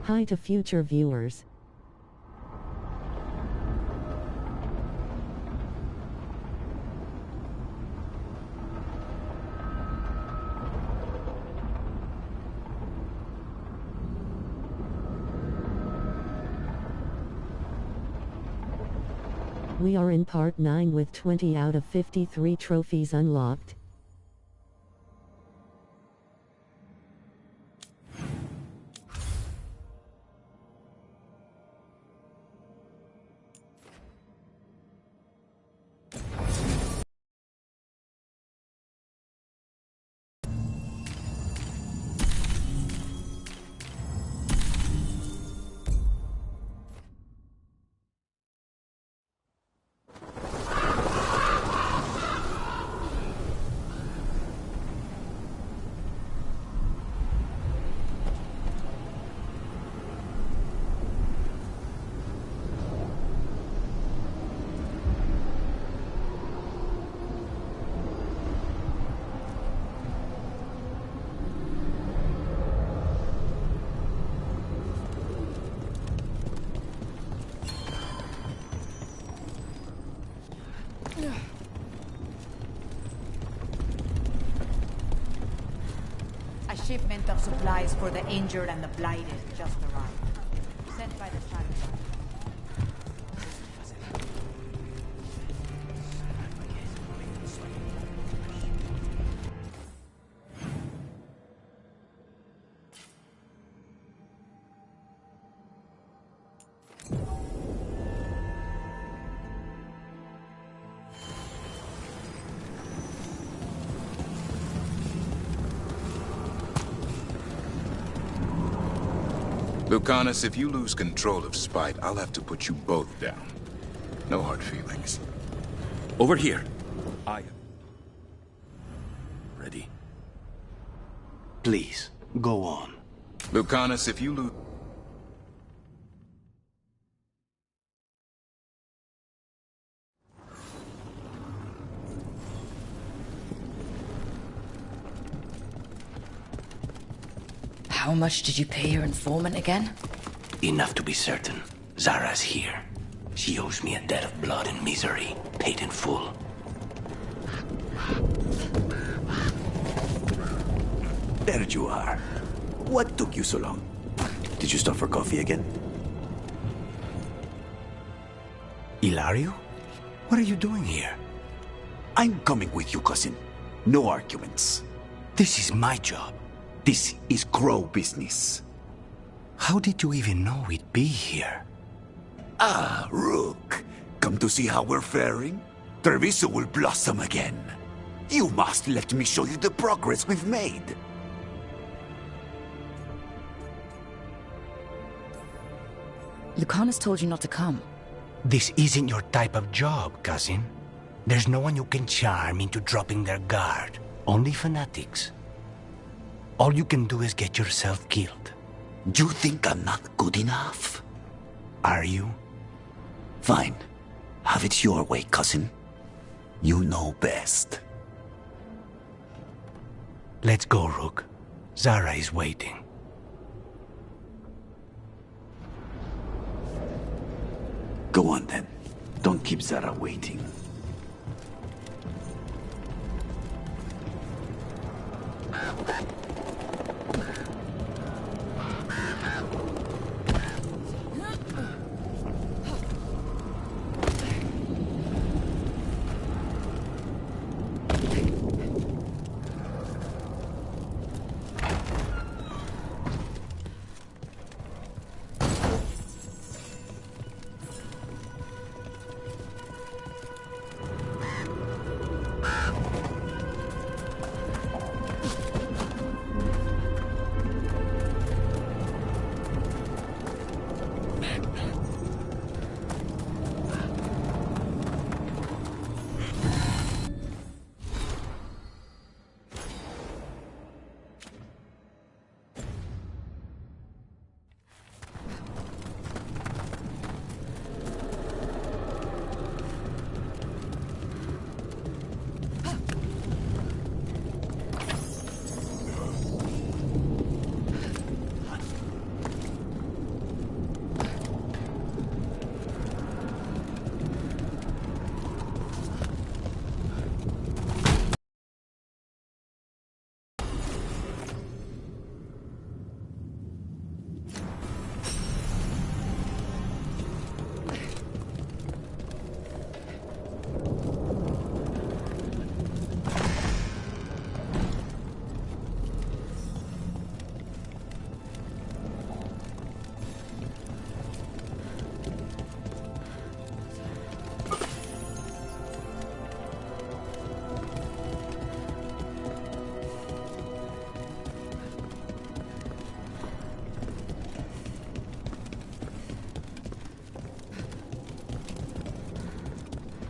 Hi to future viewers. We are in part 9 with 20 out of 53 trophies unlocked. A shipment of supplies for the injured and the blighted just arrived. Sent by the Statuary. Lucanis, if you lose control of Spite, I'll have to put you both down. No hard feelings. Over here. I am ready. Please, go on. Lucanis, if you lose... How much did you pay your informant again? Enough to be certain. Zara's here. She owes me a debt of blood and misery, paid in full. There you are. What took you so long? Did you stop for coffee again? Ilario? What are you doing here? I'm coming with you, cousin. No arguments. This is my job. This is Crow business. How did you even know we'd be here? Ah, Rook. Come to see how we're faring? Treviso will blossom again. You must let me show you the progress we've made. Lucanis told you not to come. This isn't your type of job, cousin. There's no one you can charm into dropping their guard. Only fanatics. All you can do is get yourself killed. You think I'm not good enough? Are you? Fine. Have it your way, cousin. You know best. Let's go, Rook. Zara is waiting. Go on then. Don't keep Zara waiting.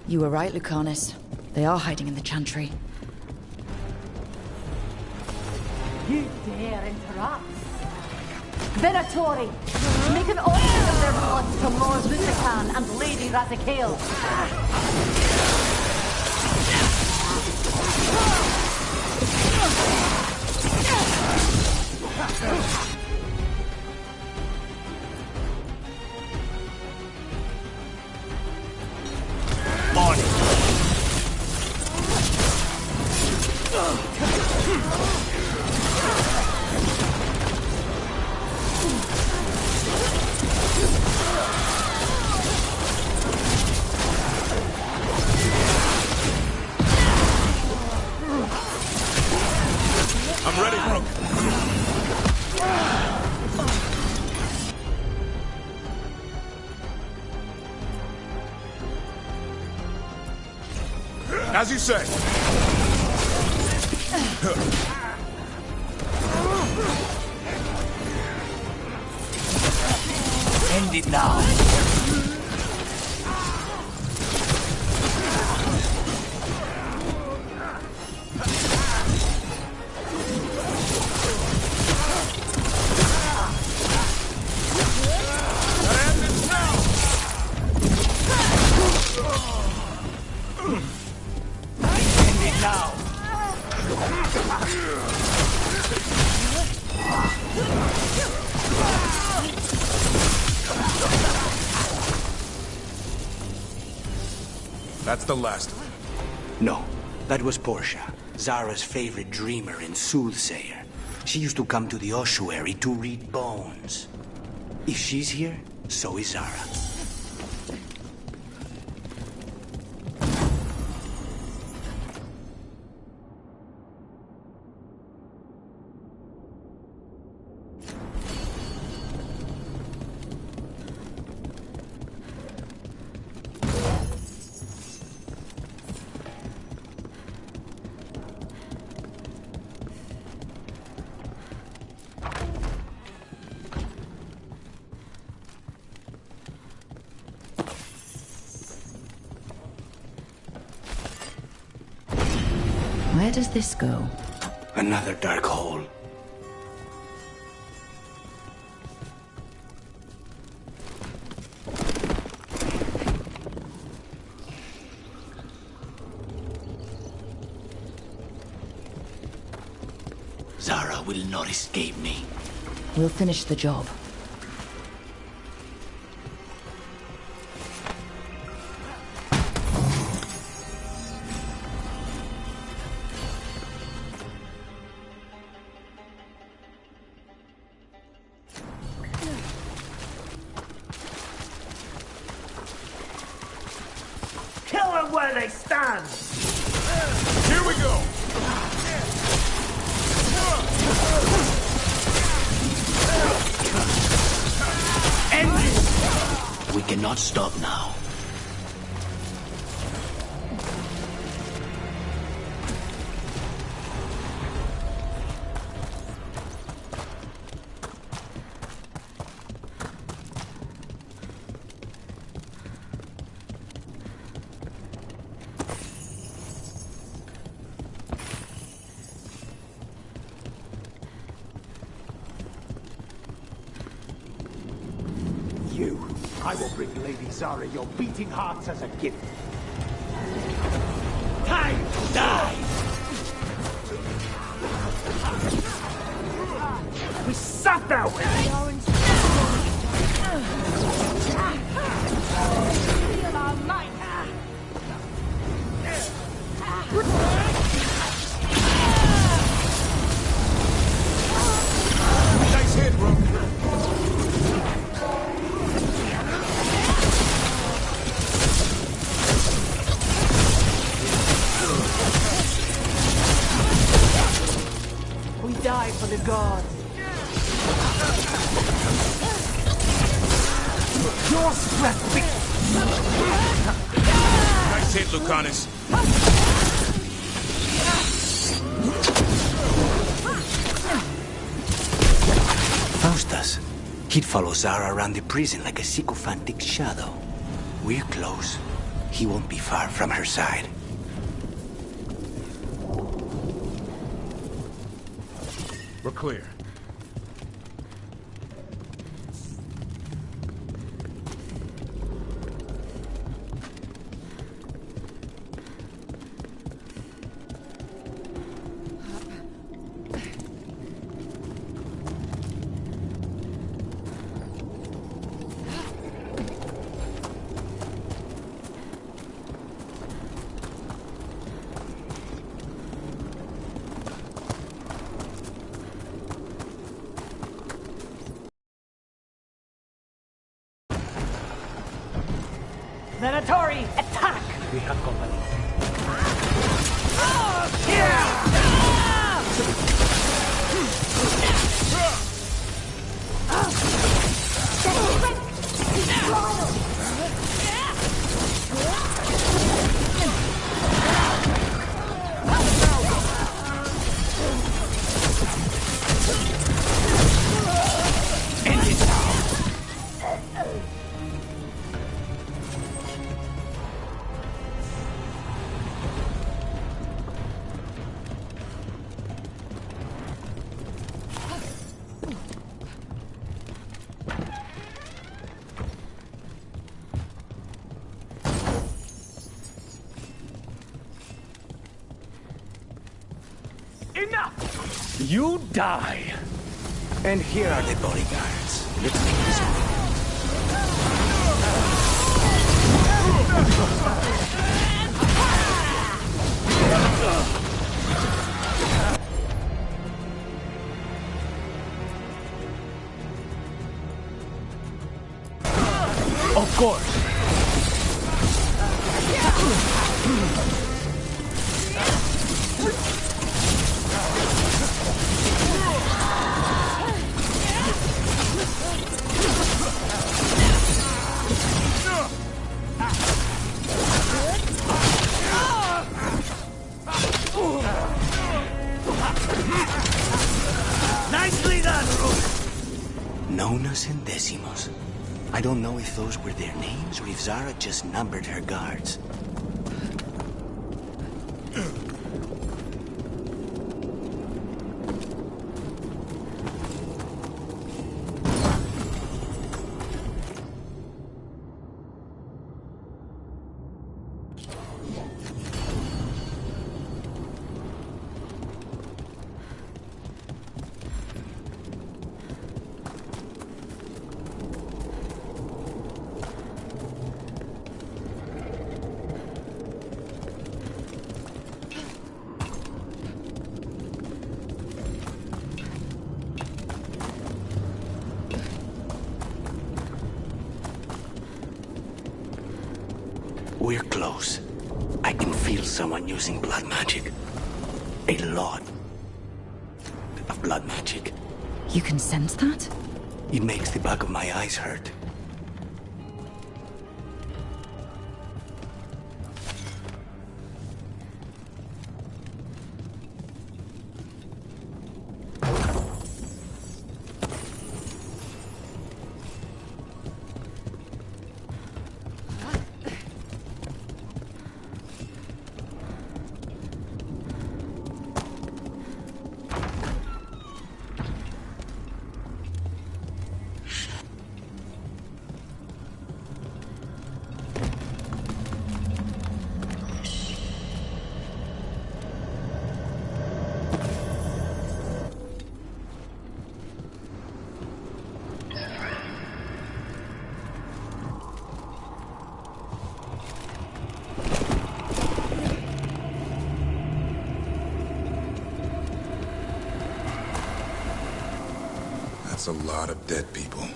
You were right, Lucanis. They are hiding in the chantry. You dare interrupt? Venatori, make an offering of their blood to Lord Lucanis and Lady Razikale. I'm ready, Rook. As you say. End it now. That's the last of it. No, that was Portia, Zara's favorite dreamer and soothsayer. She used to come to the ossuary to read bones. If she's here, so is Zara. Where does this go? Another dark hole. Zara will not escape me. We'll finish the job. Where they stand! Here we go! End this! We cannot stop now. I will bring Lady Zara your beating hearts as a gift. Time to die! We sat there with feel our might! Nice hit, Rook. Die for the gods. Your strength be... Nice hit, Lucanis. Faustus. He'd follow Zara around the prison like a sycophantic shadow. We're close. He won't be far from her side. We're clear. Venatori, attack! We have company. Enough! You die! And here are the bodyguards. Let's take this one. Of course! Nicely done, Rook! Nonas and Decimos. I don't know if those were their names or if Zara just numbered her guards. We're close. I can feel someone using blood magic. A lot of blood magic. You can sense that? It makes the back of my eyes hurt. That's a lot of dead people.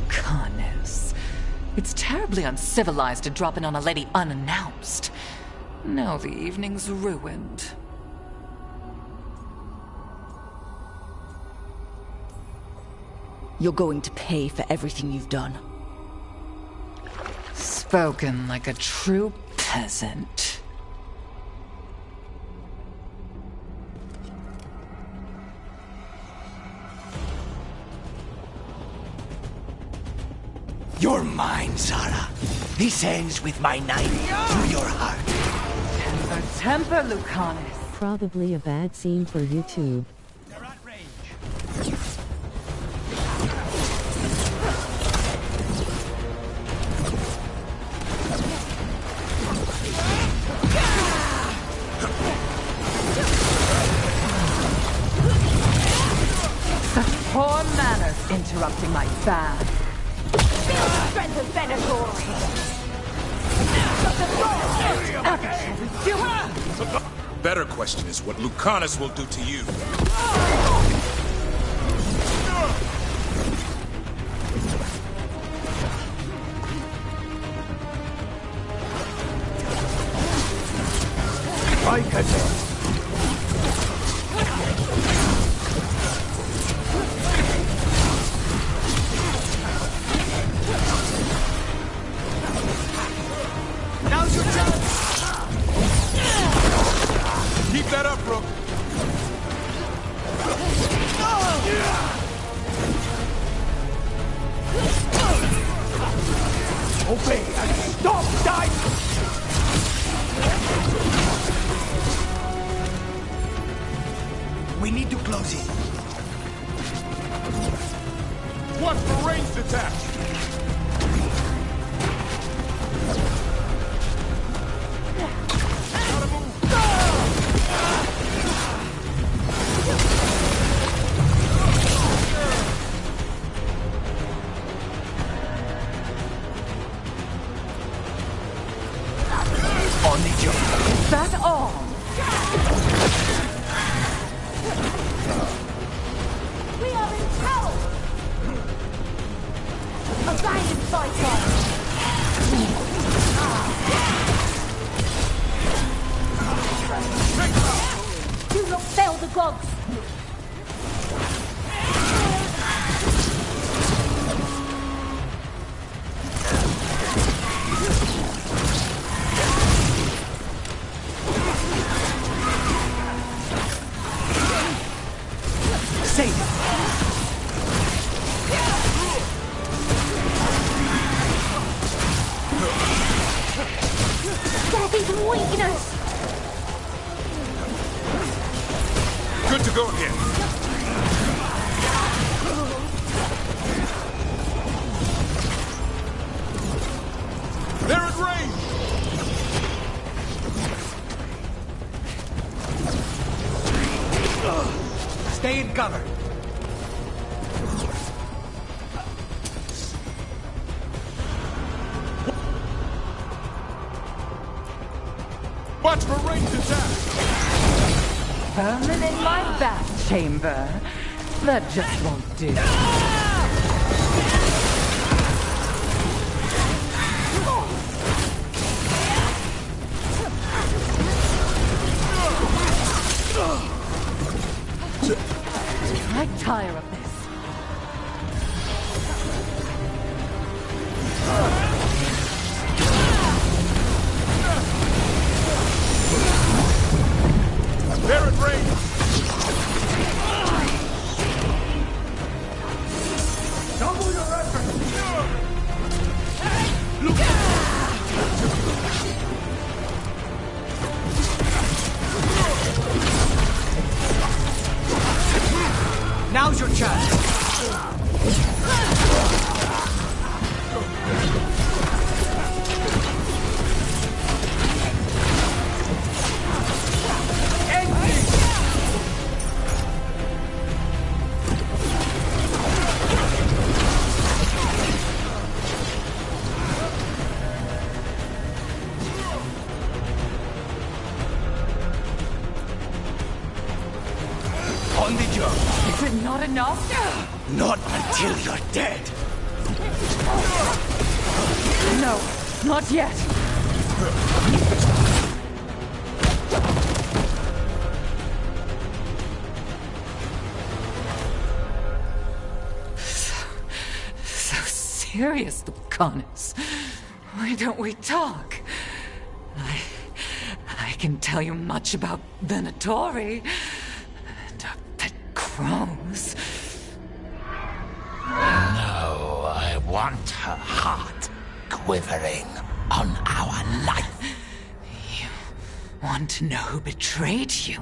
Lucanis. It's terribly uncivilized to drop in on a lady unannounced. Now the evening's ruined. You're going to pay for everything you've done. Spoken like a true peasant. You're mine, Zara. This ends with my knife through your heart. Temper, Lucanis. Probably a bad scene for YouTube. They're at range. Such poor manners interrupting my bath. Feel the strength of Veilguard! Better question is what Lucanis will do to you. Now's your chance! Keep that up, Rook. Obey and stop dying! We need to close it. Watch for ranged attack. On the job. Is that all? We are in peril! A valiant fighter! Do not fail the gods! Save it. There is weakness! Good to go again. They're at range. Stay in cover. Watch for ranged attack. Vermin in my bath chamber. That just won't do. I tire of this. They're at range. Double your effort! Now's your chance. On the job. Is it not enough? Not until you're dead. No, not yet. So serious, Lucanis. Why don't we talk? I can tell you much about Venatori and our pet crows. No, I want her heart quivering on our life. You want to know who betrayed you,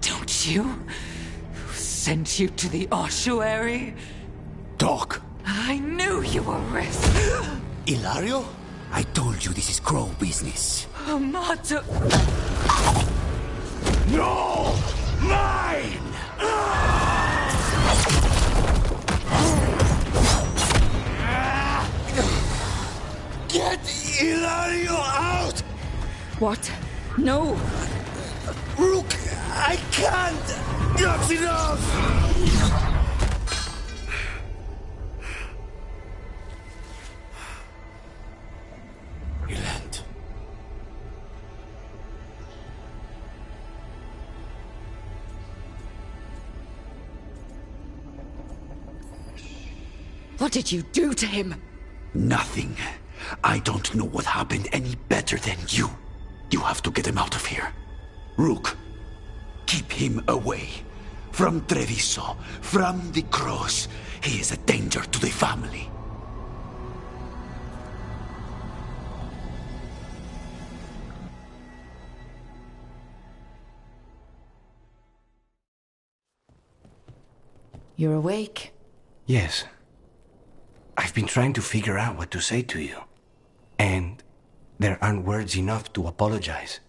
don't you? Who sent you to the ossuary? Doc. I knew you were risk. Ilario? I told you this is crow business. Amato. No! Mine! Get Ilario out! What? No! Rook, I can't! Not enough! Relent. What did you do to him? Nothing. I don't know what happened any better than you. You have to get him out of here. Rook, keep him away. From Treviso, from the cross. He is a danger to the family. You're awake? Yes. I've been trying to figure out what to say to you. And there aren't words enough to apologize.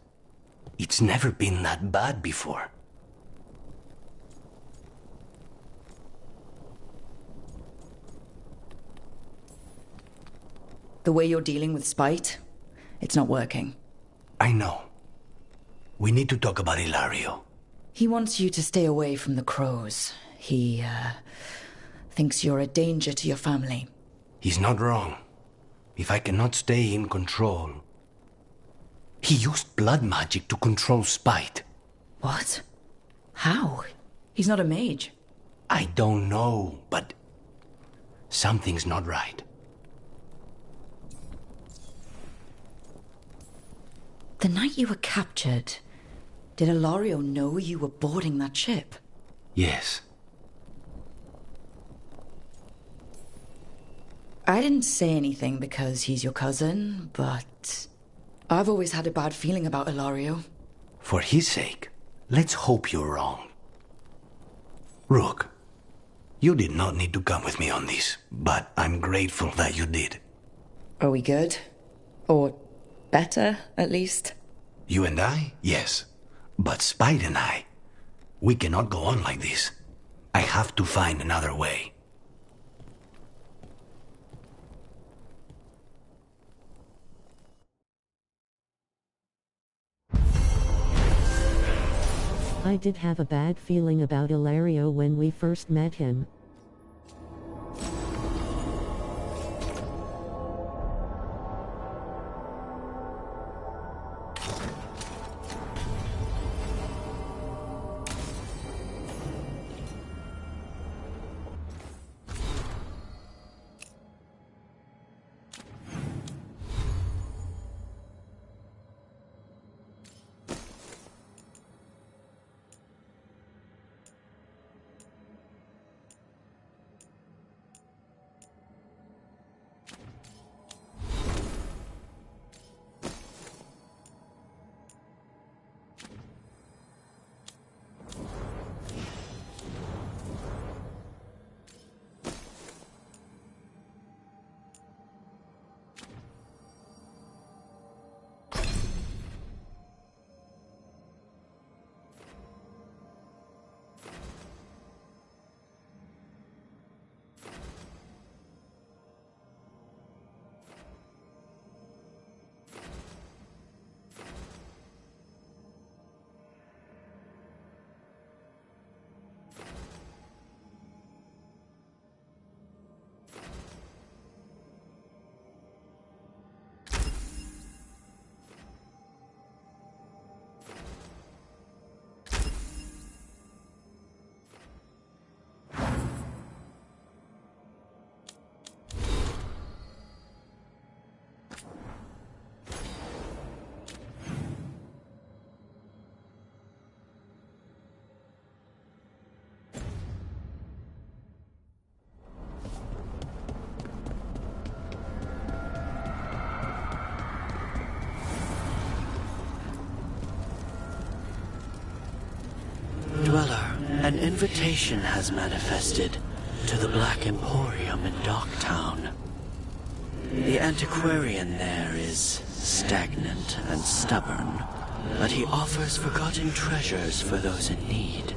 It's never been that bad before. The way you're dealing with spite, it's not working. I know. We need to talk about Ilario. He wants you to stay away from the crows. He, thinks you're a danger to your family. He's not wrong. If I cannot stay in control... He used blood magic to control spite. What? How? He's not a mage. I don't know, but... something's not right. The night you were captured, did Ilario know you were boarding that ship? Yes. I didn't say anything because he's your cousin, but I've always had a bad feeling about Ilario. For his sake, let's hope you're wrong. Rook, you did not need to come with me on this, but I'm grateful that you did. Are we good? Or better, at least? You and I? Yes. But Spite and I, we cannot go on like this. I have to find another way. I did have a bad feeling about Ilario when we first met him. invitation has manifested to the Black Emporium in Docktown. The antiquarian there is stagnant and stubborn, but he offers forgotten treasures for those in need.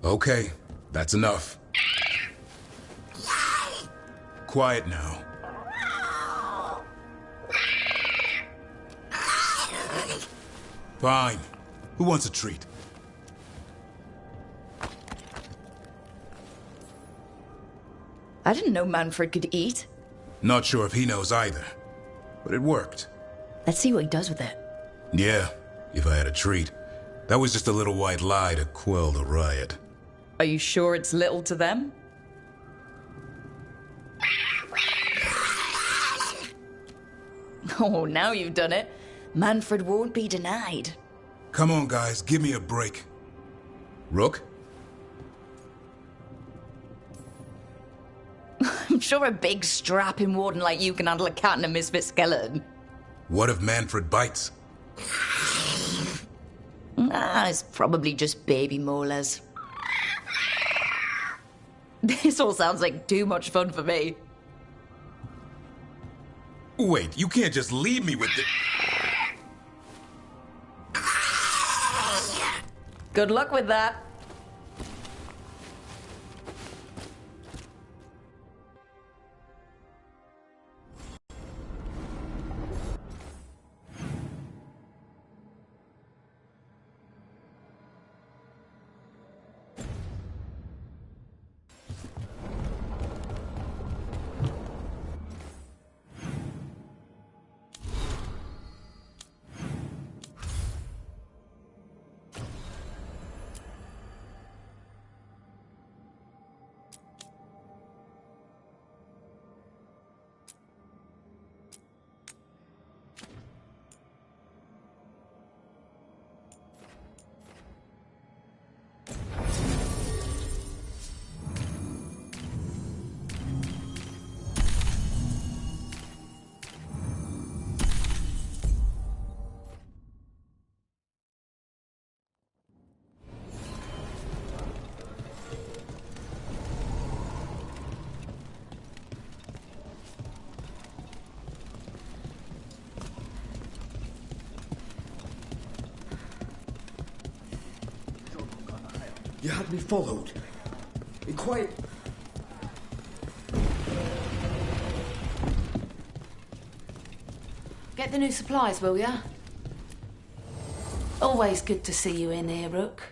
Okay, that's enough. Quiet now. Fine. Who wants a treat? I didn't know Manfred could eat. Not sure if he knows either, but it worked. Let's see what he does with it. Yeah, if I had a treat. That was just a little white lie to quell the riot. Are you sure it's little to them? Oh, now you've done it. Manfred won't be denied. Come on, guys, give me a break. Rook? I'm sure a big strapping warden like you can handle a cat and a misfit skeleton. What if Manfred bites? It's probably just baby molars. This all sounds like too much fun for me. Wait, you can't just leave me with it. Good luck with that. You had me followed. Be quiet. Get the new supplies, will ya? Always good to see you in here, Rook.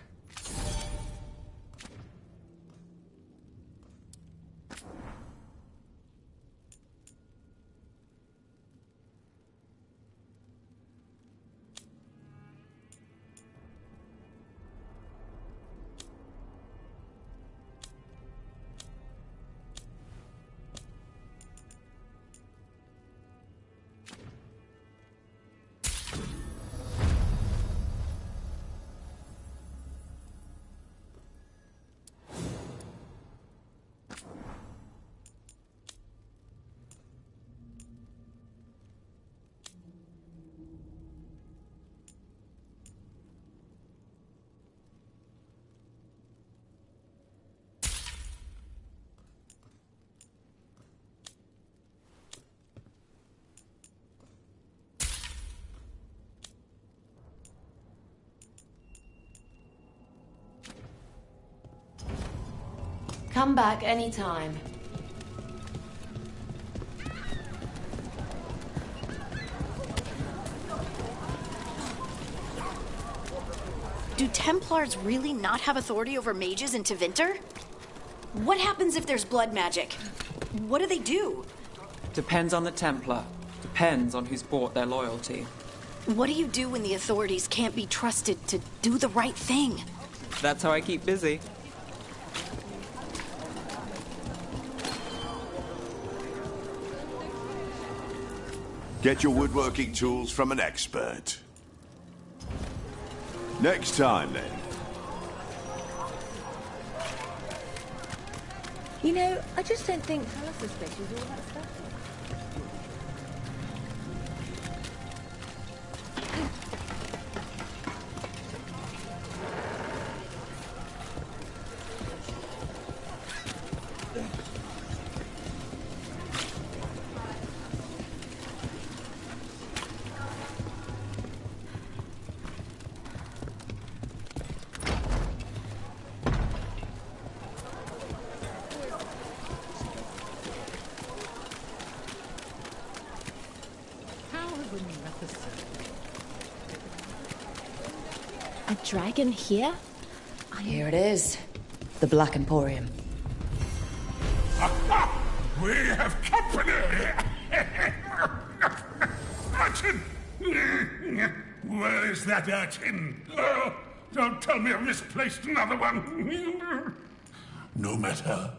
Come back anytime. Do Templars really not have authority over mages in Tevinter? What happens if there's blood magic? What do they do? Depends on the Templar. Depends on who's bought their loyalty. What do you do when the authorities can't be trusted to do the right thing? That's how I keep busy. Get your woodworking tools from an expert. Next time, then. You know, I just don't think Palace's fish is all that stuff. A dragon here? Here it is. The Black Emporium. We have company! Urchin! Where is that urchin? Oh, don't tell me I've misplaced another one. No matter.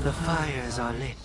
The fires are lit.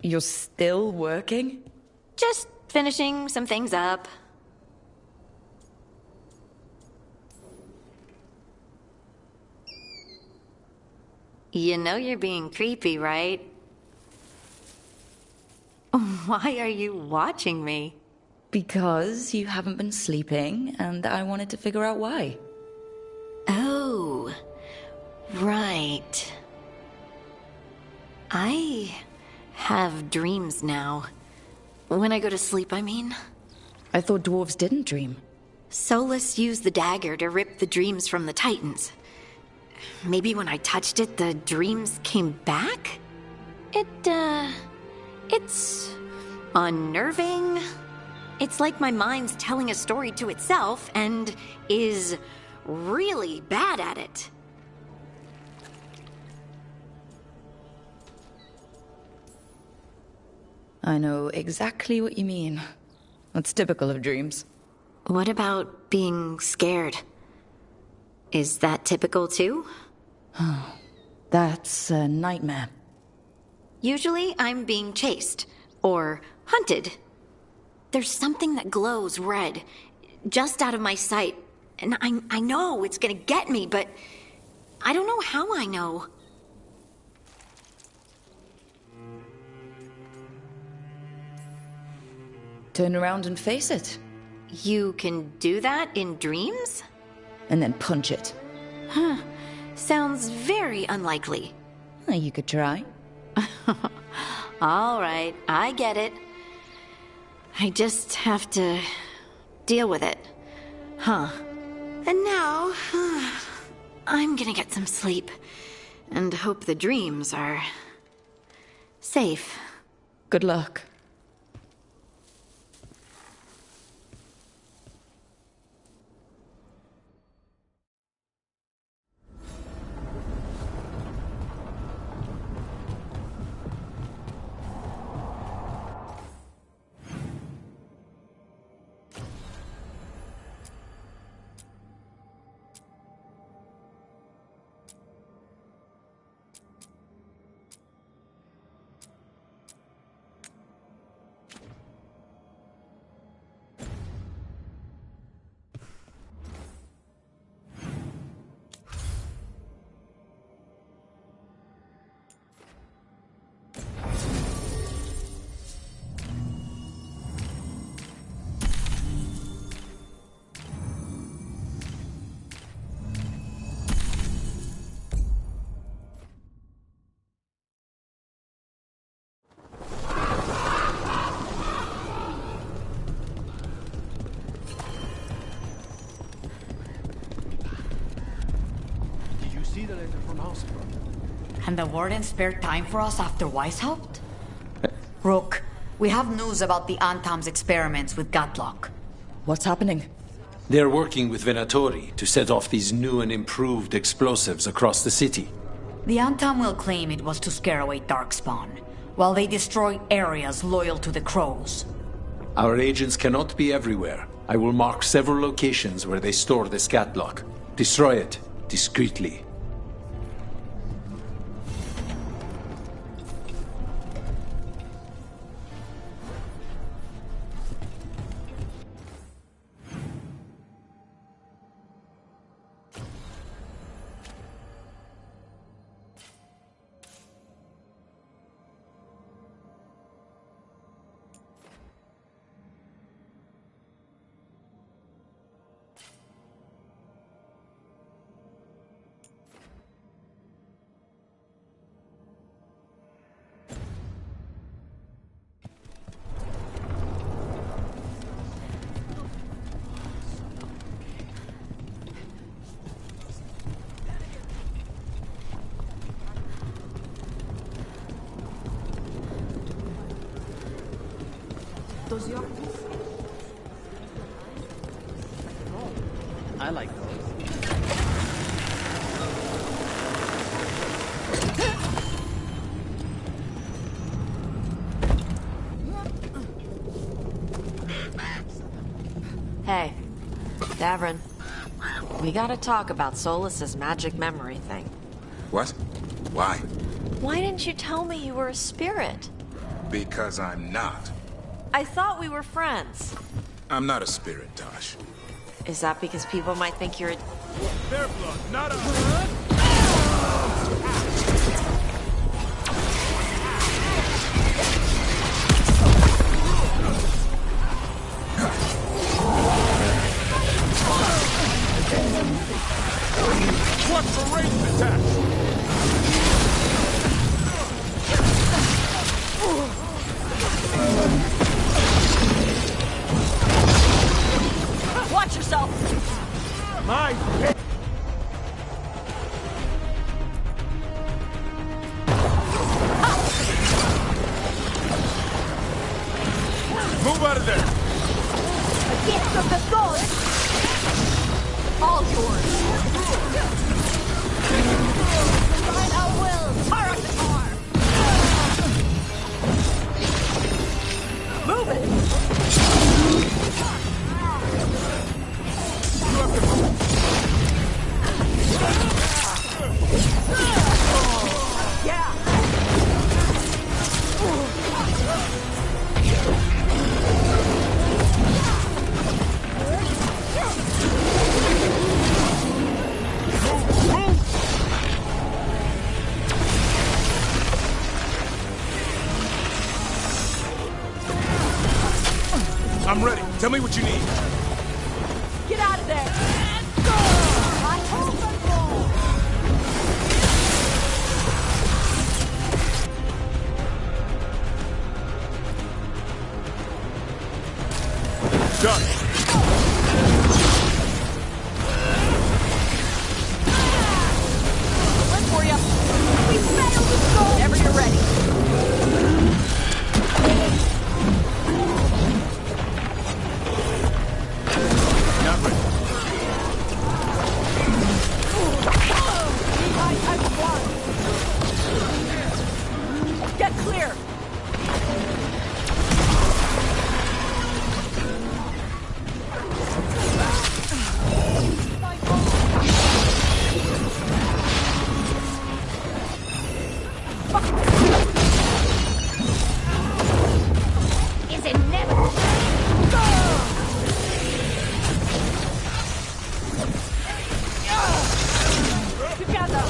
You're still working? Just finishing some things up. You know you're being creepy, right? Why are you watching me? Because you haven't been sleeping, and I wanted to figure out why. Oh, right. I have dreams now. When I go to sleep, I mean. I thought dwarves didn't dream. Solus used the dagger to rip the dreams from the Titans. Maybe when I touched it, the dreams came back? It's unnerving. It's like my mind's telling a story to itself and is really bad at it. I know exactly what you mean. That's typical of dreams. What about being scared? Is that typical too? That's a nightmare. Usually I'm being chased or hunted. There's something that glows red, just out of my sight, and I know it's gonna get me, but I don't know how I know. Turn around and face it. You can do that in dreams? And then punch it. Huh. Sounds very unlikely. You could try. All right, I get it. I just have to deal with it. Huh. And now, I'm gonna get some sleep. And hope the dreams are safe. Good luck. And the Warden spared time for us after Weiss helped? Rook, we have news about the Antaam's experiments with Gatlock. What's happening? They're working with Venatori to set off these new and improved explosives across the city. The Antaam will claim it was to scare away Darkspawn, while they destroy areas loyal to the Crows. Our agents cannot be everywhere. I will mark several locations where they store this Gatlock. Destroy it, discreetly. I like those. Hey, Davrin. We gotta talk about Solus's magic memory thing. What? Why? Why didn't you tell me you were a spirit? Because I'm not. I thought we were friends. I'm not a spirit, Taash. Is that because people might think you're a... Their blood, not ours. Watch the ranged attack! Watch yourself! Mine! Move out of there! The gift of the gods! All yours! Combine our will! Tara the arm! Move it! You have to move! Yeah! I'm ready. Tell me what you need. Get out of there! I hold control! Done. Look for you! We failed to go! Whenever you're ready. Not ready. Get clear! Is it never? Together!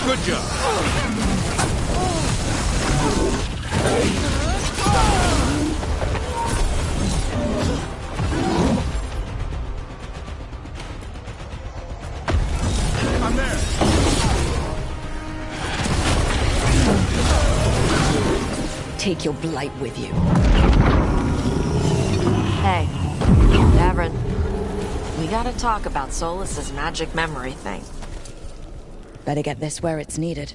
Good job. I'm there. Take your blight with you. Hey, Davrin. We gotta talk about Solas's magic memory thing. Better get this where it's needed.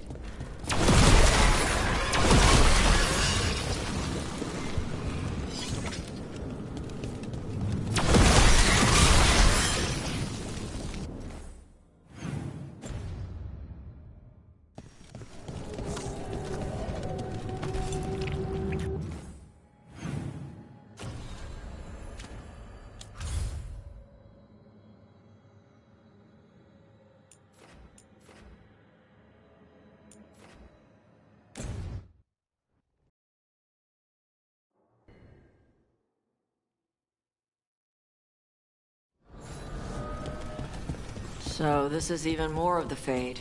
So this is even more of the Fade.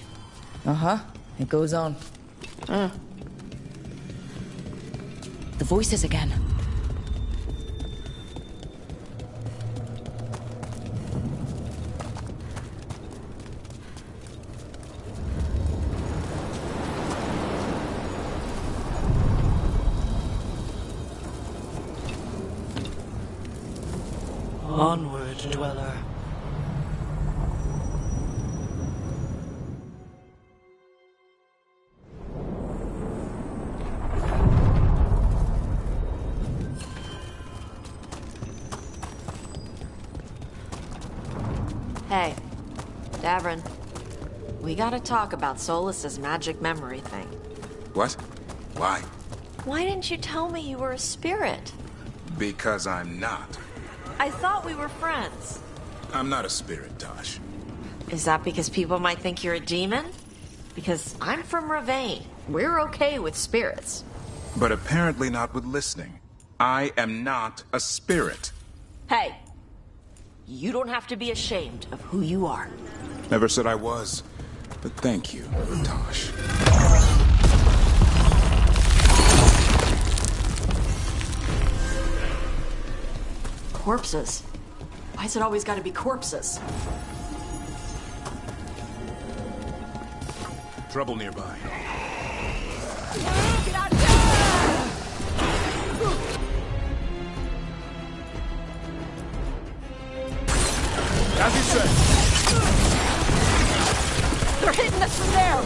Uh-huh. It goes on. The voices again. Onward, dweller. Hey, Davrin. We gotta talk about Solas's magic memory thing. What? Why? Why didn't you tell me you were a spirit? Because I'm not. I thought we were friends. I'm not a spirit, Taash. Is that because people might think you're a demon? Because I'm from Ravane. We're okay with spirits. But apparently not with listening. I am not a spirit. Hey, you don't have to be ashamed of who you are. Never said I was. But thank you, Taash. Corpses? Why's it always gotta be corpses? Trouble nearby. Get out of here! As you said. They're hitting us from there!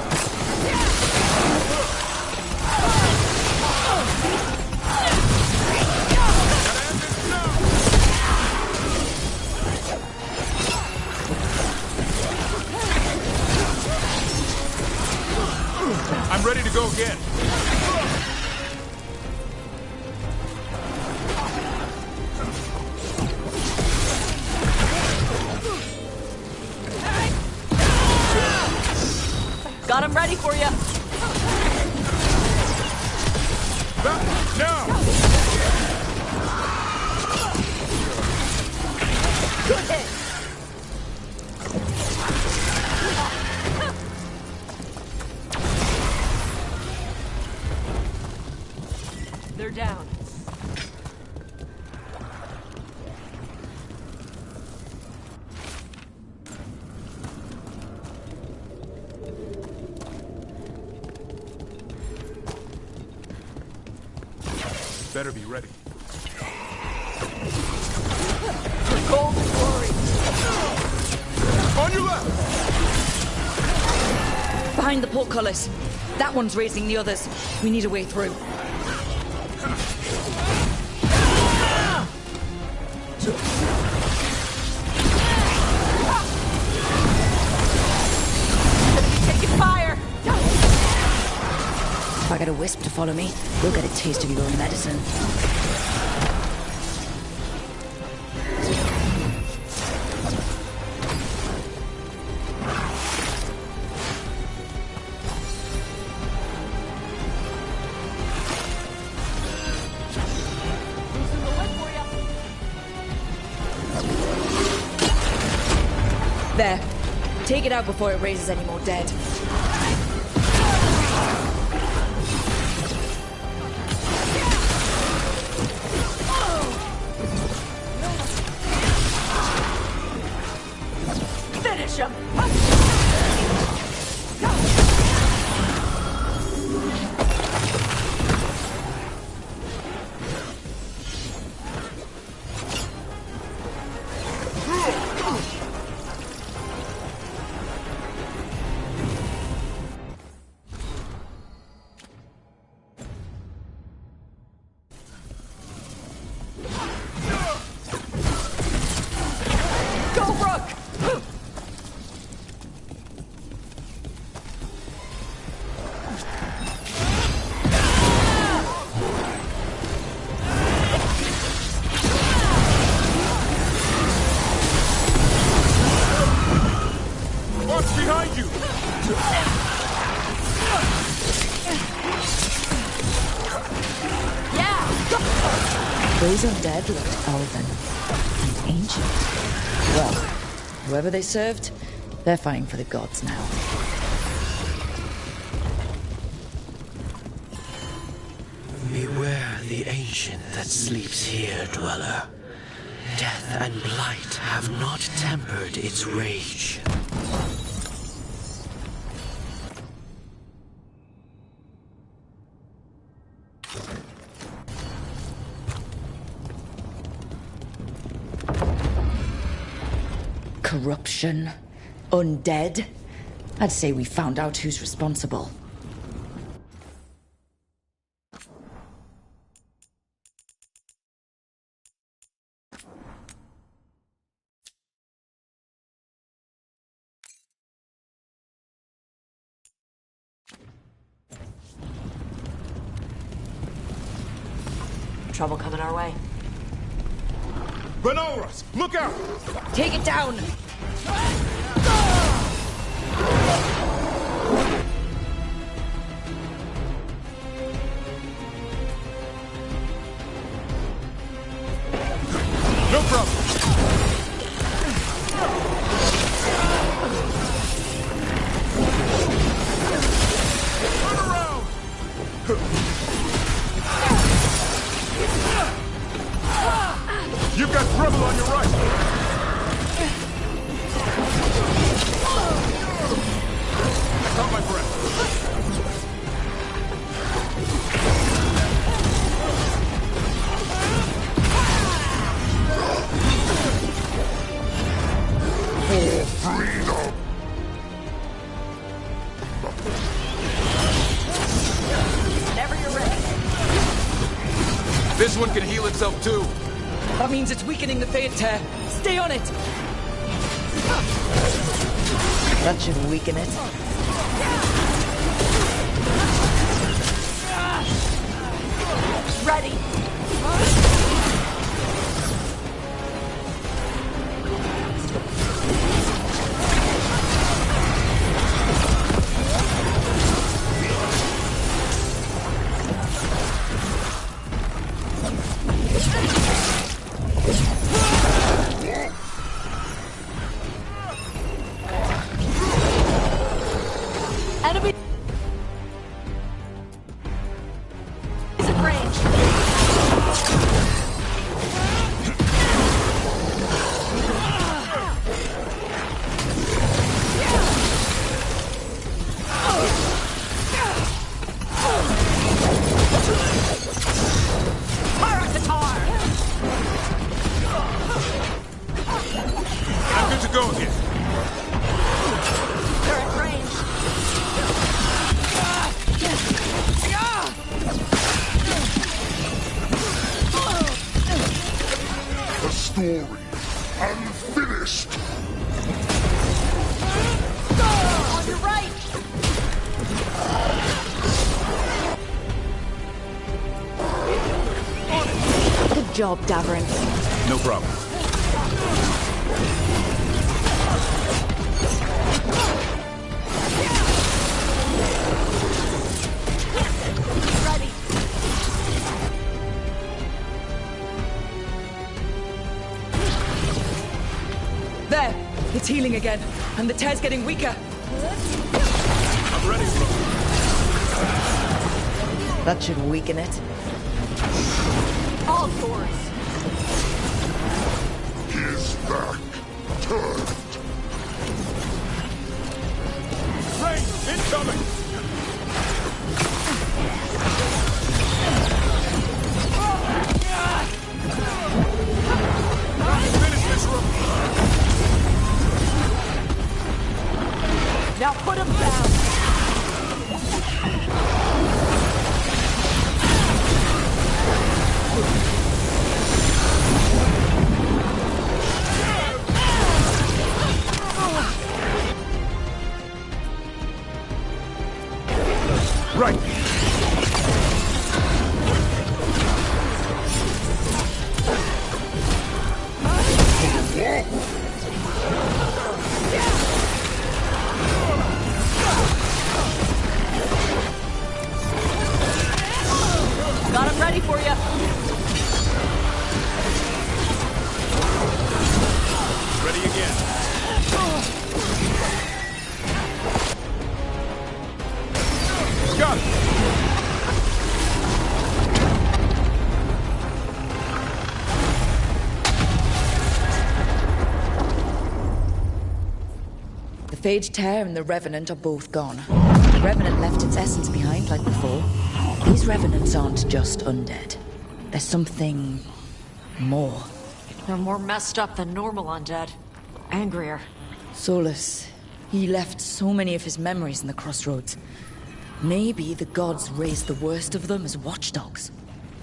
I'm ready to go again. Got him ready for you. Now! Good hit. They're down. Better be ready. Golden glory. On your left! Behind the portcullis. That one's raising the others. We need a way through. Taking fire! If I get a wisp to follow me, we'll get a taste of your own medicine. There. Take it out before it raises any more dead. Finish him! Go, Rook! Watch behind you! Those undead looked elven and ancient. Well, whoever they served, they're fighting for the gods now. Beware the ancient that sleeps here, dweller. Death and blight have not tempered its rage. Corruption, undead. I'd say we found out who's responsible. Trouble coming our way. Renoras, look out! Take it down! No problem. Turn around! You've got trouble on your right. I caught my breath. Freedom! Whenever you're ready. This one can heal itself too. That means it's weakening the Fade Tear. Stay on it! That should weaken it. Ready! Job, Davrin. No problem. Ready. There! It's healing again, and the tear's getting weaker. I'm ready, Rook. That should weaken it. All yours. His back turned. Rain, incoming! Finish this, Rook! Now put him down! Right! Got him ready for you. Ready again. Got it! The Phage Tear and the Revenant are both gone. The Revenant left its essence behind like before. These Revenants aren't just undead. There's something more. They're more messed up than normal undead. Angrier. Solus. He left so many of his memories in the crossroads. Maybe the gods raised the worst of them as watchdogs.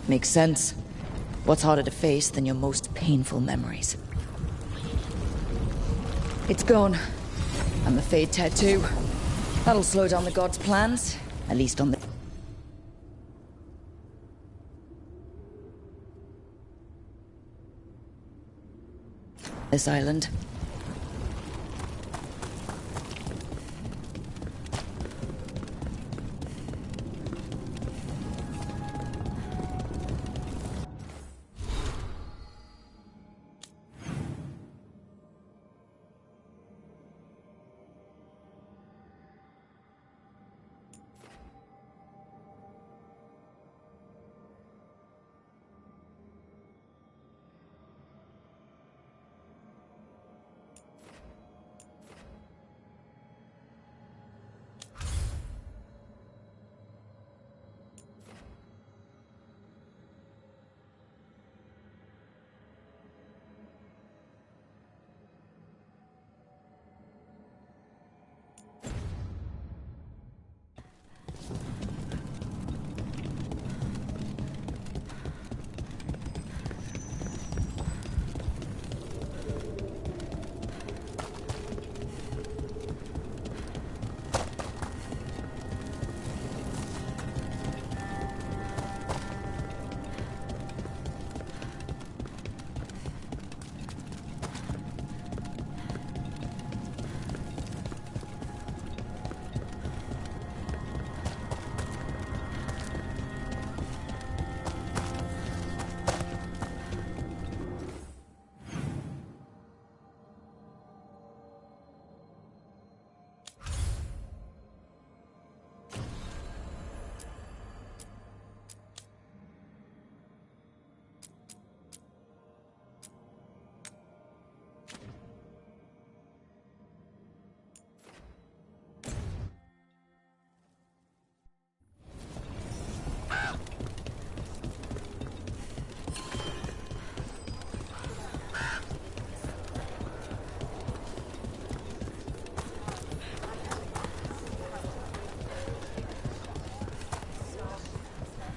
Makes sense. What's harder to face than your most painful memories? It's gone. And the Fade Tear too. That'll slow down the gods' plans. At least on the... this island.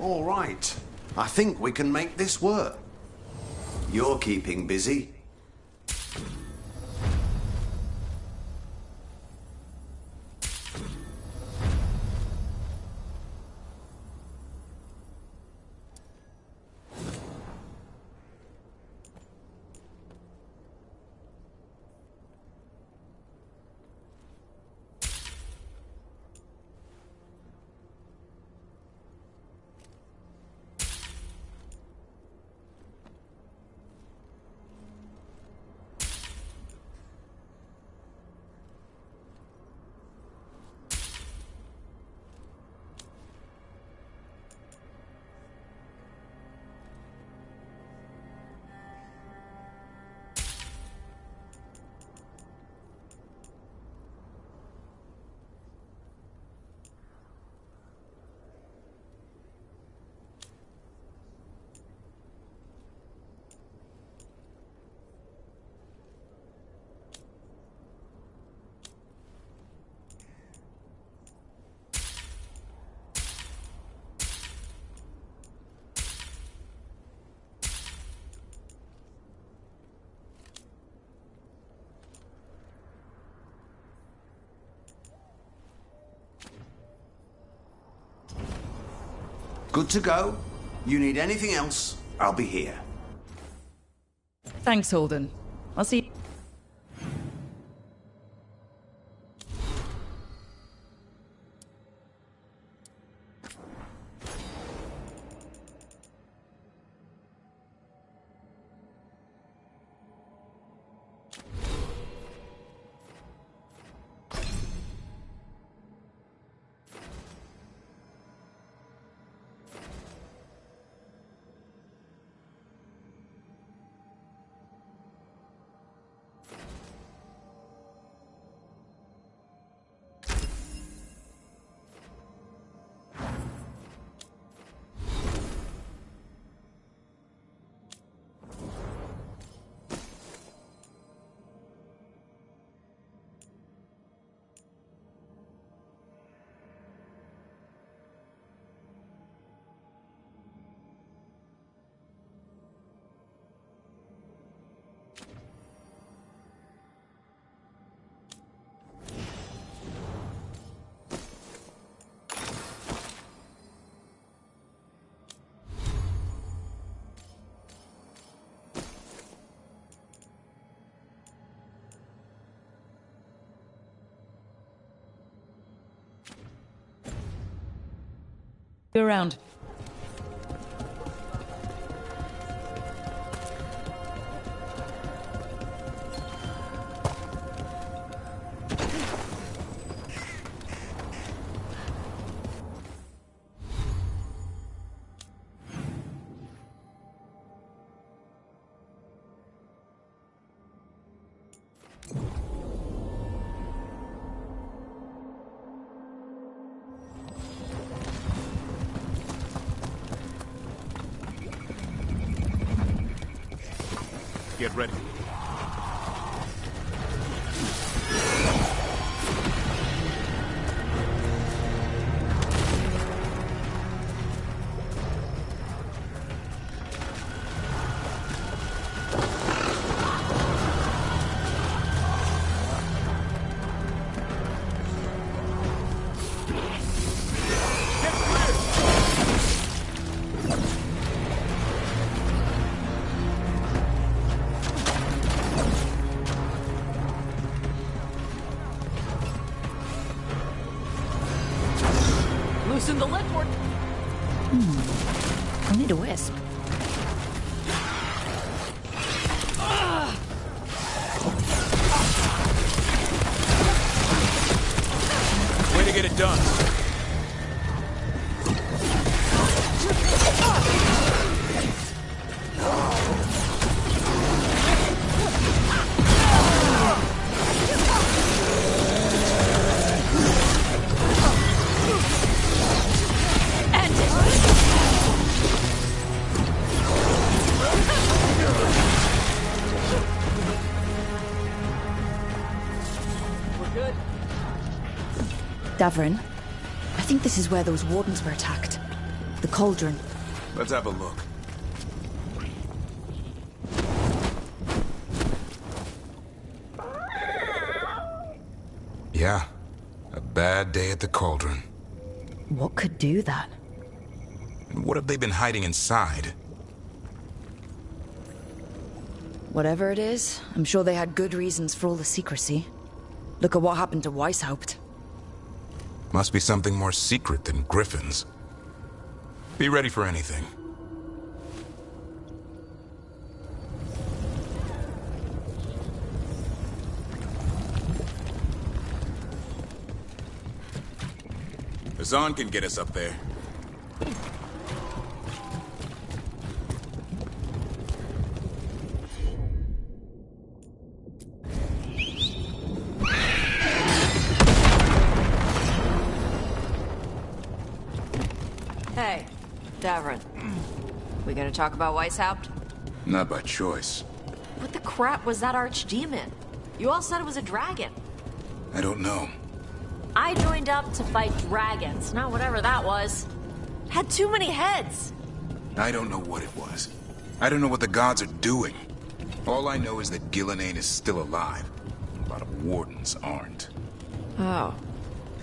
All right. I think we can make this work. You're keeping busy. Good to go. You need anything else, I'll be here. Thanks, Holden. I'll see. You around. Get ready. Loosen the lid port. I need a wisp. Way to get it done. Davrin, I think this is where those wardens were attacked. The Cauldron. Let's have a look. Yeah, a bad day at the Cauldron. What could do that? And what have they been hiding inside? Whatever it is, I'm sure they had good reasons for all the secrecy. Look at what happened to Weishaupt. Must be something more secret than griffins. Be ready for anything. Assan can get us up there. Hey, Davrin. We gonna talk about Weishaupt? Not by choice. What the crap was that archdemon? You all said it was a dragon. I don't know. I joined up to fight dragons, not whatever that was. Had too many heads. I don't know what it was. I don't know what the gods are doing. All I know is that Gillenane is still alive. A lot of wardens aren't. Oh.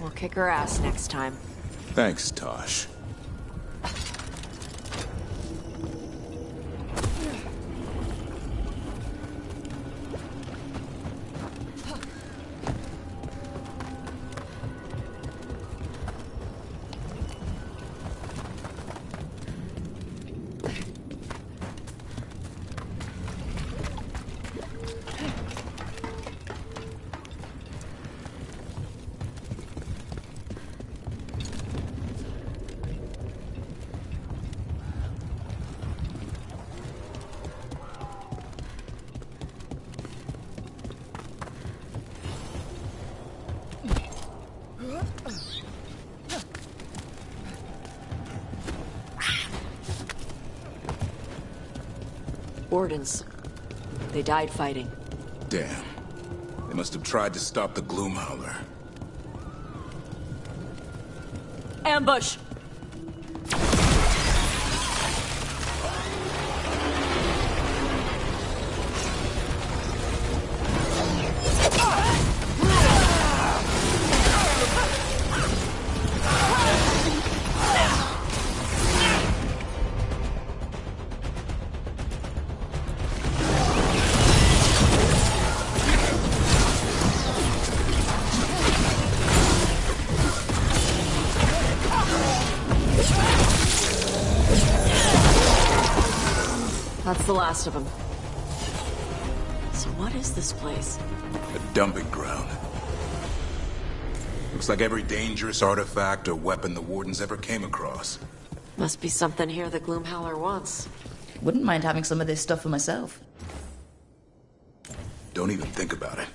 We'll kick her ass next time. Thanks, Taash. Wardens. They died fighting. Damn. They must have tried to stop the Gloomhowler. Ambush! That's the last of them. So what is this place? A dumping ground. Looks like every dangerous artifact or weapon the Wardens ever came across. Must be something here the Gloomhowler wants. Wouldn't mind having some of this stuff for myself. Don't even think about it.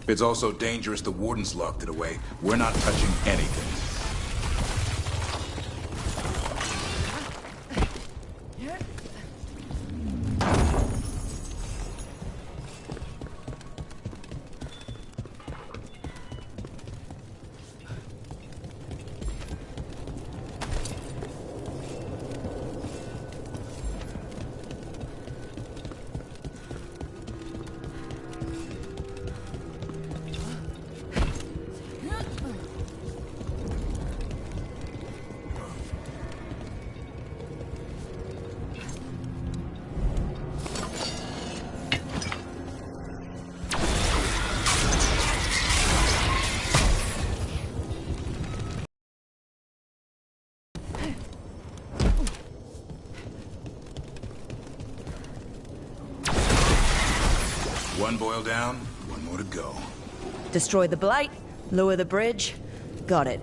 If it's also dangerous the Wardens locked it away, we're not touching anything. One boil down, one more to go. Destroy the blight, lower the bridge. Got it.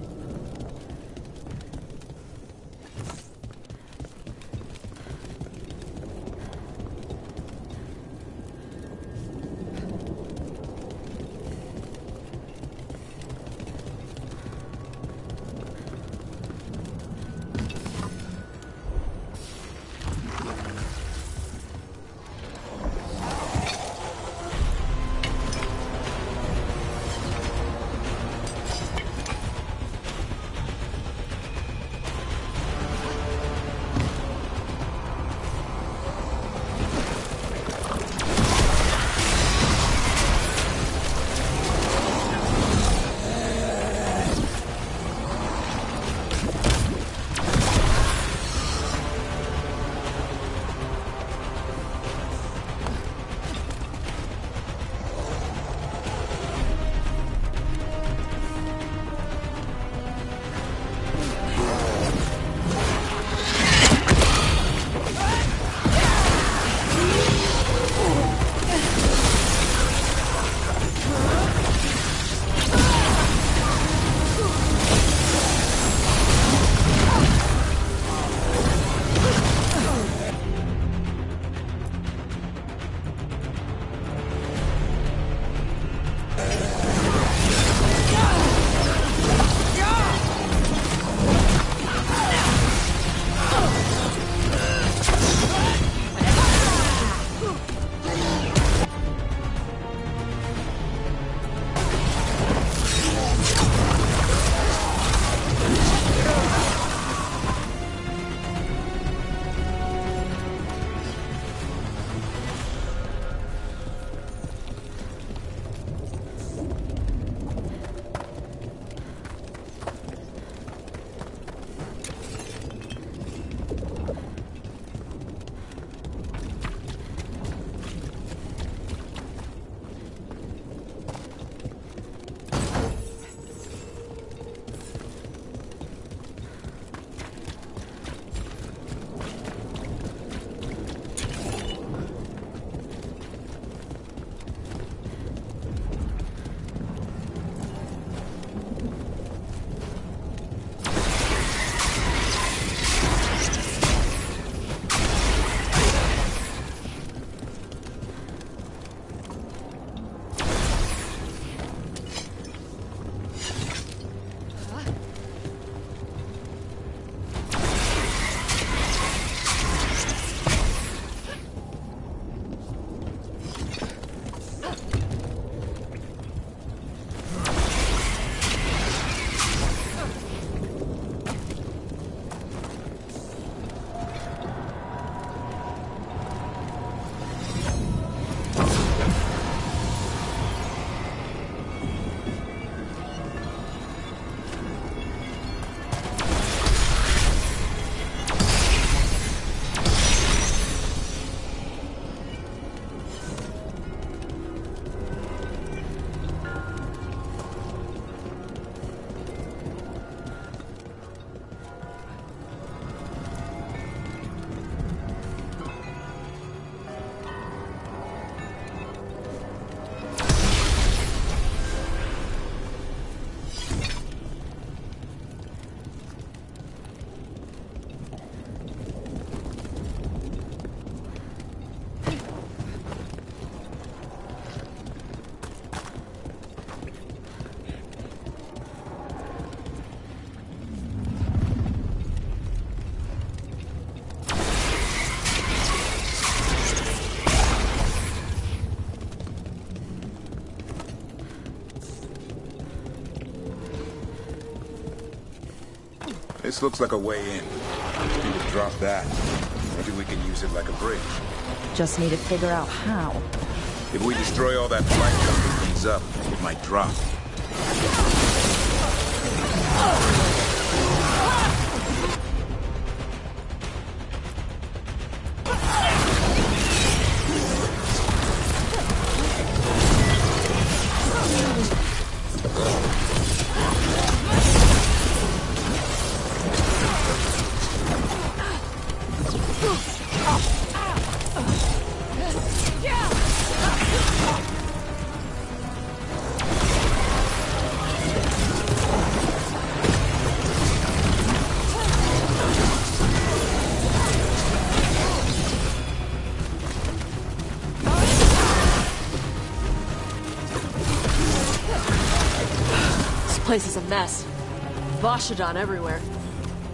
This looks like a way in. Need to drop that. Maybe we can use it like a bridge. Just need to figure out how. If we destroy all that flight junk that comes up, it might drop. This place is a mess. Vashidon everywhere.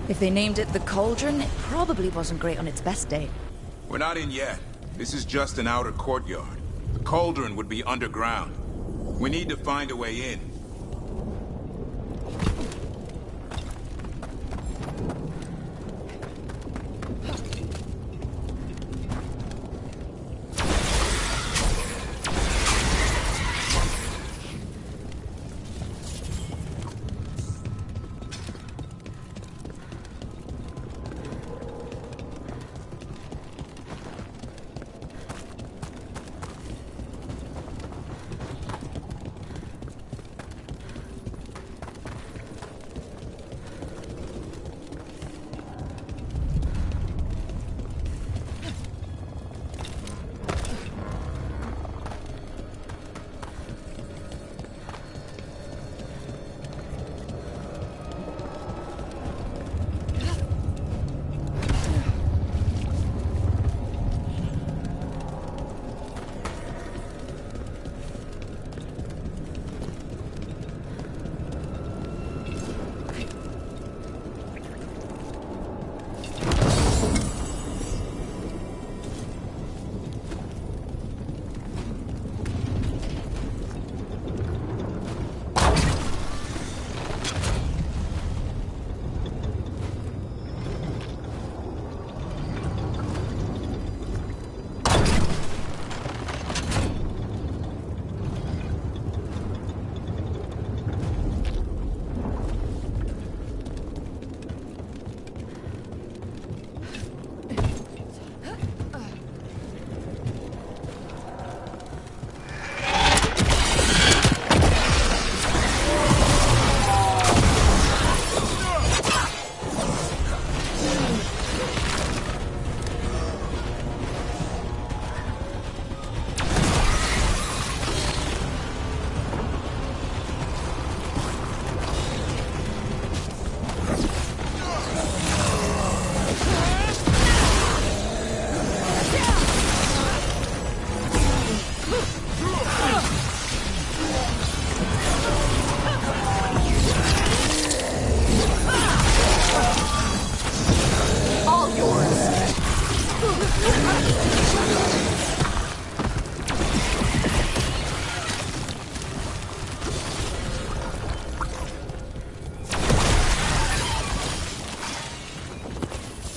If they named it the Cauldron, it probably wasn't great on its best day. We're not in yet. This is just an outer courtyard. The Cauldron would be underground. We need to find a way in.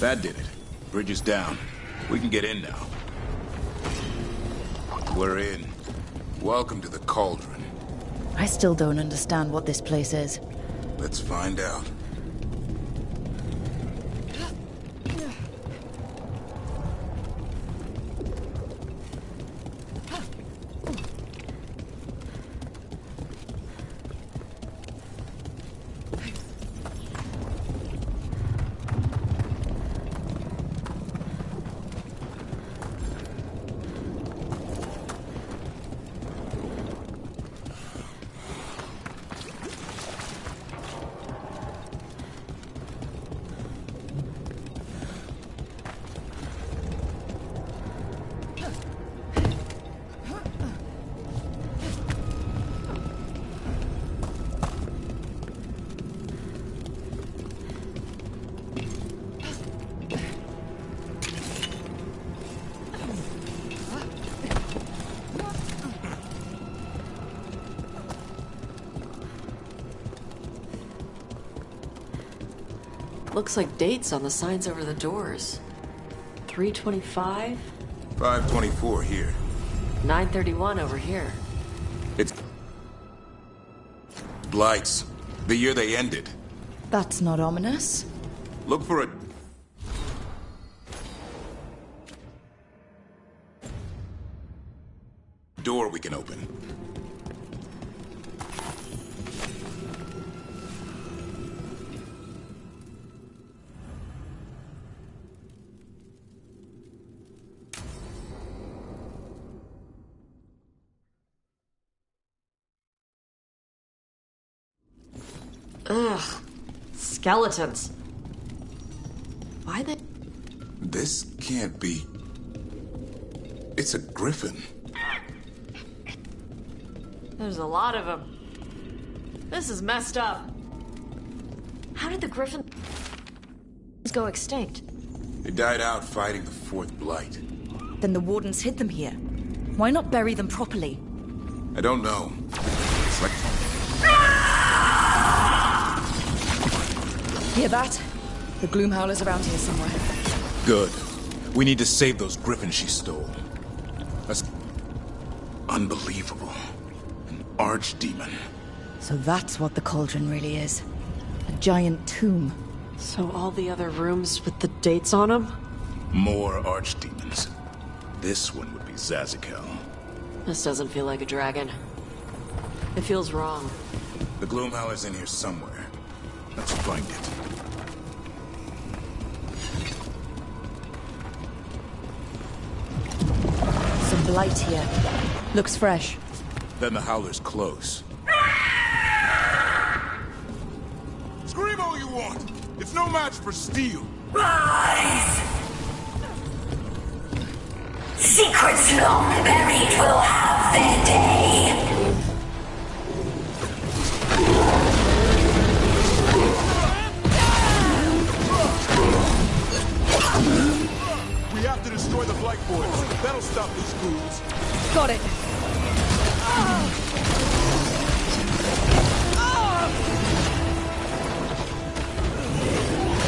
That did it. Bridge is down. We can get in now. We're in. Welcome to the Cauldron. I still don't understand what this place is. Let's find out. Looks like dates on the signs over the doors. 325? 524 here. 931 over here. It's... Blights. The year they ended. That's not ominous. Look for a... door we can open. Ugh. Skeletons. Why they... This can't be... It's a griffin. There's a lot of them. This is messed up. How did the griffins go extinct? They died out fighting the fourth blight. Then the wardens hid them here. Why not bury them properly? I don't know. It's like... Hear that? The Gloomhowler's around here somewhere. Good. We need to save those griffins she stole. That's... unbelievable. An archdemon. So that's what the Cauldron really is. A giant tomb. So all the other rooms with the dates on them? More archdemons. This one would be Zazakel. This doesn't feel like a dragon. It feels wrong. The Gloomhowler's in here somewhere. Let's find it. Some blight here. Looks fresh. Then the Howler's close. Scream all you want! It's no match for steel! Rise! Secrets long buried will have their day. We have to destroy the Blight Boys. That'll stop these fools. Got it.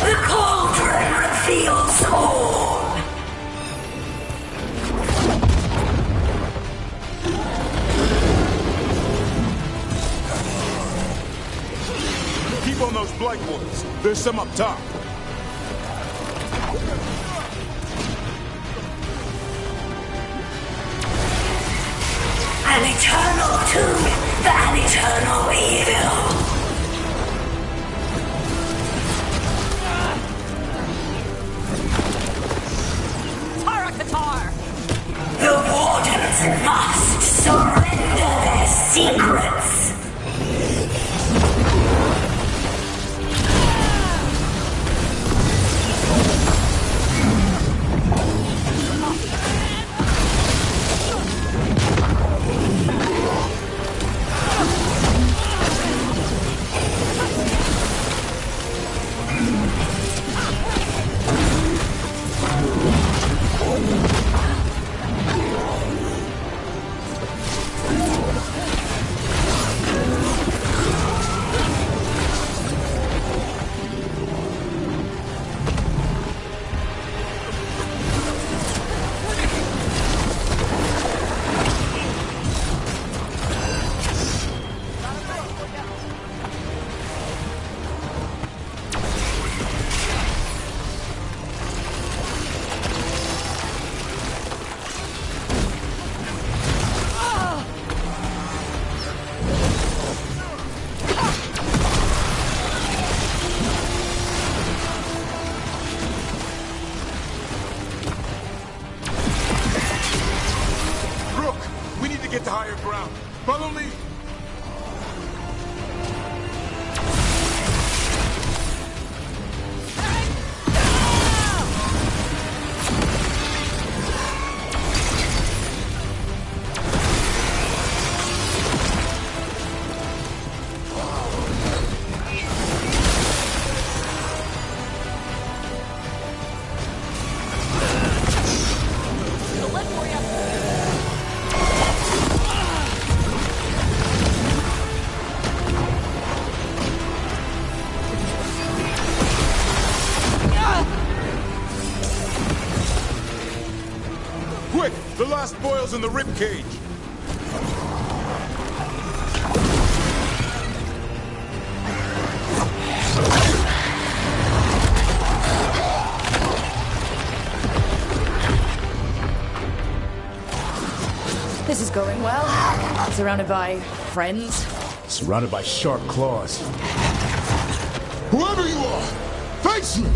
The Cauldron reveals all. Keep on those Blight Boys. There's some up top. An eternal tomb, an eternal evil. The Wardens must surrender their secrets. Quick! The last boil's in the rib cage! This is going well. Surrounded by friends. Surrounded by sharp claws. Whoever you are, face me!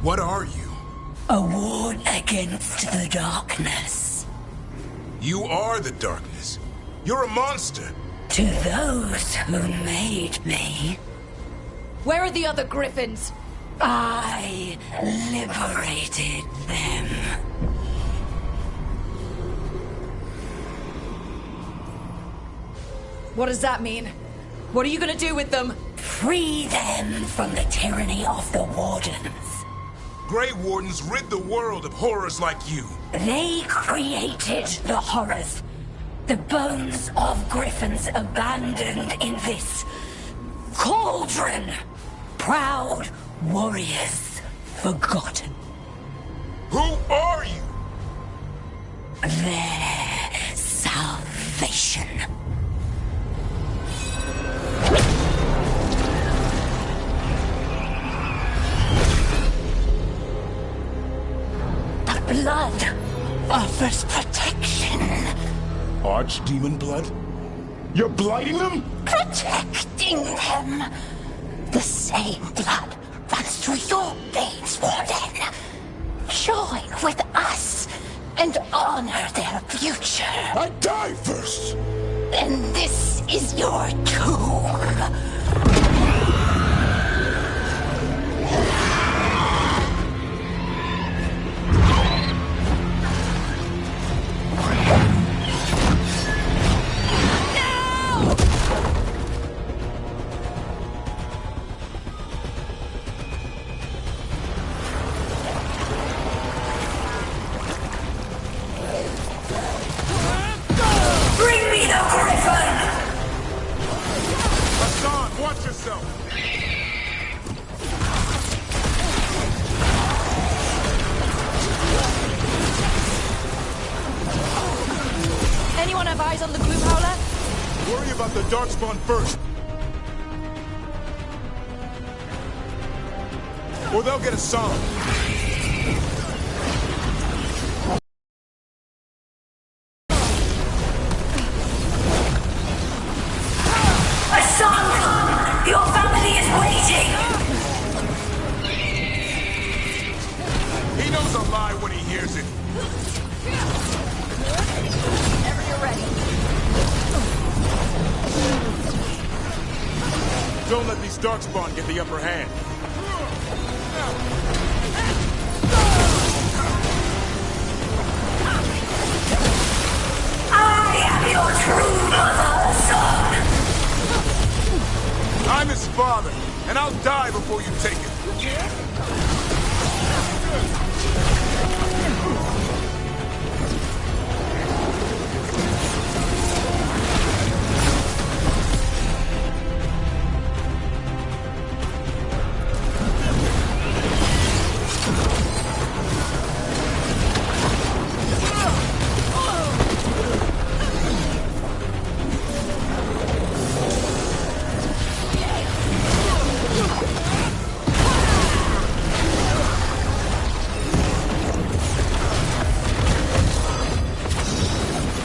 What are you? A ward against the darkness. You are the darkness. You're a monster. To those who made me, Where are the other griffins? I liberated them. What does that mean? What are you gonna do with them? Free them from the tyranny of the Wardens. Grey Wardens rid the world of horrors like you. They created the horrors. The bones of griffins abandoned in this cauldron. Proud warriors forgotten. Who are you? Their salvation. The blood offers protection. Archdemon blood? You're blighting them? Protecting them. The same blood runs through your veins, Warden. Join with us and honor their future. I die first! And this is your tomb. Anyone have eyes on the Gloom Howler? Worry about the Darkspawn first. Or they'll get Assan. Assan! Your family is waiting! He knows a lie when he hears it. Whenever you're ready. Don't let these Darkspawn get the upper hand. I am your true mother, son! I'm his father, and I'll die before you take it.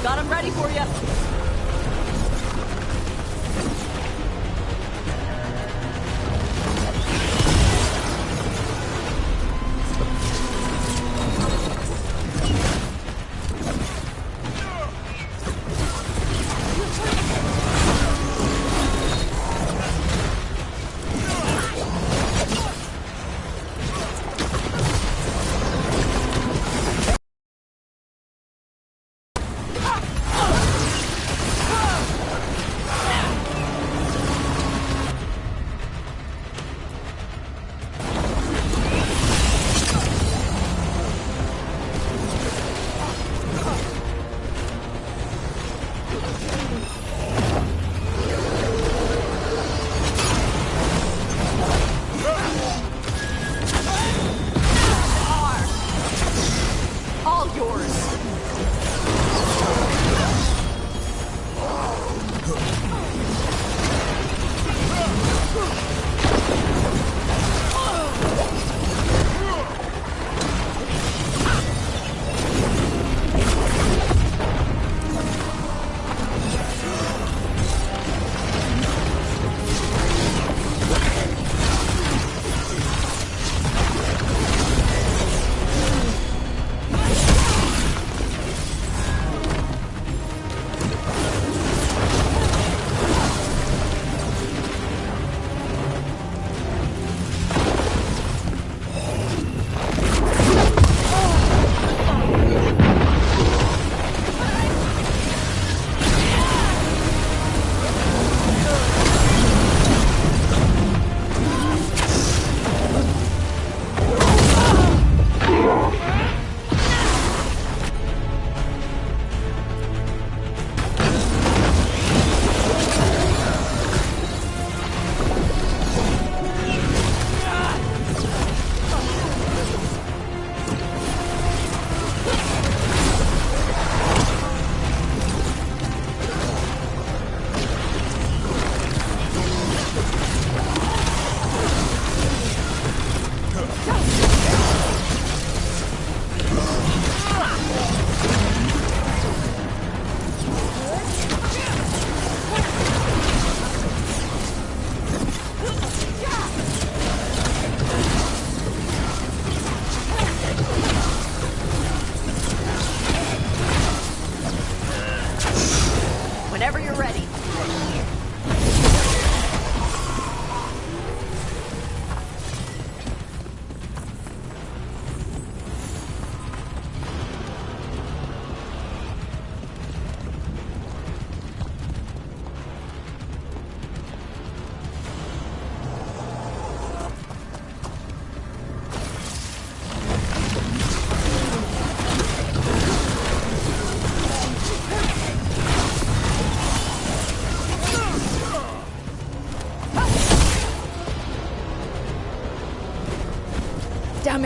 Got him ready for you.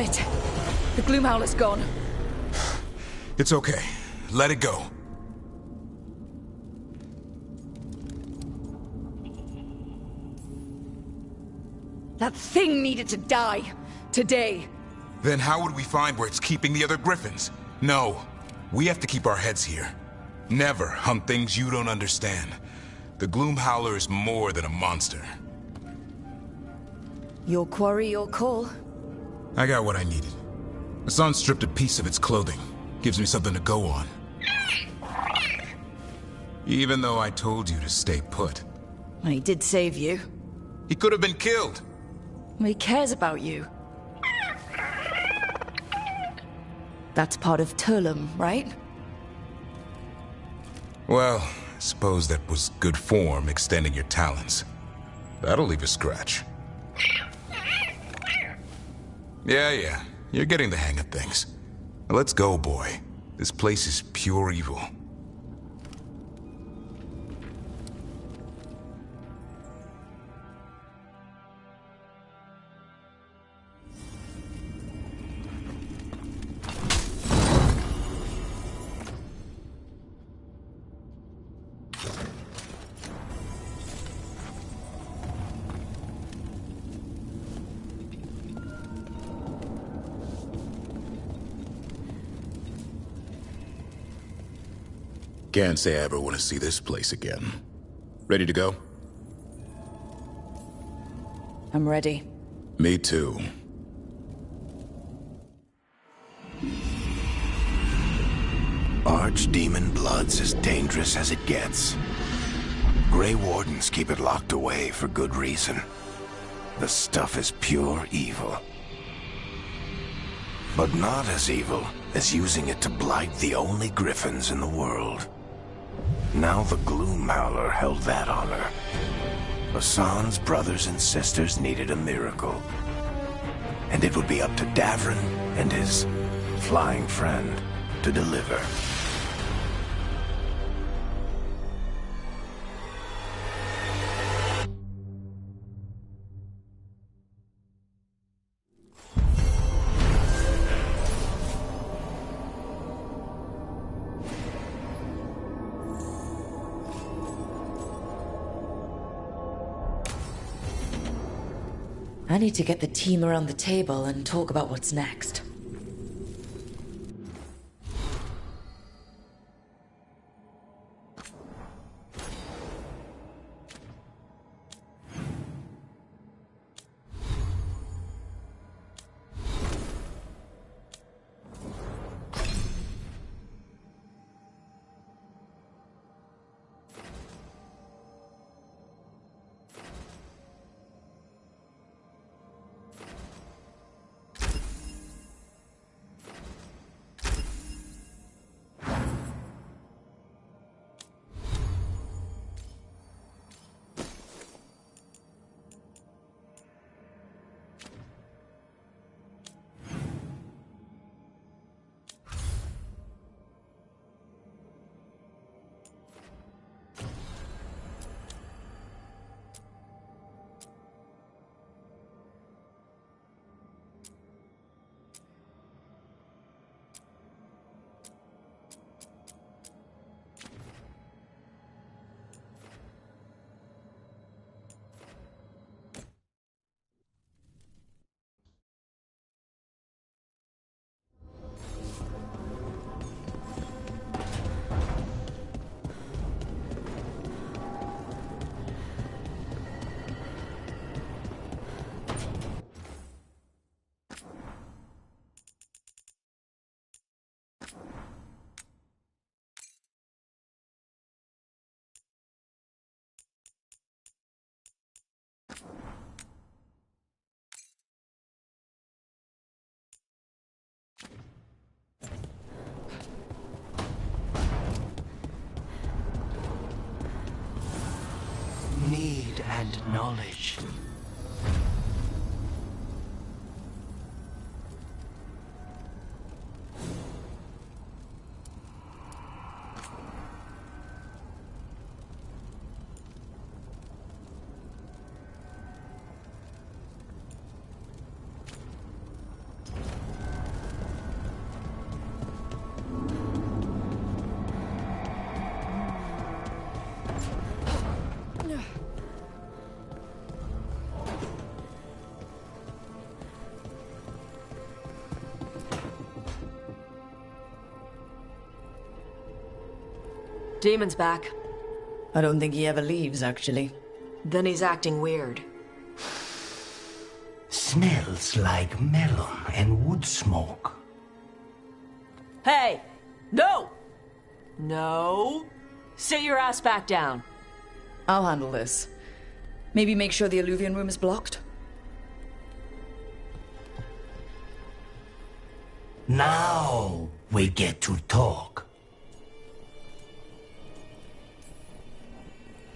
it. The Gloomhowler's gone. It's okay. Let it go. That thing needed to die. Today. Then how would we find where it's keeping the other griffins? No. We have to keep our heads here. Never hunt things you don't understand. The Gloomhowler is more than a monster. Your quarry, your call. I got what I needed. Assan stripped a piece of its clothing. Gives me something to go on. Even though I told you to stay put. He did save you. He could have been killed. He cares about you. That's part of Turlum, right? Well, I suppose that was good form, extending your talons. That'll leave a scratch. Yeah. You're getting the hang of things. Now let's go, boy. This place is pure evil. Can't say I ever want to see this place again. Ready to go? I'm ready. Me too. Archdemon blood's as dangerous as it gets. Grey Wardens keep it locked away for good reason. The stuff is pure evil. But not as evil as using it to blight the only griffins in the world. Now the Gloomhowler held that honor. Assan's brothers and sisters needed a miracle. And it would be up to Davrin and his flying friend to deliver. I need to get the team around the table and talk about what's next. Need and knowledge. Demon's back. I don't think he ever leaves, actually. Then he's acting weird. Smells like melon and wood smoke. Hey! No! No! Sit your ass back down. I'll handle this. Maybe make sure the Alluvian room is blocked? Now we get to talk.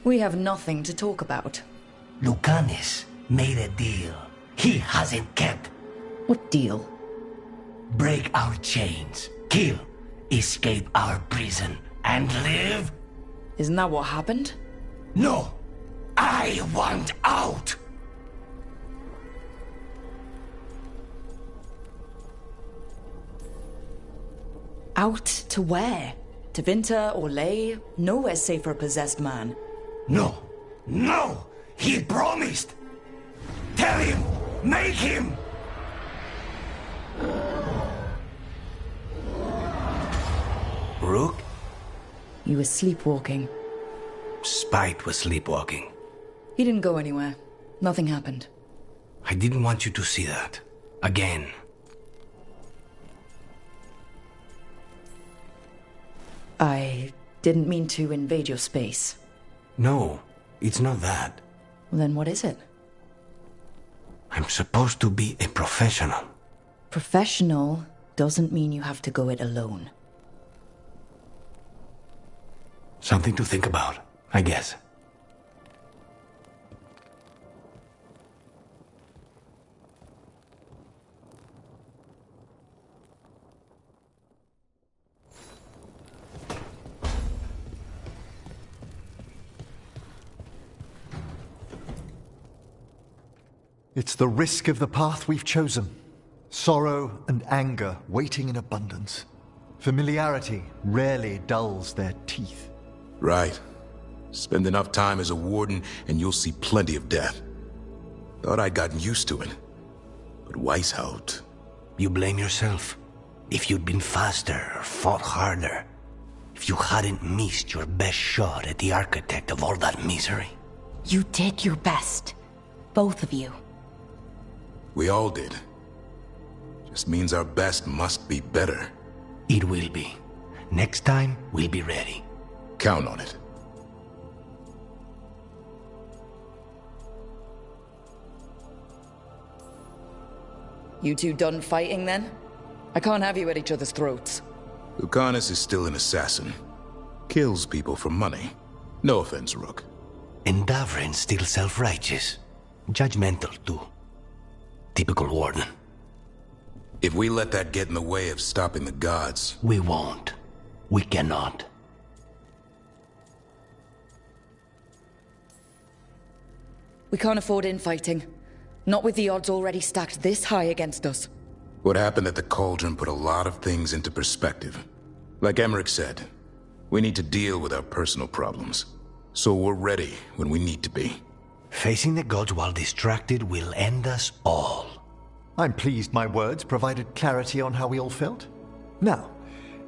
We have nothing to talk about. Lucanis made a deal he hasn't kept. What deal? Break our chains, kill, escape our prison, and live? Isn't that what happened? No! I want out! Out to where? To Vinter or Ley? Nowhere's safe for a possessed man. No! No! He promised! Tell him! Make him! Rook? You were sleepwalking. Spite was sleepwalking. He didn't go anywhere. Nothing happened. I didn't want you to see that. Again. I didn't mean to invade your space. No, it's not that. Then what is it? I'm supposed to be a professional. Professional doesn't mean you have to go it alone. Something to think about, I guess. It's the risk of the path we've chosen. Sorrow and anger waiting in abundance. Familiarity rarely dulls their teeth. Right. Spend enough time as a warden and you'll see plenty of death. Thought I'd gotten used to it. But Weishaupt... You blame yourself. If you'd been faster or fought harder. If you hadn't missed your best shot at the architect of all that misery. You did your best. Both of you. We all did. Just means our best must be better. It will be. Next time, we'll be ready. Count on it. You two done fighting then? I can't have you at each other's throats. Lucanis is still an assassin. Kills people for money. No offense, Rook. And Davrin's still self-righteous. Judgmental, too. Typical warden. If we let that get in the way of stopping the gods... We won't. We cannot. We can't afford infighting. Not with the odds already stacked this high against us. What happened at the Cauldron put a lot of things into perspective. Like Emmrich said, we need to deal with our personal problems. So we're ready when we need to be. Facing the gods while distracted will end us all. I'm pleased my words provided clarity on how we all felt. Now,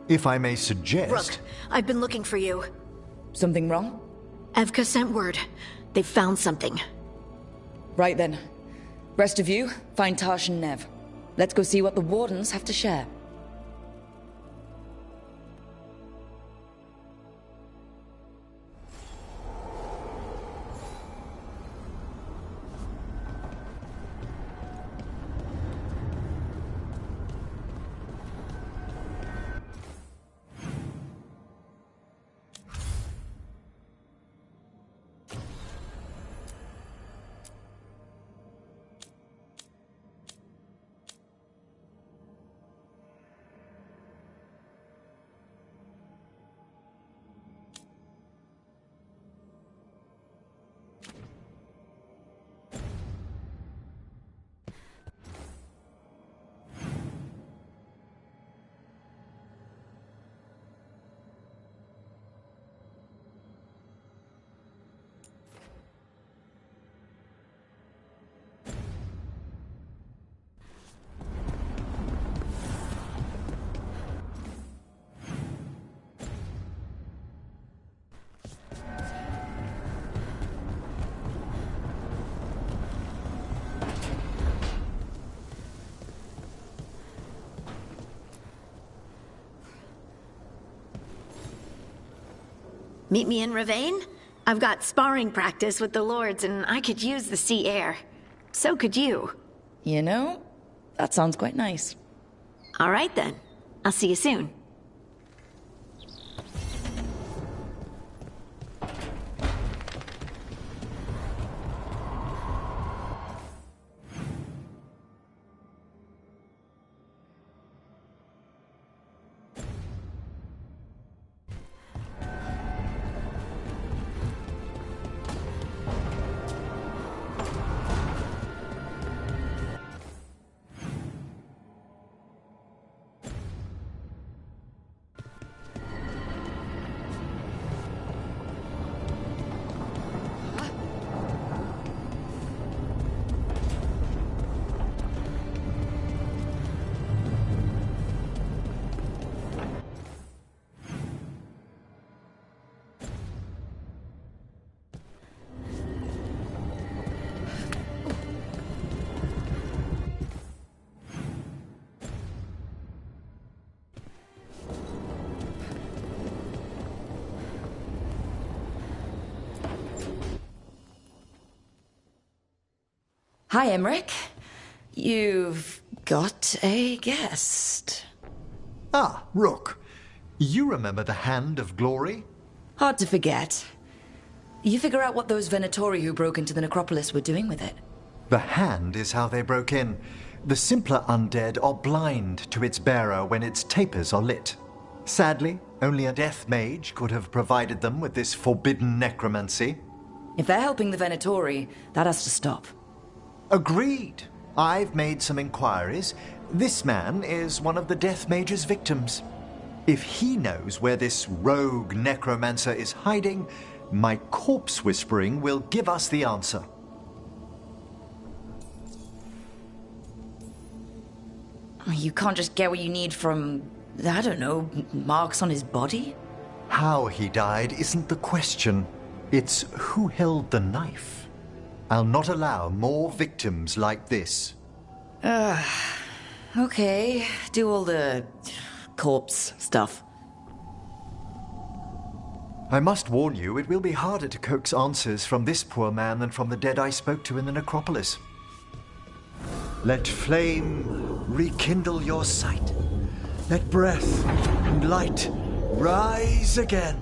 if I may suggest... Rook, I've been looking for you. Something wrong? Evka sent word. They've found something. Right then. Rest of you, find Taash and Nev. Let's go see what the Wardens have to share. Meet me in Ravane? I've got sparring practice with the lords and I could use the sea air. So could you. You know, that sounds quite nice. All right then. I'll see you soon. Hi, Emmrich. You've got a guest. Ah, Rook. You remember the Hand of Glory? Hard to forget. You figure out what those Venatori who broke into the necropolis were doing with it? The Hand is how they broke in. The simpler undead are blind to its bearer when its tapers are lit. Sadly, only a death mage could have provided them with this forbidden necromancy. If they're helping the Venatori, that has to stop. Agreed. I've made some inquiries. This man is one of the Death Mage's victims. If he knows where this rogue necromancer is hiding, my corpse whispering will give us the answer. You can't just get what you need from, I don't know, marks on his body? How he died isn't the question. It's who held the knife. I'll not allow more victims like this. Okay. Do all the corpse stuff. I must warn you, it will be harder to coax answers from this poor man than from the dead I spoke to in the necropolis. Let flame rekindle your sight. Let breath and light rise again.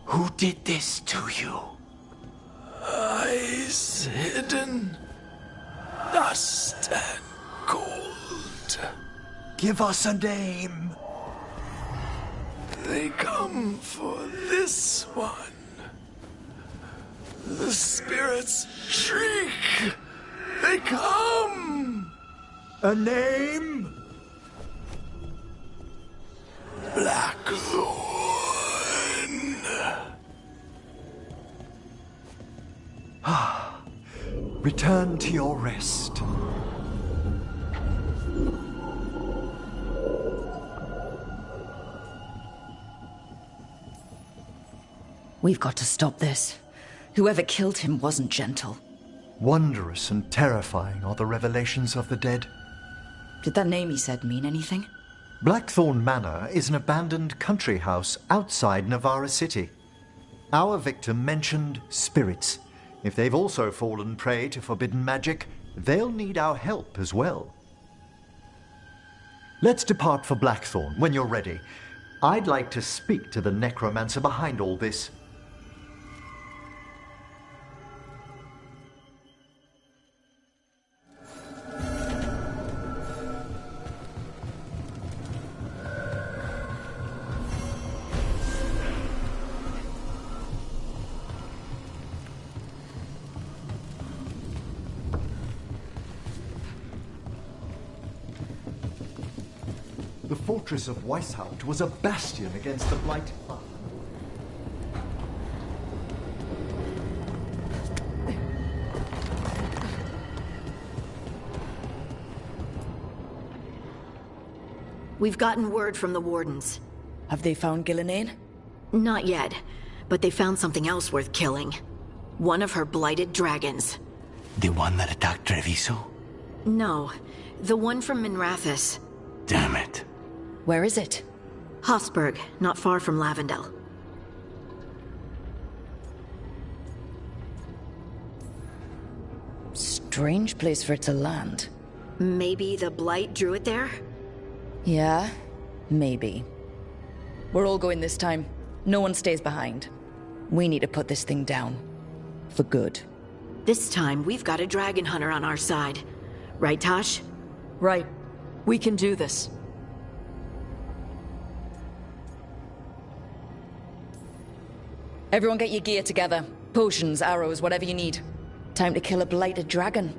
Who did this to you? Eyes hidden, dust and gold. Give us a name. They come for this one. The spirits shriek. They come. A name? Blackthorn. Return to your rest. We've got to stop this. Whoever killed him wasn't gentle. Wondrous and terrifying are the revelations of the dead. Did that name he said mean anything? Blackthorn Manor is an abandoned country house outside Navarra City. Our victim mentioned spirits. If they've also fallen prey to forbidden magic, they'll need our help as well. Let's depart for Blackthorn when you're ready. I'd like to speak to the necromancer behind all this. The fortress of Weishaupt was a bastion against the blighted. We've gotten word from the wardens. Have they found Gillenane? Not yet, but they found something else worth killing. One of her blighted dragons. The one that attacked Treviso? No, the one from Minrathous. Damn it. Where is it? Hofsburg, not far from Lavendel. Strange place for it to land. Maybe the Blight drew it there? Yeah, maybe. We're all going this time. No one stays behind. We need to put this thing down. For good. This time, we've got a dragon hunter on our side. Right, Taash? Right. We can do this. Everyone get your gear together. Potions, arrows, whatever you need. Time to kill a blighted dragon.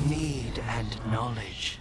Need and knowledge.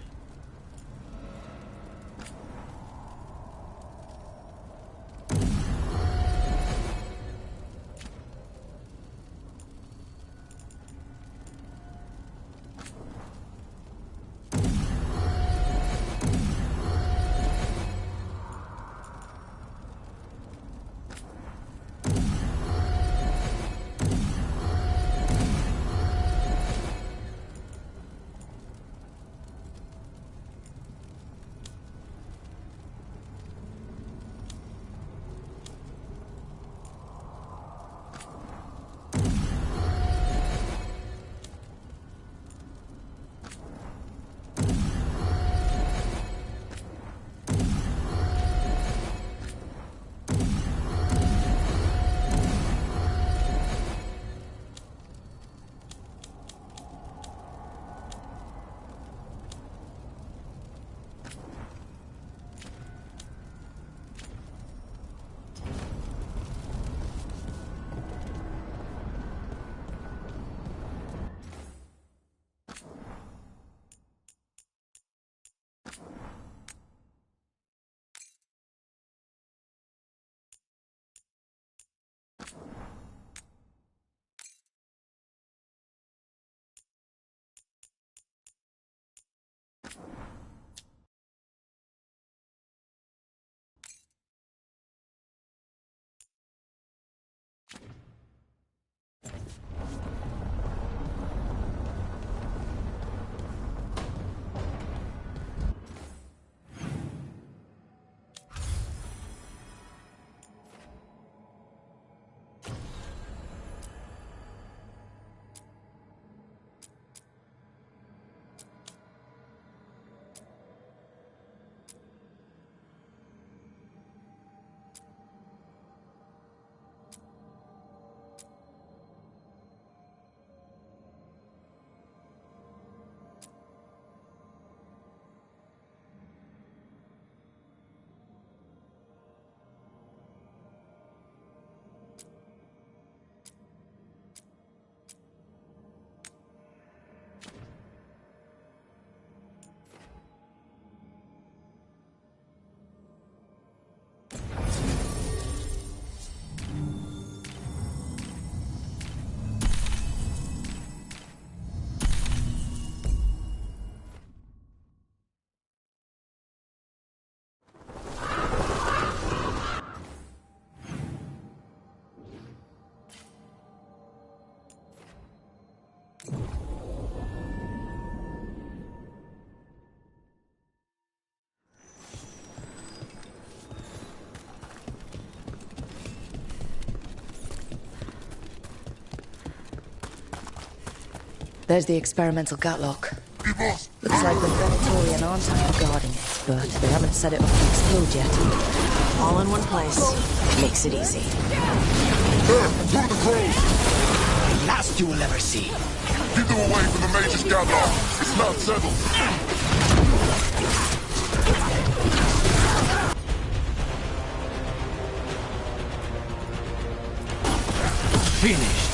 There's the experimental gutlock. Looks like the Veilguard and Antaam are guarding it, but they haven't set it up to explode yet. All in one place. Makes it easy. Through the crows! The last you will ever see. Keep them away from the Mage's gadlock. It's not settled. Finished.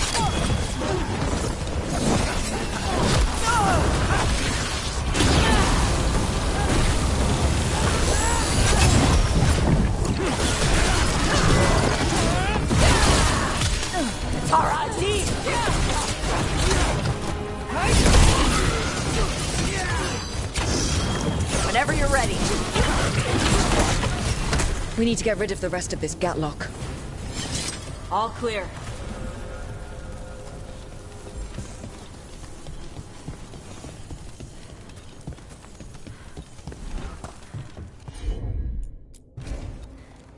Whenever you're ready. We need to get rid of the rest of this gatlock. All clear.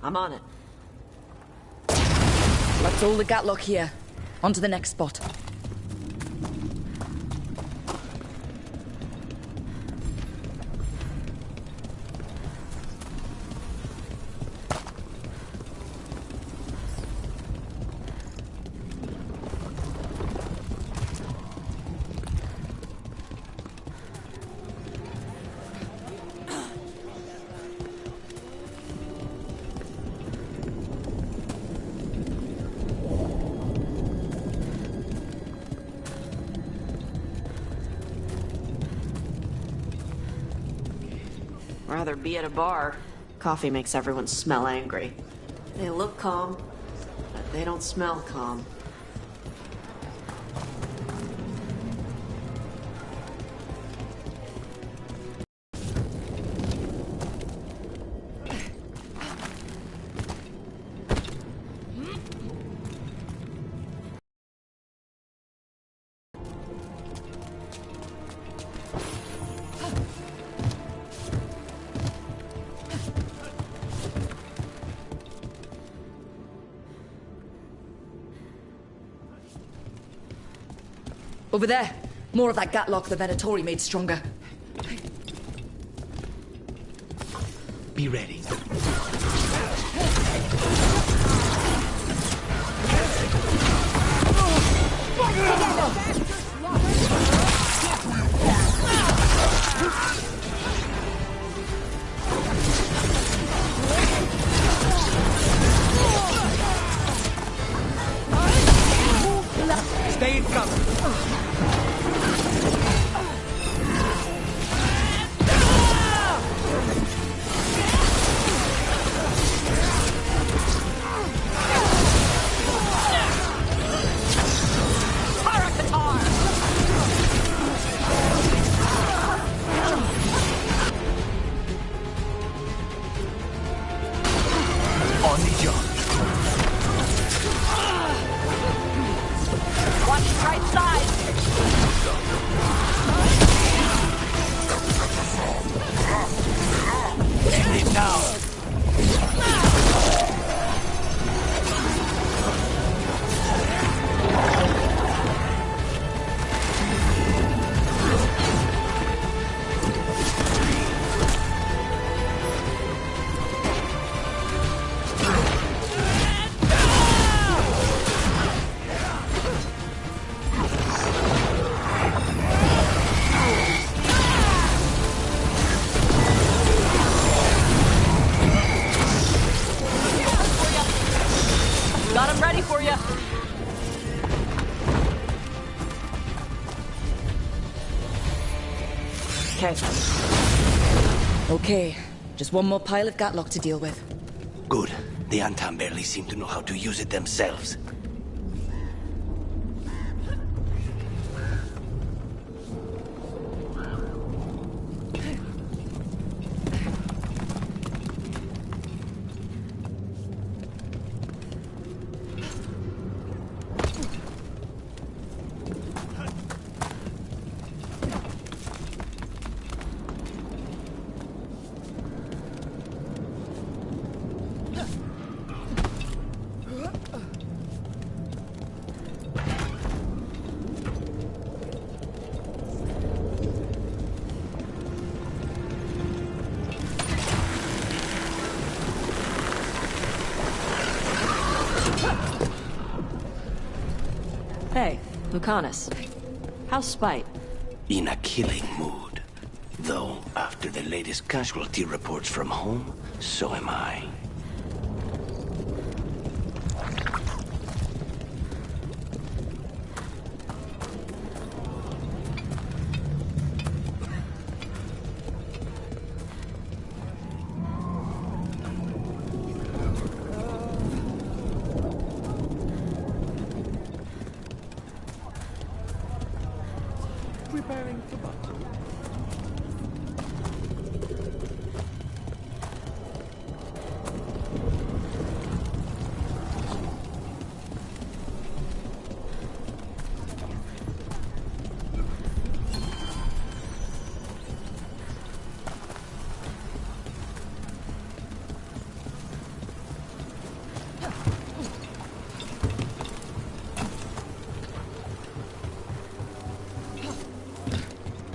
I'm on it. Let's hold the Gatlock here. On to the next spot. Rather be at a bar. Coffee makes everyone smell angry. They look calm, but they don't smell calm. Over there. More of that Gatlock the Venatori made stronger. Be ready. Stay in cover. On the jump. Watch the right side. End it now. Got him ready for you. Okay. Just one more pile of Gatlock to deal with. Good. The Antaam barely seem to know how to use it themselves. Hey, Lucanis. How's Spite? In a killing mood. Though, after the latest casualty reports from home, so am I. Preparing for battle.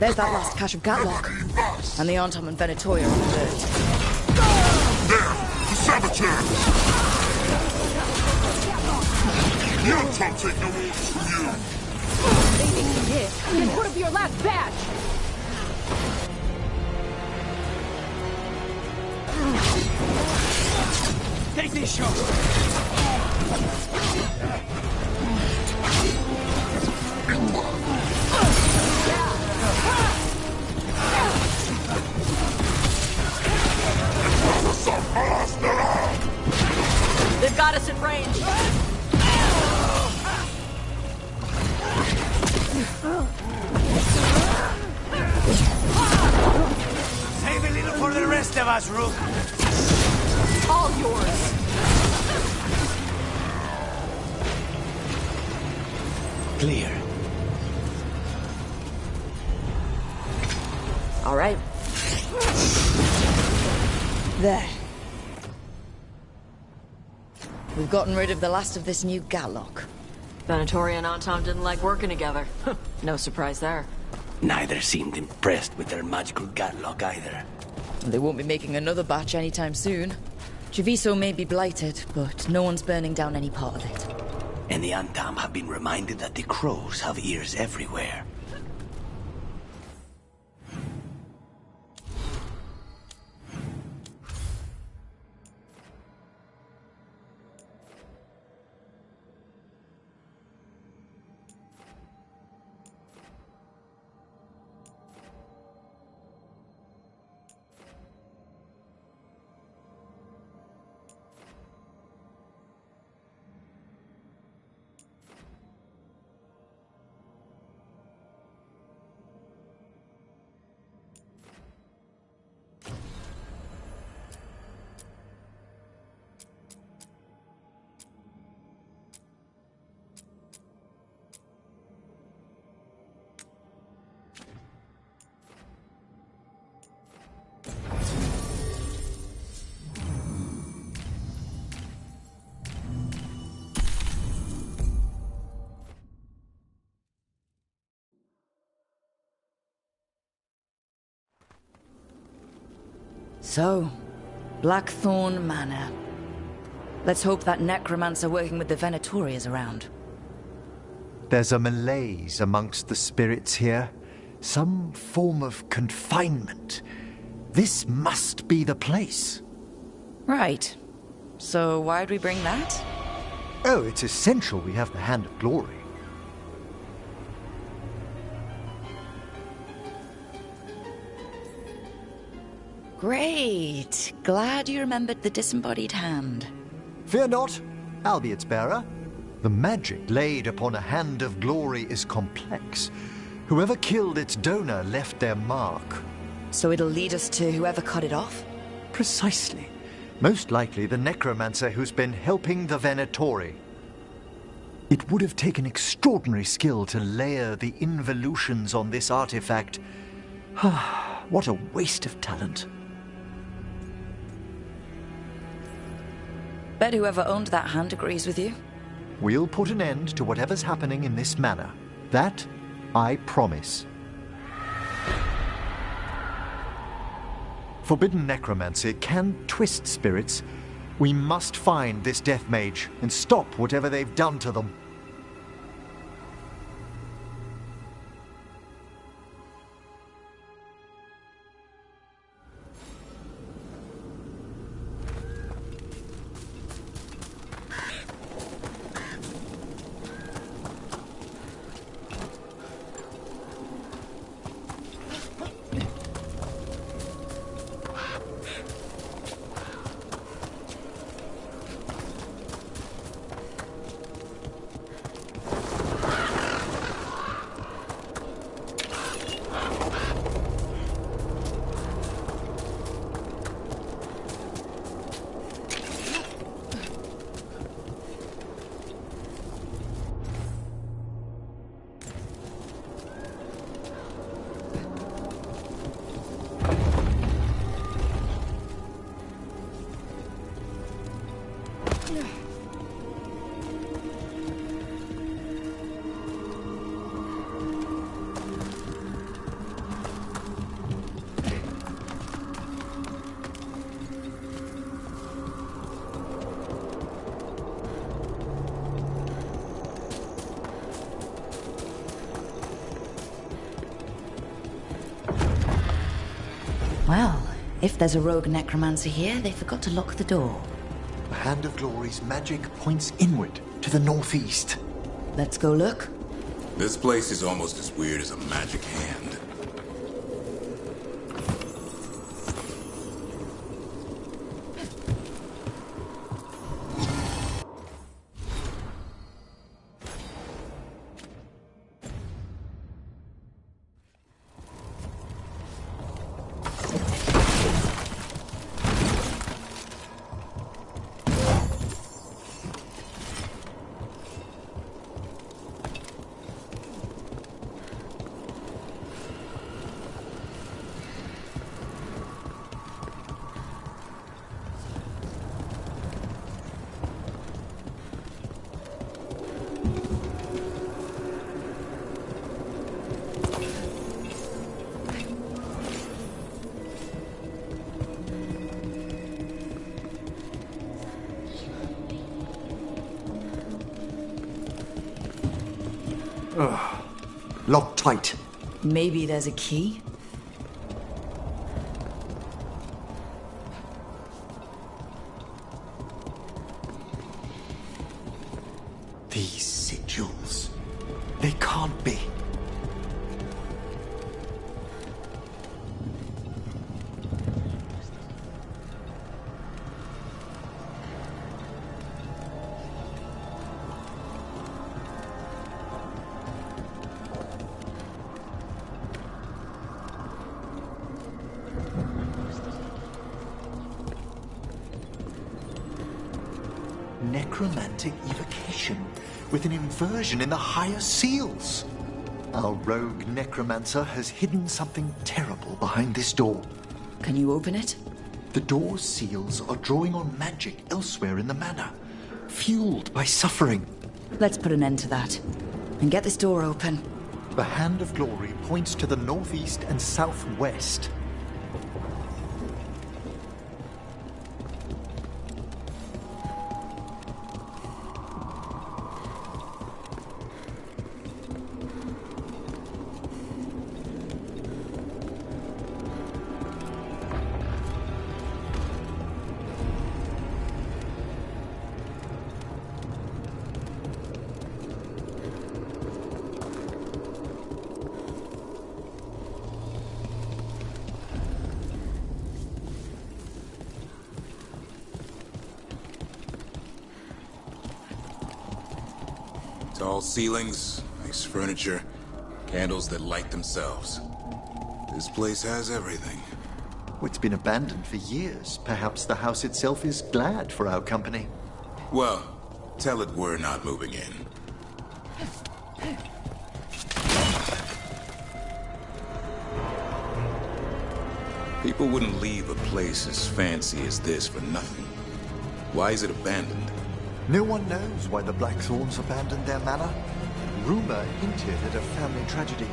There's that last cache of Gatlock. And the Antaam and Venatoria on alert. There! The saboteur! You don't take no orders from you! They think you did. Then put up your last badge! Take this shot! They've got us in range. Save a little for the rest of us, Rook. All yours. Clear. All right. There. We've gotten rid of the last of this new Gatlock. Venatoria and Antaam didn't like working together. No surprise there. Neither seemed impressed with their magical Gatlock either. They won't be making another batch anytime soon. Treviso may be blighted, but no one's burning down any part of it. And the Antaam have been reminded that the crows have ears everywhere. So, Blackthorn Manor. Let's hope that necromancer working with the Venatoria is around. There's a malaise amongst the spirits here. Some form of confinement. This must be the place. Right. So why'd we bring that? Oh, it's essential we have the Hand of Glory. Great. Glad you remembered the disembodied hand. Fear not, I'll be its bearer. The magic laid upon a Hand of Glory is complex. Whoever killed its donor left their mark. So it'll lead us to whoever cut it off? Precisely. Most likely the necromancer who's been helping the Venatoria. It would have taken extraordinary skill to layer the involutions on this artifact. What a waste of talent. Bet whoever owned that hand agrees with you. We'll put an end to whatever's happening in this manor. That, I promise. Forbidden necromancy can twist spirits. We must find this death mage and stop whatever they've done to them. If there's a rogue necromancer here, they forgot to lock the door. The Hand of Glory's magic points inward, to the northeast. Let's go look. This place is almost as weird as a magic hand. Locked tight. Maybe there's a key? These sigils. They can't be. Necromantic evocation, with an inversion in the higher seals. Our rogue necromancer has hidden something terrible behind this door. Can you open it? The door's seals are drawing on magic elsewhere in the manor, fueled by suffering. Let's put an end to that, and get this door open. The Hand of Glory points to the northeast and southwest. Tall ceilings, nice furniture, candles that light themselves. This place has everything. It's been abandoned for years. Perhaps the house itself is glad for our company. Well, tell it we're not moving in. People wouldn't leave a place as fancy as this for nothing. Why is it abandoned? No one knows why the Blackthorns abandoned their manor. Rumor hinted at a family tragedy.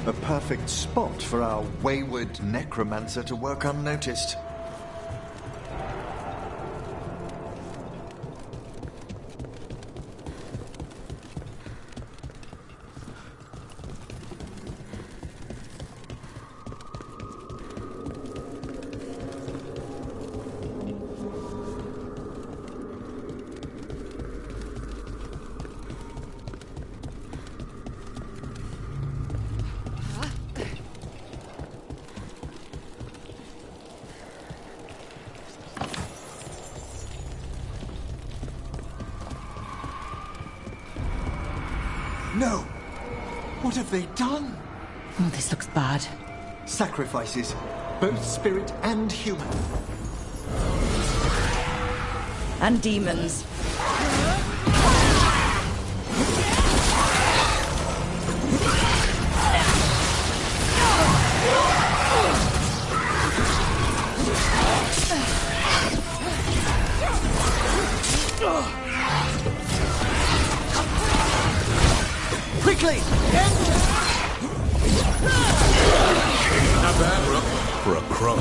A perfect spot for our wayward necromancer to work unnoticed. No! What have they done? Oh, this looks bad. Sacrifices, both spirit and human. And demons. Quickly! Not bad, Rook, for a crow.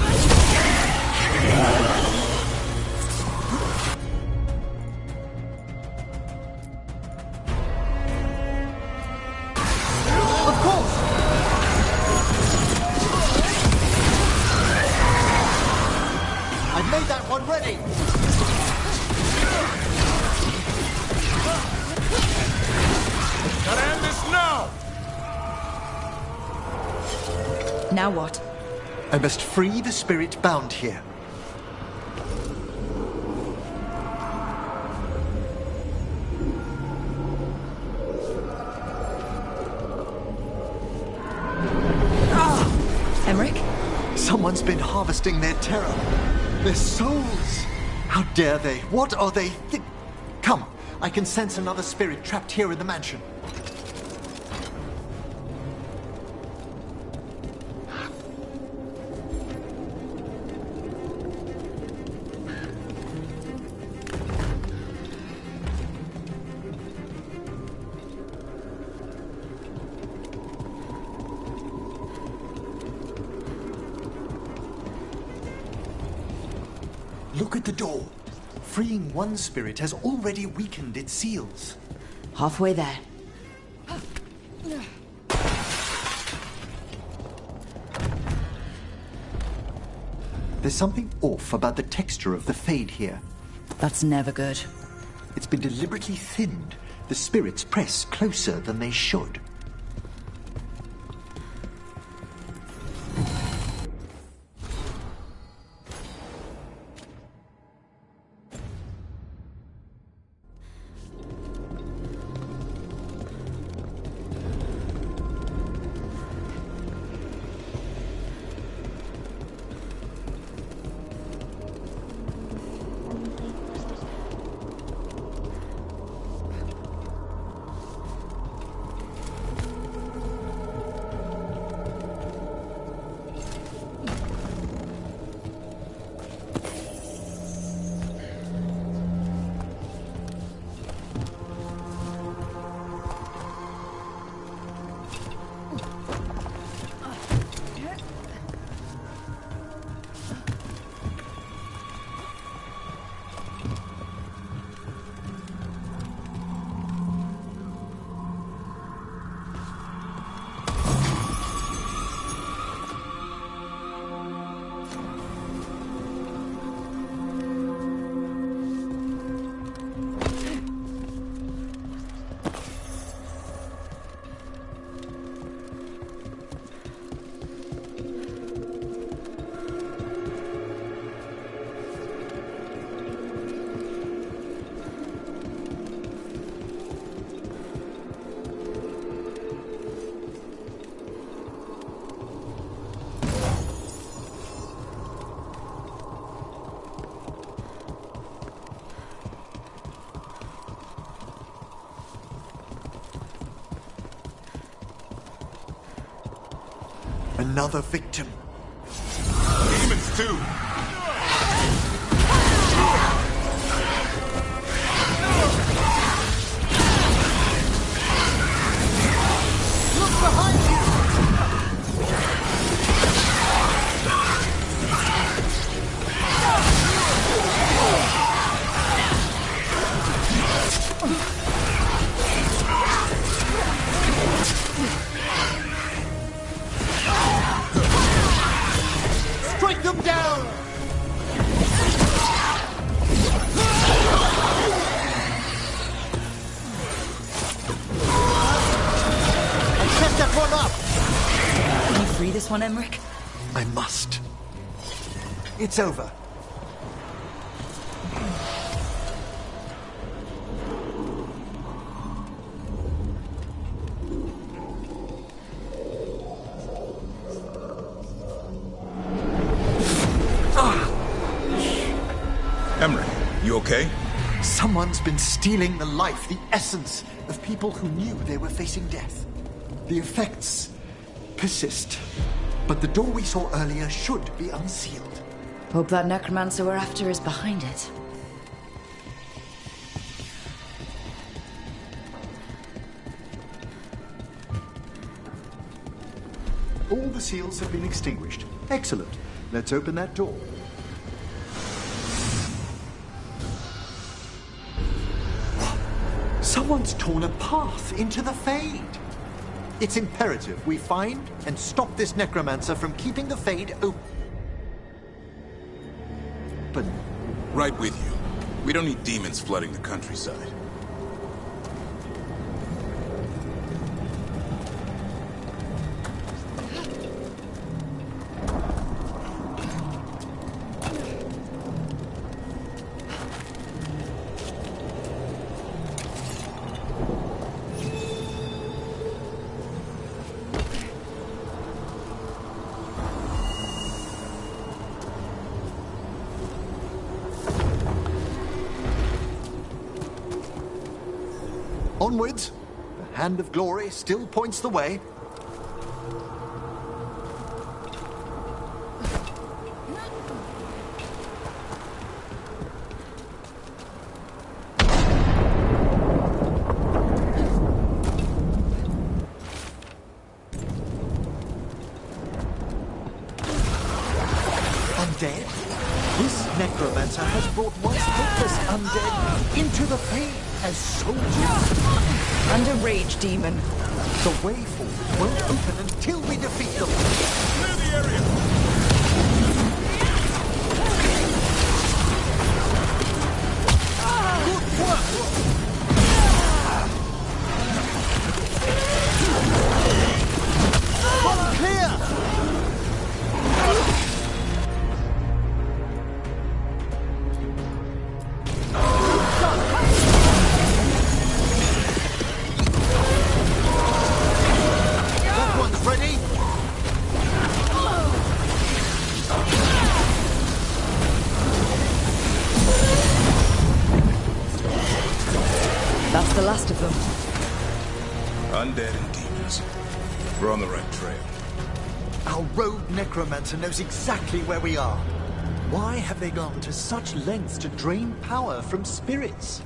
made that one ready! Gotta end this now! Now what? I must free the spirit bound here. Emmrich? Someone's been harvesting their terror. Their souls. How dare they? What are they Come, I can sense another spirit trapped here in the mansion. Look at the door. Freeing one spirit has already weakened its seals. Halfway there. There's something off about the texture of the fade here. That's never good. It's been deliberately thinned. The spirits press closer than they should. Another victim. Demons too. Look behind you! Strike them down! I set that one up! Can you free this one, Emmrich? I must. It's over. Emmrich, you okay? Someone's been stealing the life, the essence of people who knew they were facing death. The effects persist, but the door we saw earlier should be unsealed. Hope that necromancer we're after is behind it. All the seals have been extinguished. Excellent. Let's open that door. Someone's torn a path into the Fade. It's imperative we find and stop this necromancer from keeping the Fade open. happen. Right with you. We don't need demons flooding the countryside. Onwards! The hand of glory still points the way. Undead? This necromancer has brought once helpless undead into the fade as soldiers. And a rage demon. The way forward won't open until we defeat them. Clear the area! Good work! One clear! That's the last of them. Undead and demons. We're on the right trail. Our rogue necromancer knows exactly where we are. Why have they gone to such lengths to drain power from spirits?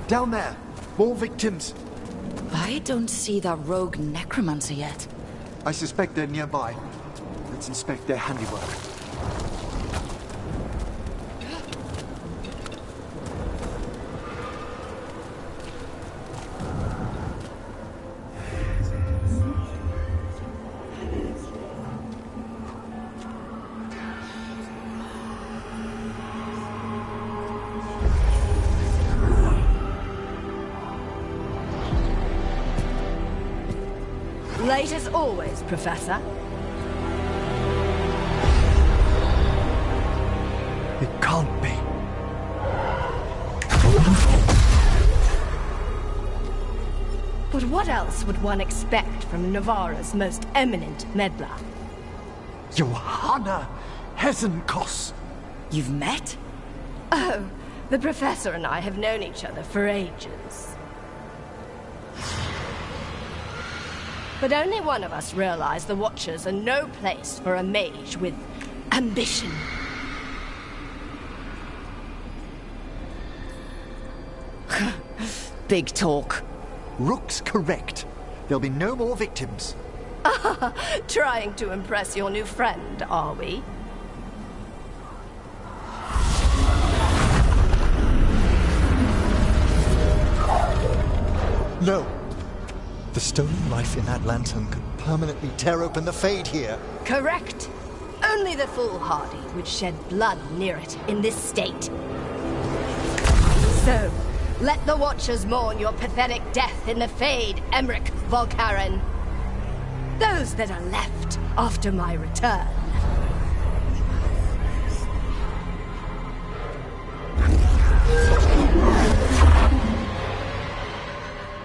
Down there! More victims! I don't see that rogue necromancer yet. I suspect they're nearby. Let's inspect their handiwork. Late as always, Professor. It can't be. But what else would one expect from Navarra's most eminent meddler? Johanna Hezenkos! You've met? Oh, the Professor and I have known each other for ages. But only one of us realized the Watchers are no place for a mage with ambition. Big talk. Rook's correct. There'll be no more victims. Trying to impress your new friend, are we? No. The stolen life in that lantern could permanently tear open the Fade here. Correct. Only the foolhardy would shed blood near it in this state. So, let the Watchers mourn your pathetic death in the Fade, Emmrich Volkaren. Those that are left after my return.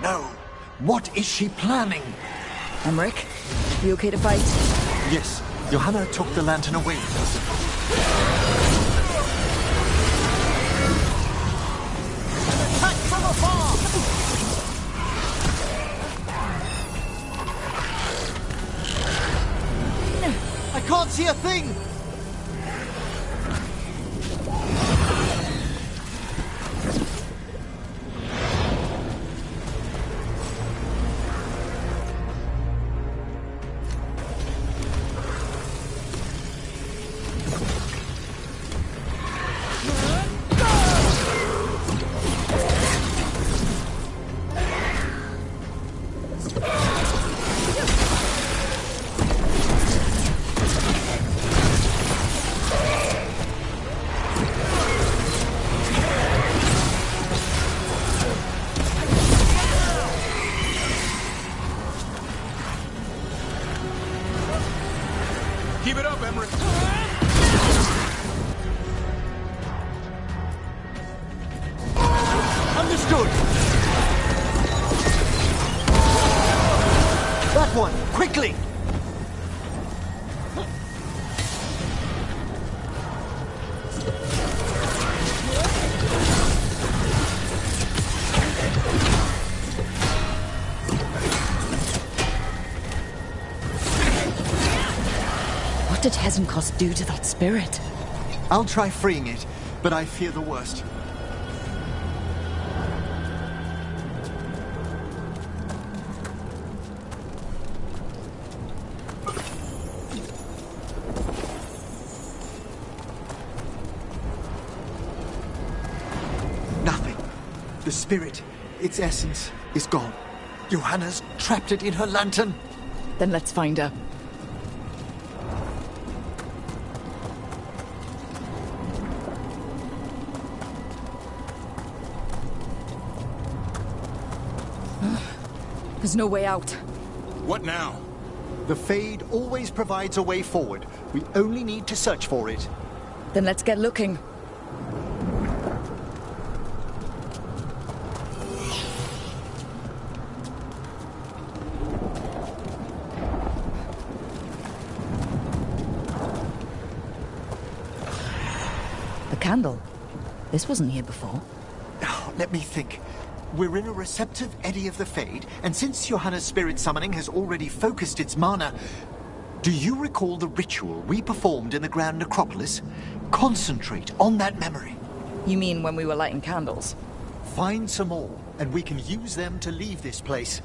No. What is she planning? Emmrich, you okay to fight? Yes. Johanna took the lantern away. Attack from afar! I can't see a thing! one, quickly! What did Hezenkos do to that spirit? I'll try freeing it, but I fear the worst. Nothing. The spirit, its essence, is gone. Johanna's trapped it in her lantern. Then let's find her. There's no way out. What now? The Fade always provides a way forward. We only need to search for it. Then let's get looking. The candle. This wasn't here before. Oh, let me think. We're in a receptive eddy of the Fade, and since Johanna's spirit summoning has already focused its mana... Do you recall the ritual we performed in the Grand Necropolis? Concentrate on that memory. You mean when we were lighting candles? Find some more, and we can use them to leave this place.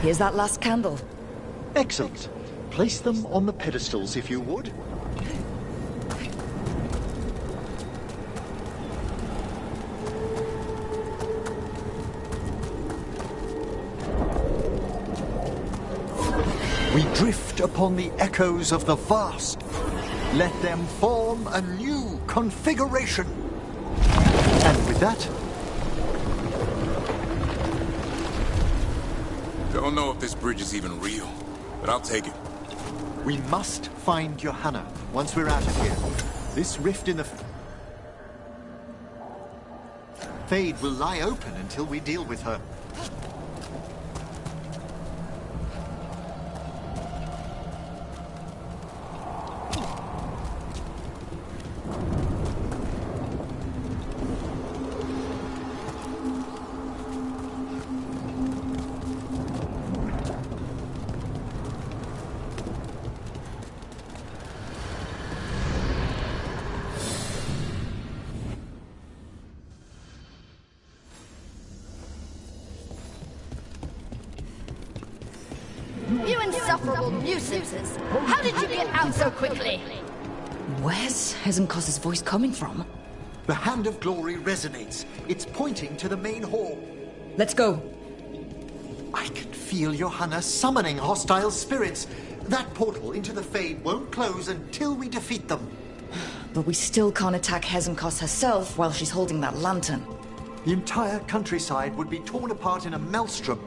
Here's that last candle. Excellent. Place them on the pedestals, if you would. We drift upon the echoes of the vast. Let them form a new configuration. And with that... Don't know if this bridge is even real, but I'll take it. We must find Johanna once we're out of here. This rift in the Fade will lie open until we deal with her. You insufferable nuisances! How did you get out so quickly? Where's Hezenkos' voice coming from? The Hand of Glory resonates. It's pointing to the main hall. Let's go. I can feel Johanna summoning hostile spirits. That portal into the Fade won't close until we defeat them. But we still can't attack Hezenkos herself while she's holding that lantern. The entire countryside would be torn apart in a maelstrom.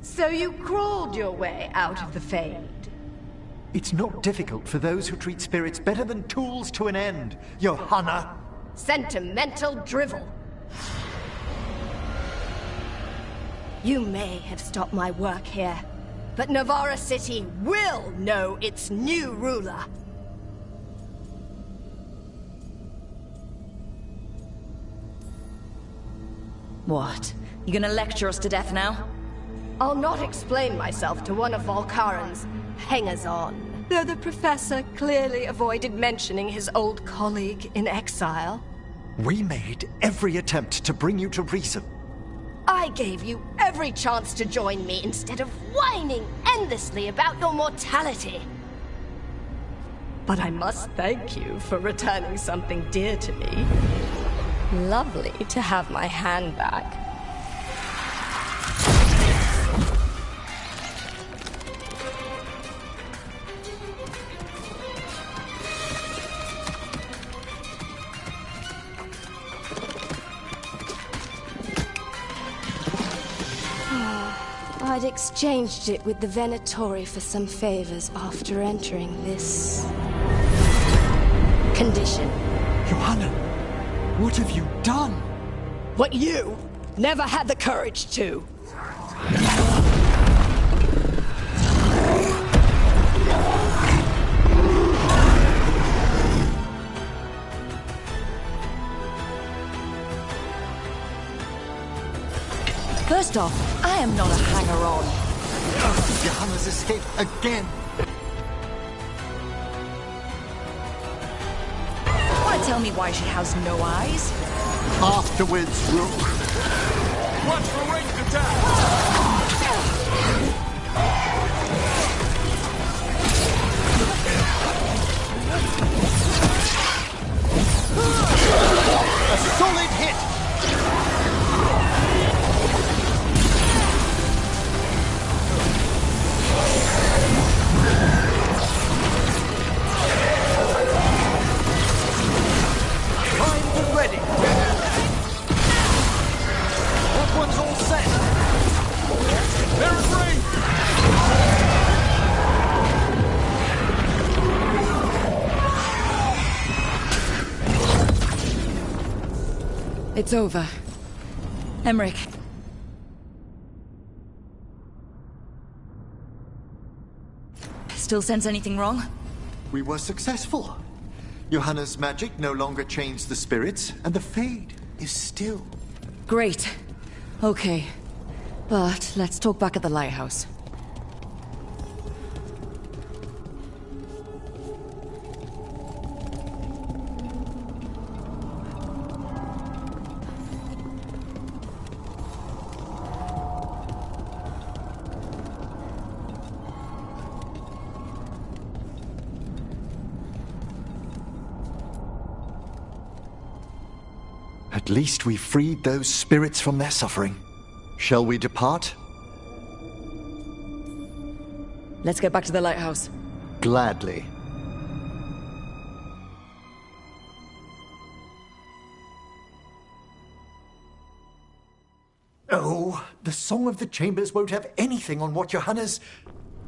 So you crawled your way out of the Fade? It's not difficult for those who treat spirits better than tools to an end, Johanna. Sentimental drivel. You may have stopped my work here, but Navarra City will know its new ruler. What? You gonna lecture us to death now? I'll not explain myself to one of Volkaran's hangers-on, though the professor clearly avoided mentioning his old colleague in exile. We made every attempt to bring you to reason. I gave you every chance to join me instead of whining endlessly about your mortality. But I must thank you for returning something dear to me. Lovely to have my hand back. I'd exchanged it with the Venatori for some favors after entering this condition. Johanna, what have you done? What you never had the courage to. First off, I am not a hanger-on. Johanna's escaped again. Want to tell me why she has no eyes? Afterwards, Rook. Watch for ranged attack! A solid hit! Primed and ready. That one's all set. They're in range. It's over. Emmrich. Still sense anything wrong? We were successful. Johanna's magic no longer changed the spirits, and the Fade is still. Great. Okay. But let's talk back at the lighthouse. At least we freed those spirits from their suffering. Shall we depart? Let's get back to the lighthouse. Gladly. Oh, the Song of the Chambers won't have anything on what Johanna's...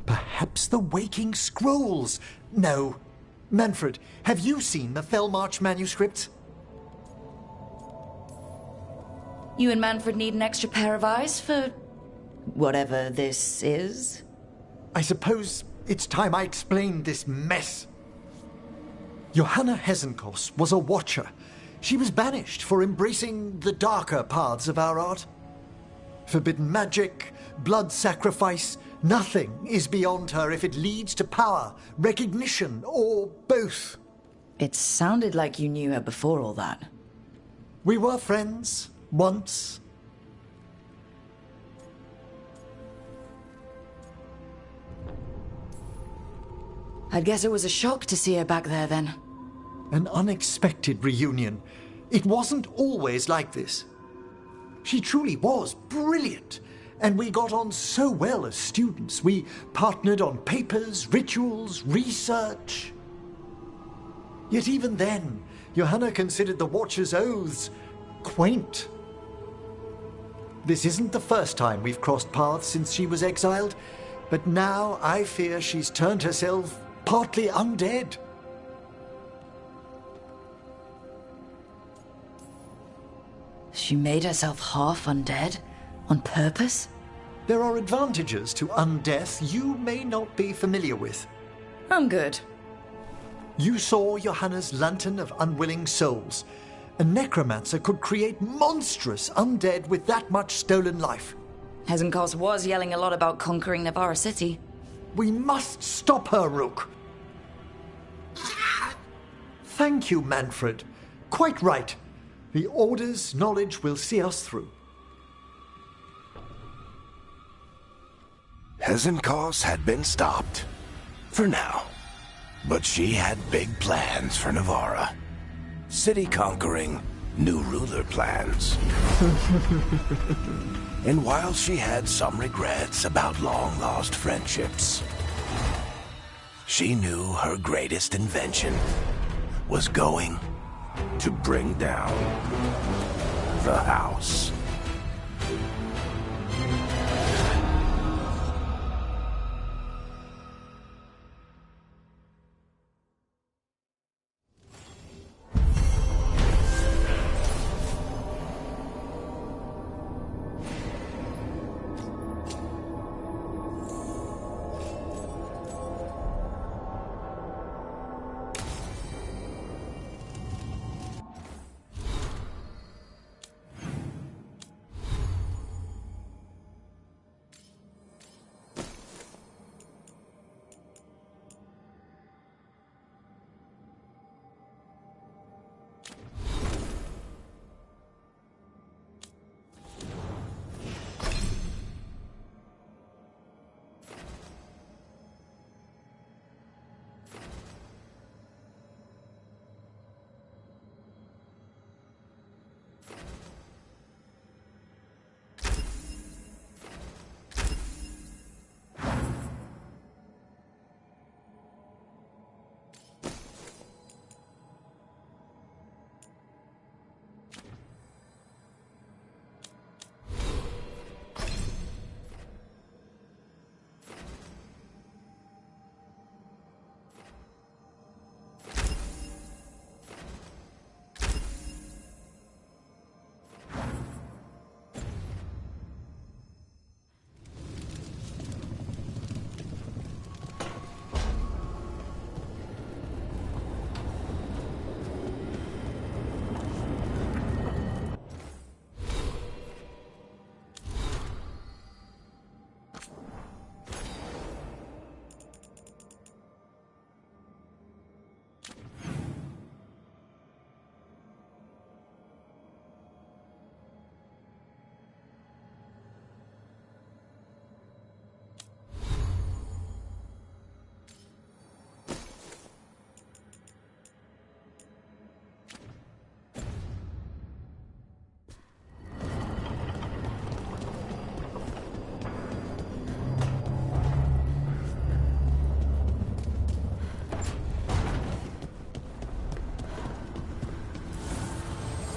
Perhaps the Waking Scrolls? No. Manfred, have you seen the Fellmarch manuscripts? You and Manfred need an extra pair of eyes for... whatever this is? I suppose it's time I explained this mess. Johanna Hesenkos was a watcher. She was banished for embracing the darker paths of our art. Forbidden magic, blood sacrifice, nothing is beyond her if it leads to power, recognition, or both. It sounded like you knew her before all that. We were friends. Once. I'd guess it was a shock to see her back there then. An unexpected reunion. It wasn't always like this. She truly was brilliant, and we got on so well as students. We partnered on papers, rituals, research. Yet even then, Johanna considered the Watcher's oaths quaint. This isn't the first time we've crossed paths since she was exiled, but now I fear she's turned herself partly undead. She made herself half undead? On purpose? There are advantages to undeath you may not be familiar with. I'm good. You saw Johanna's Lantern of Unwilling Souls. A necromancer could create monstrous undead with that much stolen life. Hesenkos was yelling a lot about conquering Navarra City. We must stop her, Rook. Thank you, Manfred. Quite right. The Order's knowledge will see us through. Hezenkos had been stopped. For now. But she had big plans for Navarra. City conquering, new ruler plans. And while she had some regrets about long-lost friendships, she knew her greatest invention was going to bring down the house.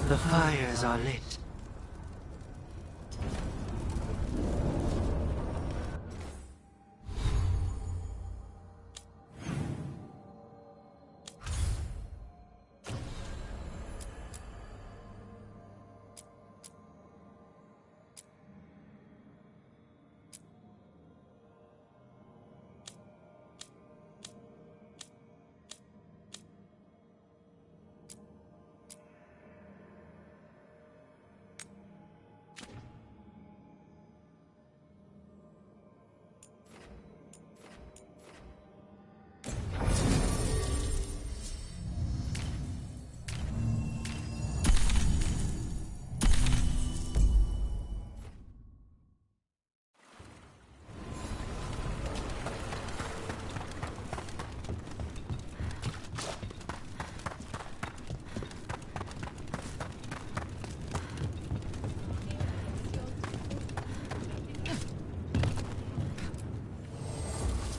The fires are lit.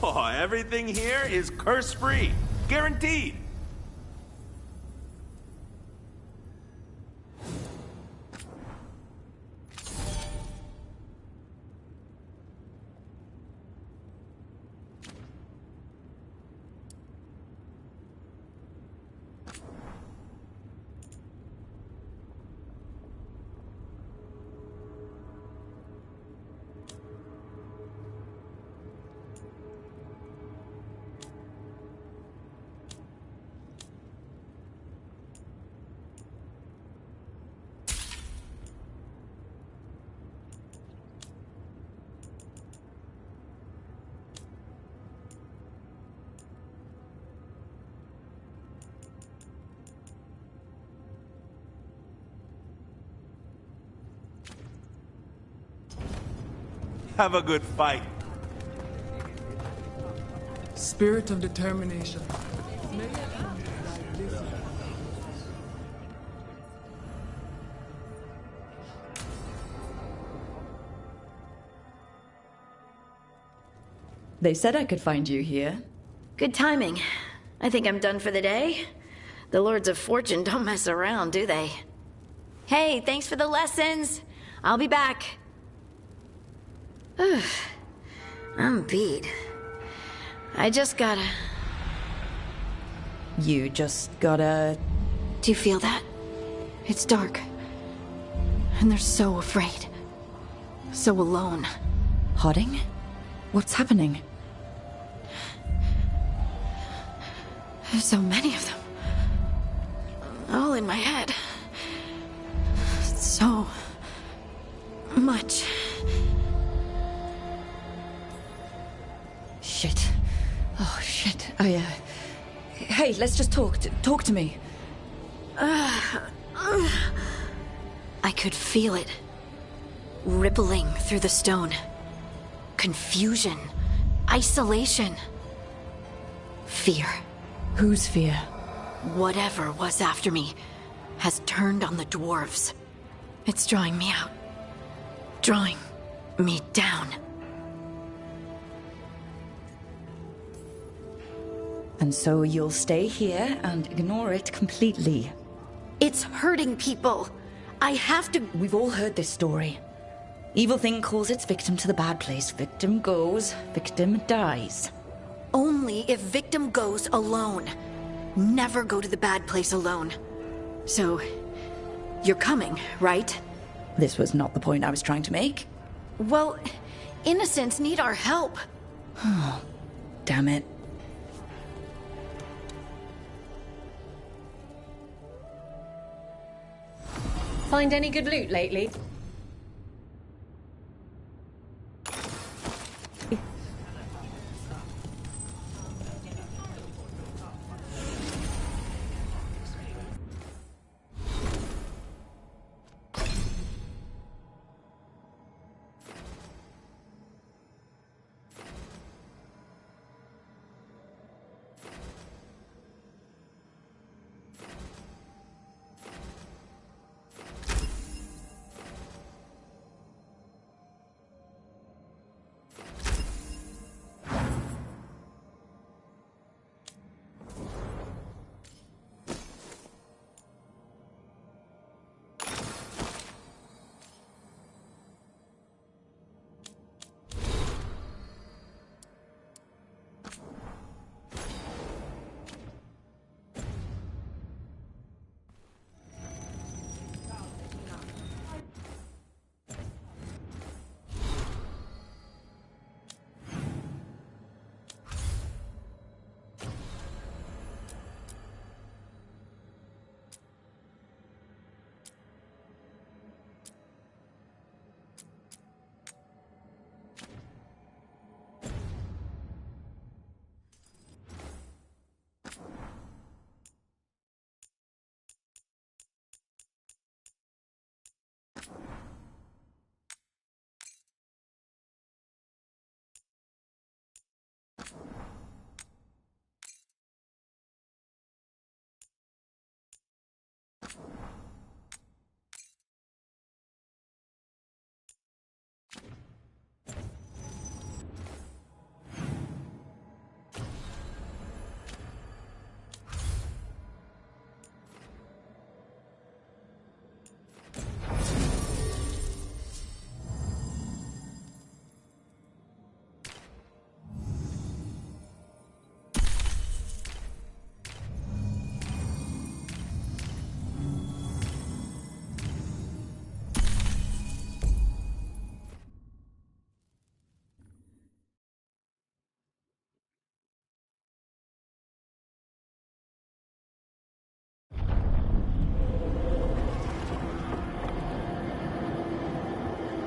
Oh, everything here is curse-free. Guaranteed. have a good fight. Spirit of determination. They said I could find you here. Good timing. I think I'm done for the day. The Lords of Fortune don't mess around, do they? Hey, thanks for the lessons. I'll be back. I'm beat. I just gotta... You just gotta... Do you feel that? It's dark. And they're so afraid. So alone. Hodding? What's happening? There's so many of them. All in my head. So... much. Shit. Oh, shit. Hey, let's just talk. Talk to me. I could feel it. Rippling through the stone. Confusion. Isolation. Fear. Whose fear? Whatever was after me has turned on the dwarves. It's drawing me out. Drawing me down. And so you'll stay here and ignore it completely. It's hurting people. I have to... We've all heard this story. Evil thing calls its victim to the bad place. Victim goes, victim dies. Only if victim goes alone. Never go to the bad place alone. So, you're coming, right? This was not the point I was trying to make. Well, innocents need our help. Oh, damn it. Find any good loot lately?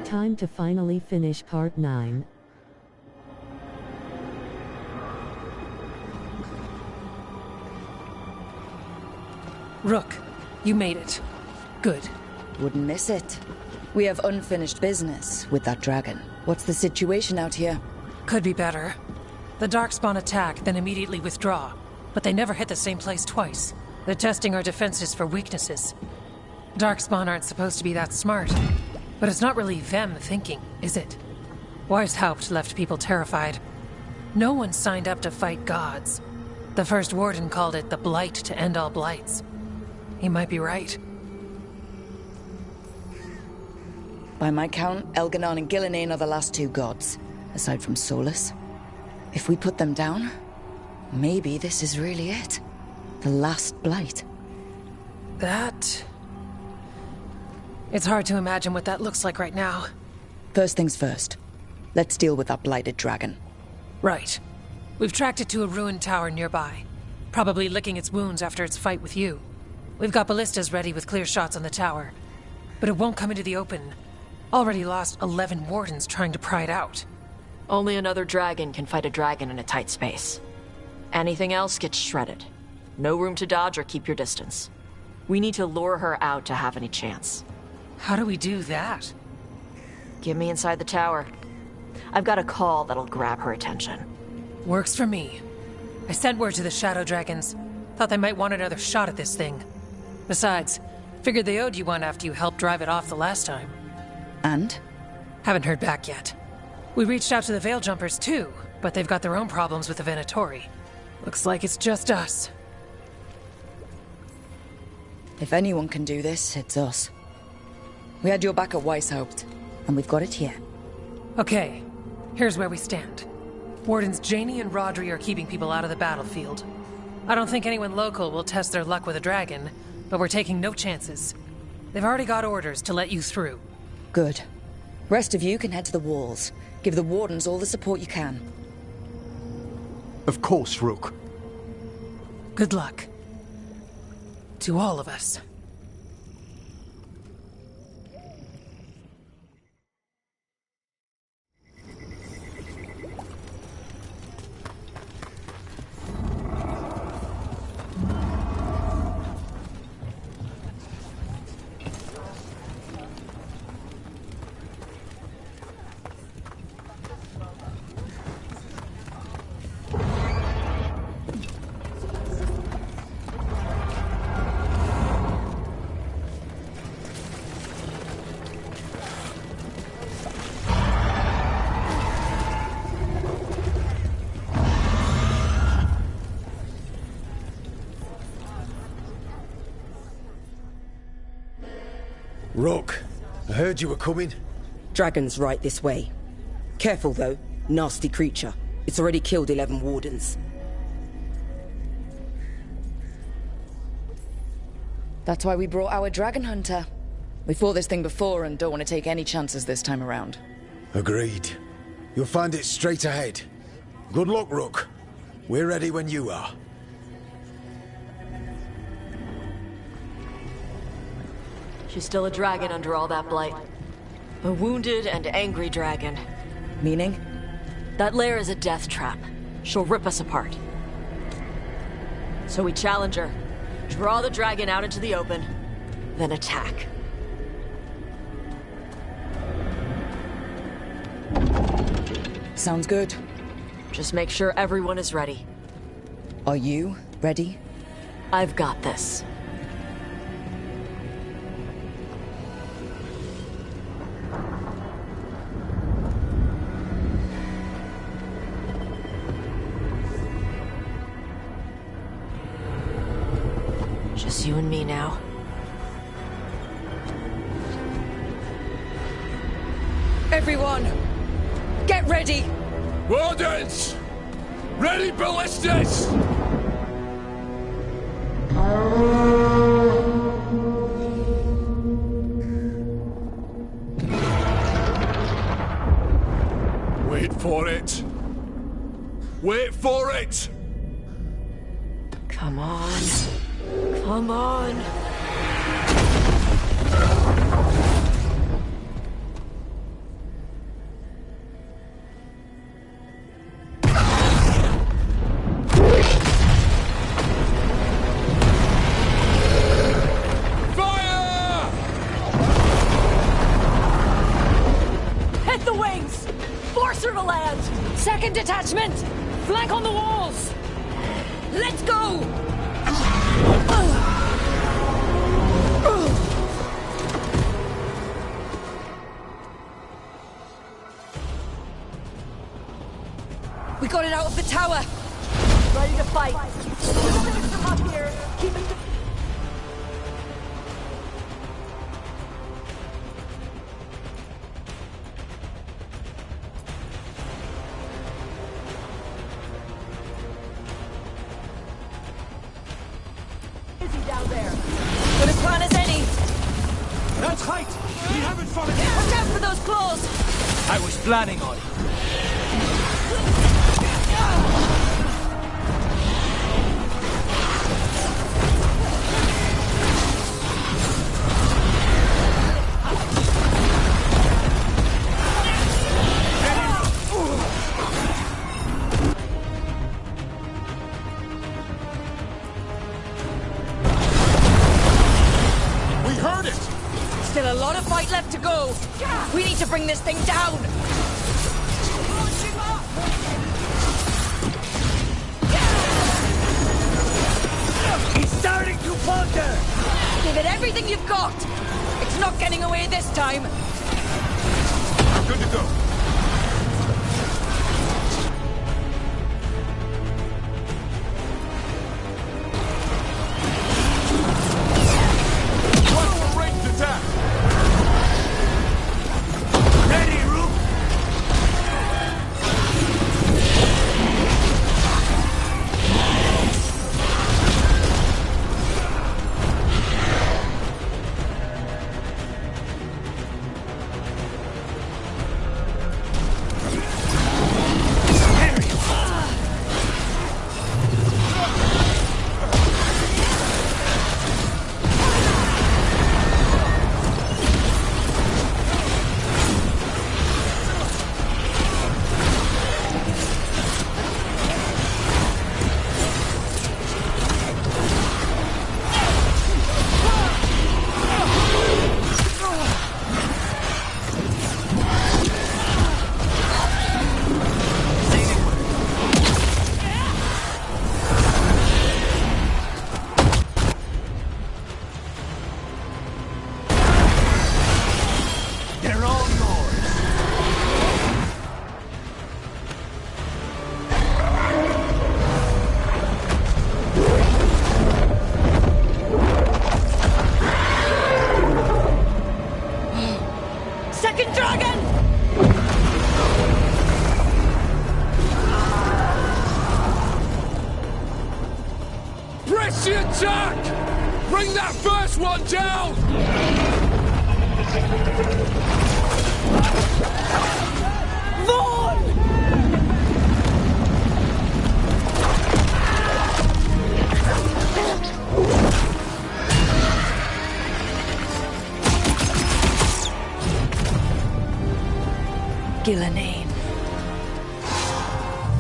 Time to finally finish part 9. Rook, you made it. Good. Wouldn't miss it. We have unfinished business with that dragon. What's the situation out here? Could be better. The Darkspawn attack, then immediately withdraw. But they never hit the same place twice. They're testing our defenses for weaknesses. Darkspawn aren't supposed to be that smart. But it's not really them thinking, is it? Weishaupt left people terrified. No one signed up to fight gods. The first warden called it the blight to end all blights. He might be right. By my count, Elganon and Gillinane are the last two gods, aside from Solus. If we put them down, maybe this is really it. The last blight. That... It's hard to imagine what that looks like right now. First things first. Let's deal with that blighted dragon. Right. We've tracked it to a ruined tower nearby. Probably licking its wounds after its fight with you. We've got ballistas ready with clear shots on the tower. But it won't come into the open. Already lost 11 wardens trying to pry it out. Only another dragon can fight a dragon in a tight space. Anything else gets shredded. No room to dodge or keep your distance. We need to lure her out to have any chance. How do we do that? Get me inside the tower. I've got a call that'll grab her attention. Works for me. I sent word to the Shadow Dragons. Thought they might want another shot at this thing. Besides, figured they owed you one after you helped drive it off the last time. And? Haven't heard back yet. We reached out to the Veil Jumpers too, but they've got their own problems with the Venatori. Looks like it's just us. If anyone can do this, it's us. We had your back at Weishaupt, and we've got it here. Okay, here's where we stand. Wardens Janey and Rodri are keeping people out of the battlefield. I don't think anyone local will test their luck with a dragon, but we're taking no chances. They've already got orders to let you through. Good. Rest of you can head to the walls. Give the wardens all the support you can. Of course, Rook. Good luck. To all of us. Rook, I heard you were coming. Dragon's right this way. Careful though, nasty creature. It's already killed 11 wardens. That's why we brought our dragon hunter. We fought this thing before and don't want to take any chances this time around. Agreed. You'll find it straight ahead. Good luck, Rook. We're ready when you are. She's still a dragon under all that blight. A wounded and angry dragon. Meaning? That lair is a death trap. She'll rip us apart. So we challenge her, draw the dragon out into the open, then attack. Sounds good. Just make sure everyone is ready. Are you ready? I've got this. Just you and me now. Everyone, get ready! Wardens! Ready ballistas! Wait for it! Wait for it! Come on. Come on. Hit the wings! Second detachment! Flank on the walls! Let's go! We got it out of the tower! Ready to fight. Finish them up here. Keep it. Busy down there. Good a plan as any. That's right! We haven't fallen. Watch out for those claws! I was planning on it. Still a lot of fight left to go. We need to bring this thing down. He's starting to falter. Give it everything you've got. It's not getting away this time. I'm good to go.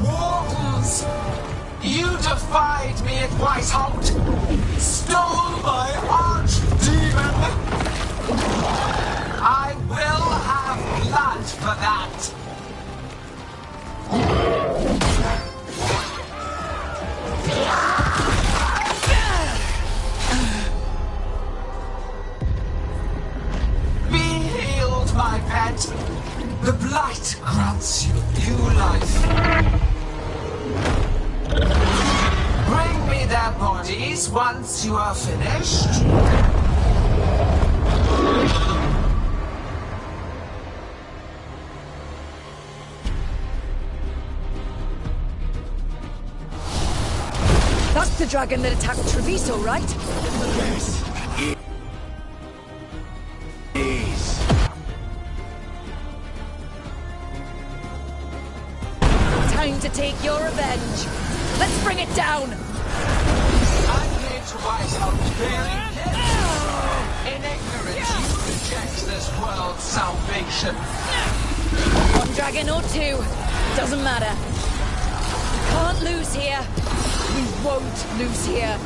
Wardens! You defied me at Whiteholt! Stole my archdemon! I will have blood for that! Be healed, my pet! The blight grants you new life. Bring me their bodies once you are finished. That's the dragon that attacked Treviso, right? Yes. It is. Time to take your revenge. Let's bring it down. I came to Whiteholt bearing gifts. In ignorance, you reject this world's salvation. One dragon or two, doesn't matter. We can't lose here. We won't lose here.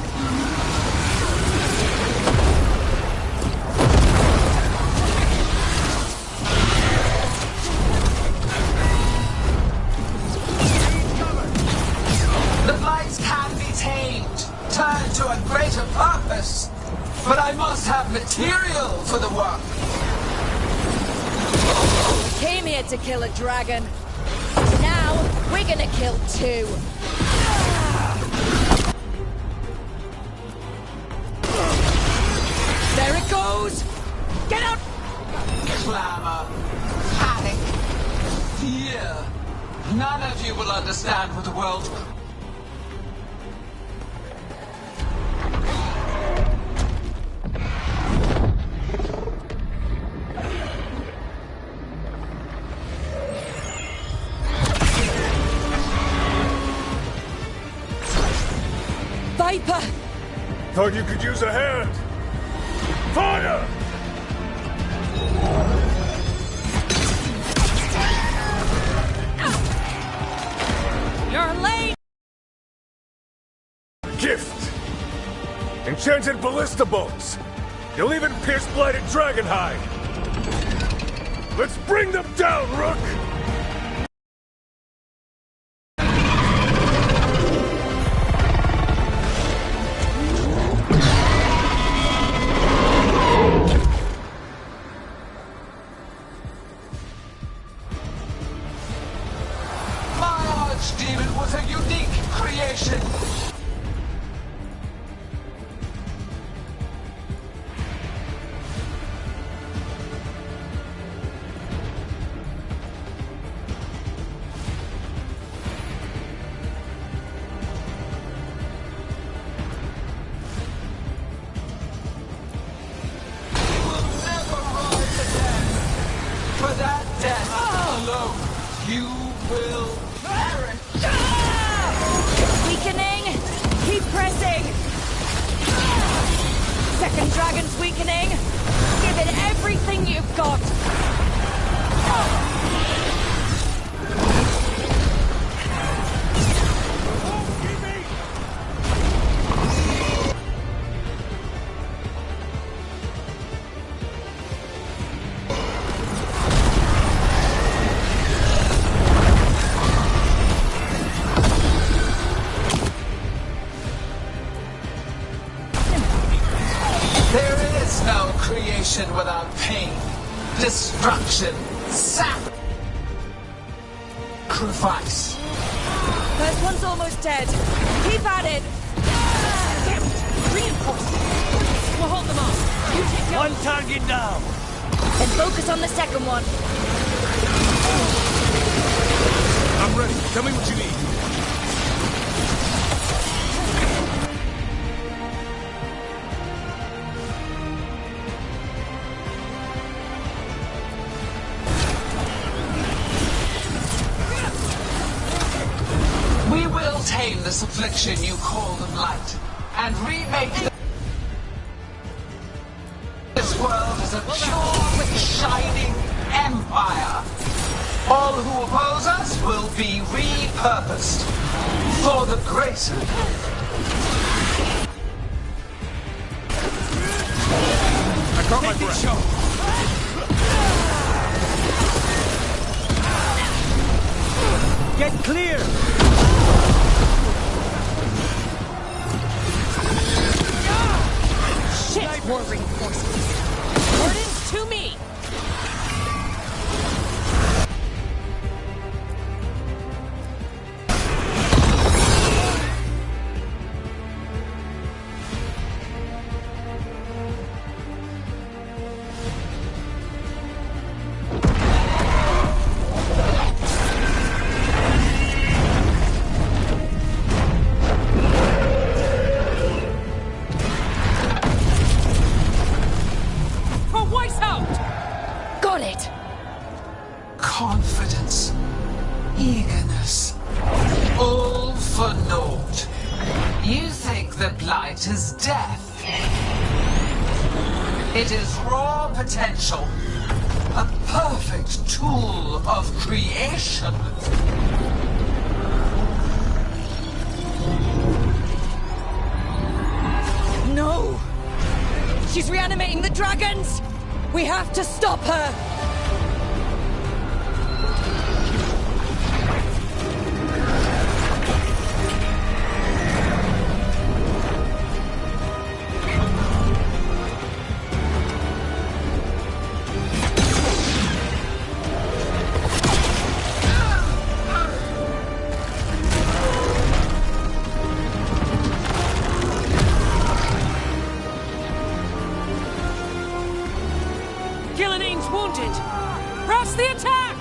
have material for the work. Came here to kill a dragon. Now, we're gonna kill two. There it goes! Get out! Clamor, panic, fear. None of you will understand what the world... Viper! Thought you could use a hand. Fire! You're late! Gift! Enchanted ballista bolts! You'll even pierce blighted dragonhide! Let's bring them down, Rook! Without pain, destruction, sacrifice. First one's almost dead. Keep at it. Reinforcements. We'll hold them off. You take one target down. Then focus on the second one. I'm ready. Tell me what you need. Tame this affliction you call the light, and remake this world as a pure, shining empire. All who oppose us will be repurposed for the greater. I caught my breath. Get clear! Shit! More reinforcements. Wardens to me! Confidence, eagerness, all for naught. You think the blight is death. It is raw potential, a perfect tool of creation. No! She's reanimating the dragons! We have to stop her! Gillinane's wounded! Press the attack!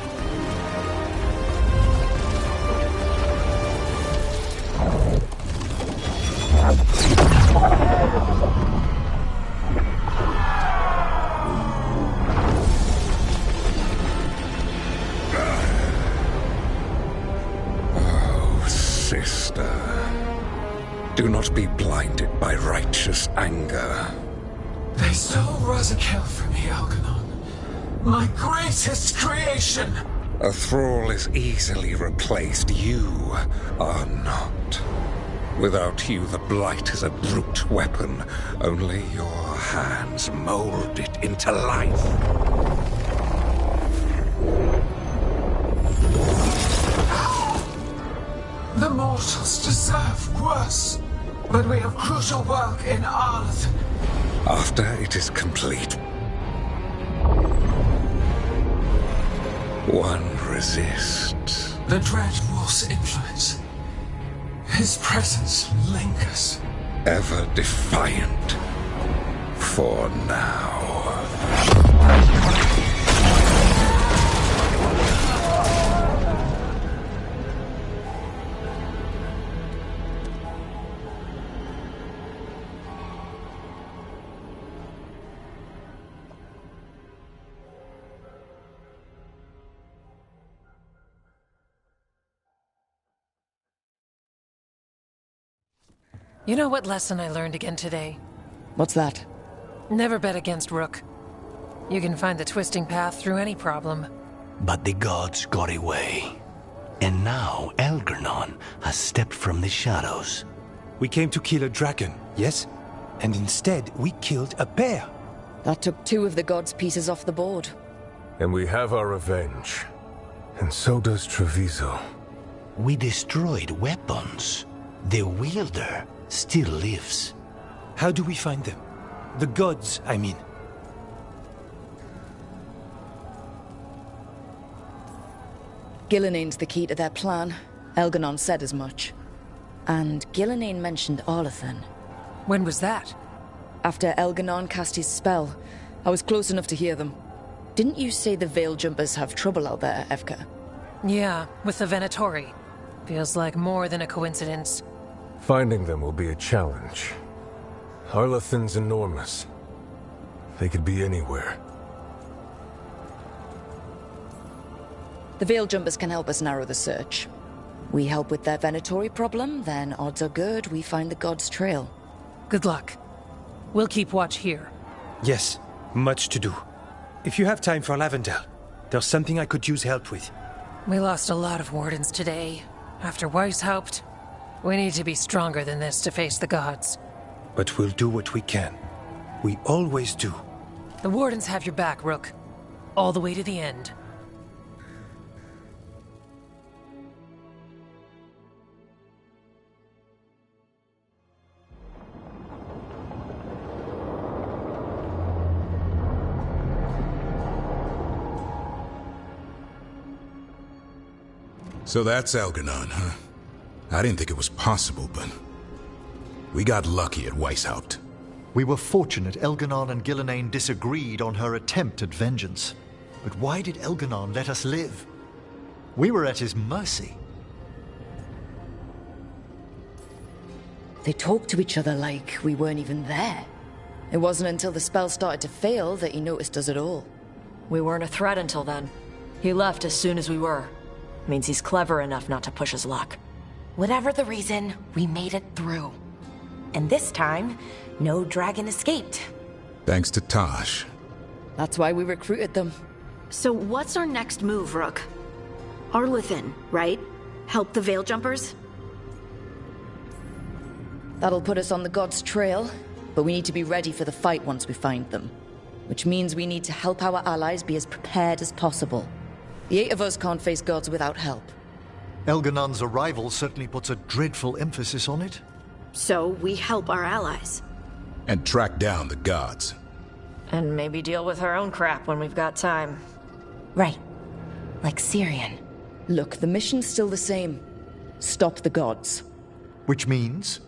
Oh, sister. Do not be blinded by righteous anger. They stole Razakel from me, Algernon. My greatest creation! A thrall is easily replaced. You are not. Without you, the blight is a brute weapon. Only your hands mold it into life. The mortals deserve worse. But we have crucial work in Arlathan. After it is complete, one resists. The Dread Wolf's influence. His presence lingers. Ever defiant. For now. You know what lesson I learned again today? What's that? Never bet against Rook. You can find the twisting path through any problem. But the gods got away. And now Algernon has stepped from the shadows. We came to kill a dragon, yes? And instead, we killed a bear. That took 2 of the gods' pieces off the board. And we have our revenge. And so does Treviso. We destroyed weapons. The wielder still lives. How do we find them? The gods, I mean. Gillinane's the key to their plan. Algernon said as much. And Gillinane mentioned Arlathan. When was that? After Algernon cast his spell. I was close enough to hear them. Didn't you say the Veil Jumpers have trouble out there, Evka? Yeah, with the Venatori. Feels like more than a coincidence. Finding them will be a challenge. Arlathan's enormous. They could be anywhere. The Veil Jumpers can help us narrow the search. We help with their Venatori problem, then odds are good we find the gods' trail. Good luck. We'll keep watch here. Yes, much to do. If you have time for Lavendel, there's something I could use help with. We lost a lot of wardens today. After Weishaupt, we need to be stronger than this to face the gods. But we'll do what we can. We always do. The wardens have your back, Rook. All the way to the end. So that's Algernon, huh? I didn't think it was possible, but we got lucky at Weishaupt. We were fortunate Algernon and Gillinane disagreed on her attempt at vengeance. But why did Algernon let us live? We were at his mercy. They talked to each other like we weren't even there. It wasn't until the spell started to fail that he noticed us at all. We weren't a threat until then. He left as soon as we were. Means he's clever enough not to push his luck. Whatever the reason, we made it through. And this time, no dragon escaped. Thanks to Taash. That's why we recruited them. So what's our next move, Rook? Arlathan, right? Help the Veil Jumpers? That'll put us on the gods' trail, but we need to be ready for the fight once we find them. Which means we need to help our allies be as prepared as possible. The 8 of us can't face gods without help. Algernon's arrival certainly puts a dreadful emphasis on it. So we help our allies. And track down the gods. And maybe deal with our own crap when we've got time. Right. Like Syrian. Look, the mission's still the same. Stop the gods. Which means?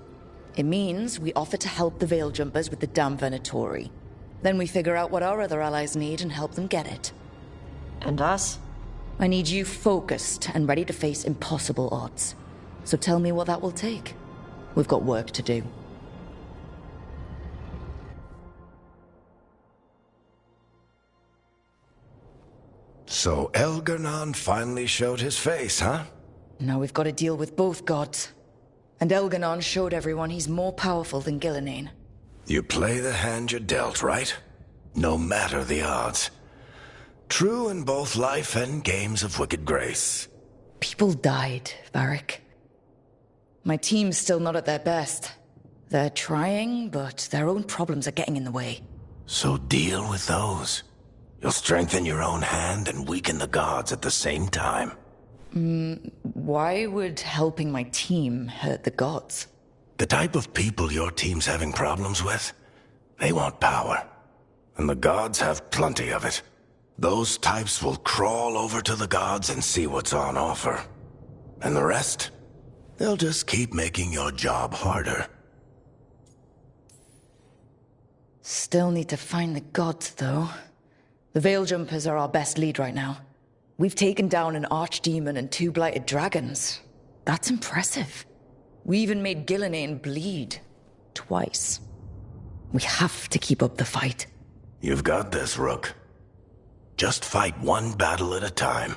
It means we offer to help the Veil Jumpers with the damn Venatori. Then we figure out what our other allies need and help them get it. And us? I need you focused and ready to face impossible odds. So tell me what that will take. We've got work to do. So Elgar'nan finally showed his face, huh? Now we've got to deal with both gods. And Elgar'nan showed everyone he's more powerful than Gillenane. You play the hand you're dealt, right? No matter the odds. True in both life and games of wicked grace. People died, Varric. My team's still not at their best. They're trying, but their own problems are getting in the way. So deal with those. You'll strengthen your own hand and weaken the gods at the same time. Why would helping my team hurt the gods? The type of people your team's having problems with, they want power. And the gods have plenty of it. Those types will crawl over to the gods and see what's on offer. And the rest, they'll just keep making your job harder. Still need to find the gods, though. The Veil Jumpers are our best lead right now. We've taken down an archdemon and 2 blighted dragons. That's impressive. We even made Gillenane bleed. Twice. We have to keep up the fight. You've got this, Rook. Just fight one battle at a time.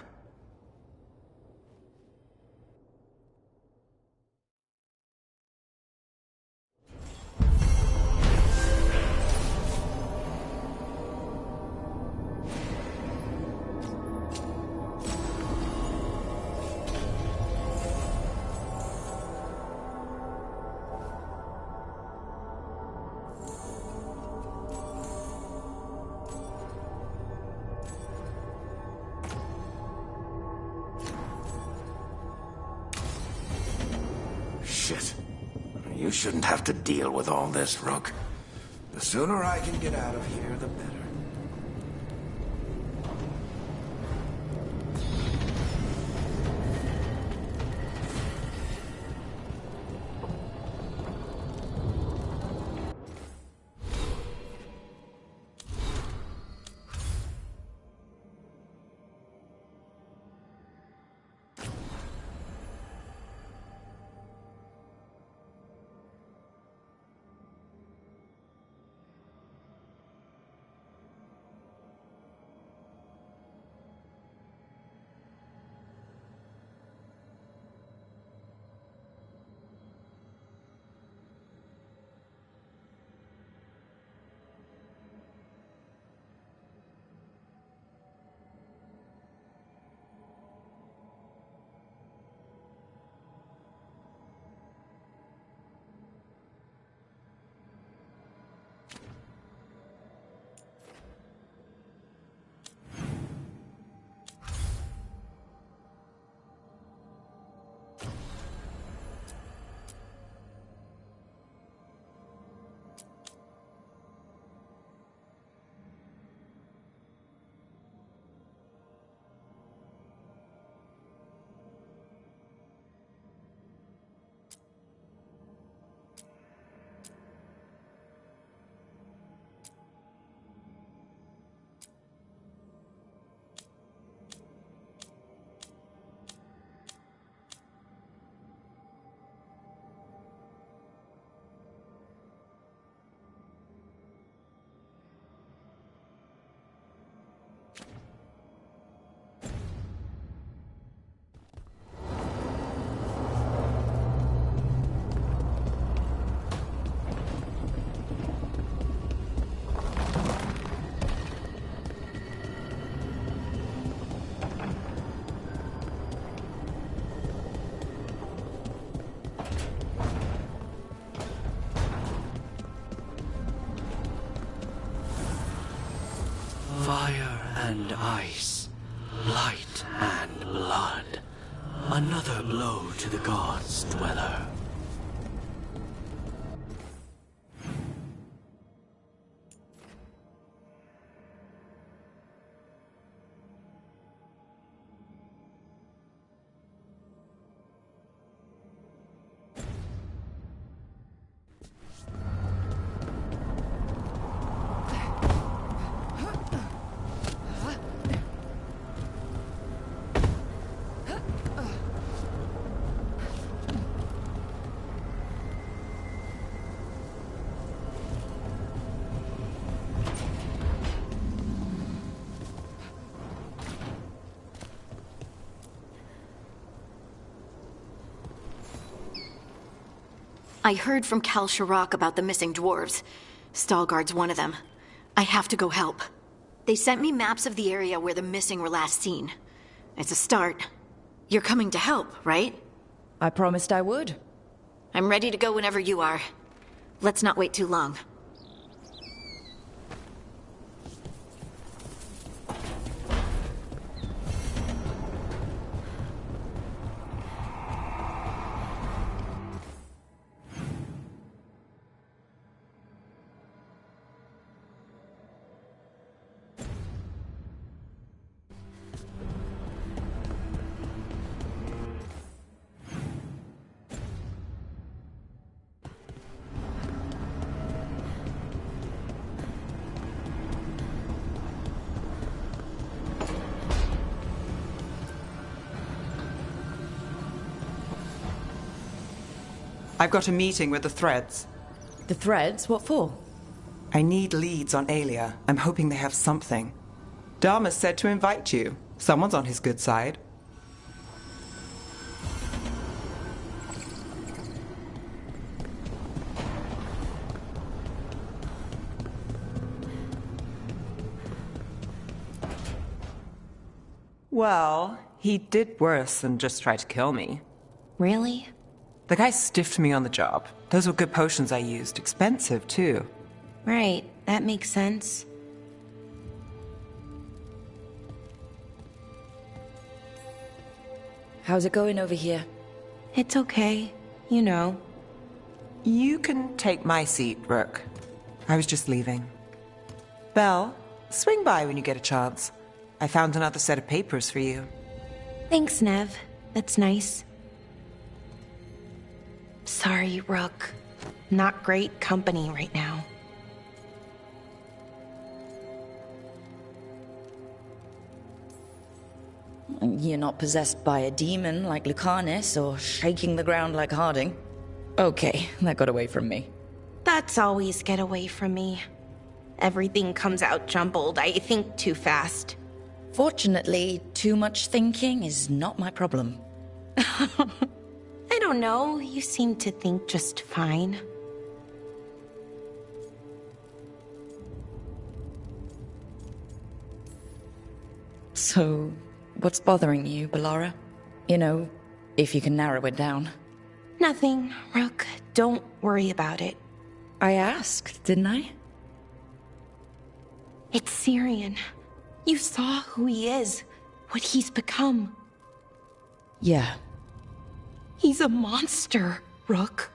Shit. You shouldn't have to deal with all this, Rook. The sooner I can get out of here, the better. Fire and ice, light and blood. Another blow to the gods' dweller. I heard from Kal Sharok about the missing dwarves. Stalgard's one of them. I have to go help. They sent me maps of the area where the missing were last seen. It's a start. You're coming to help, right? I promised I would. I'm ready to go whenever you are. Let's not wait too long. I've got a meeting with the Threads. The Threads? What for? I need leads on Aelia. I'm hoping they have something. Dharma said to invite you. Someone's on his good side. Well, he did worse than just try to kill me. Really? The guy stiffed me on the job. Those were good potions I used. Expensive, too. Right, that makes sense. How's it going over here? It's okay. You know. You can take my seat, Rook. I was just leaving. Belle, swing by when you get a chance. I found another set of papers for you. Thanks, Nev. That's nice. Sorry, Rook. Not great company right now. You're not possessed by a demon like Lucanis or shaking the ground like Harding. Okay, that got away from me. That's always get away from me. Everything comes out jumbled. I think too fast. Fortunately, too much thinking is not my problem. I don't know. You seem to think just fine. So, what's bothering you, Bellara? You know, if you can narrow it down. Nothing, Rook. Don't worry about it. I asked, didn't I? It's Syrian. You saw who he is, what he's become. Yeah. He's a monster, Rook.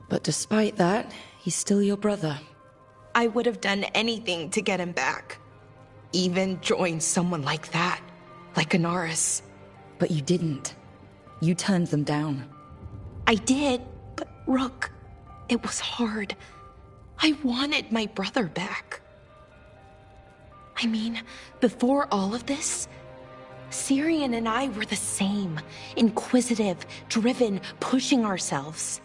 But despite that, he's still your brother. I would have done anything to get him back. Even join someone like that, like Anaris. But you didn't. You turned them down. I did, but Rook, it was hard. I wanted my brother back. I mean, before all of this, Syrian and I were the same. Inquisitive, driven, pushing ourselves.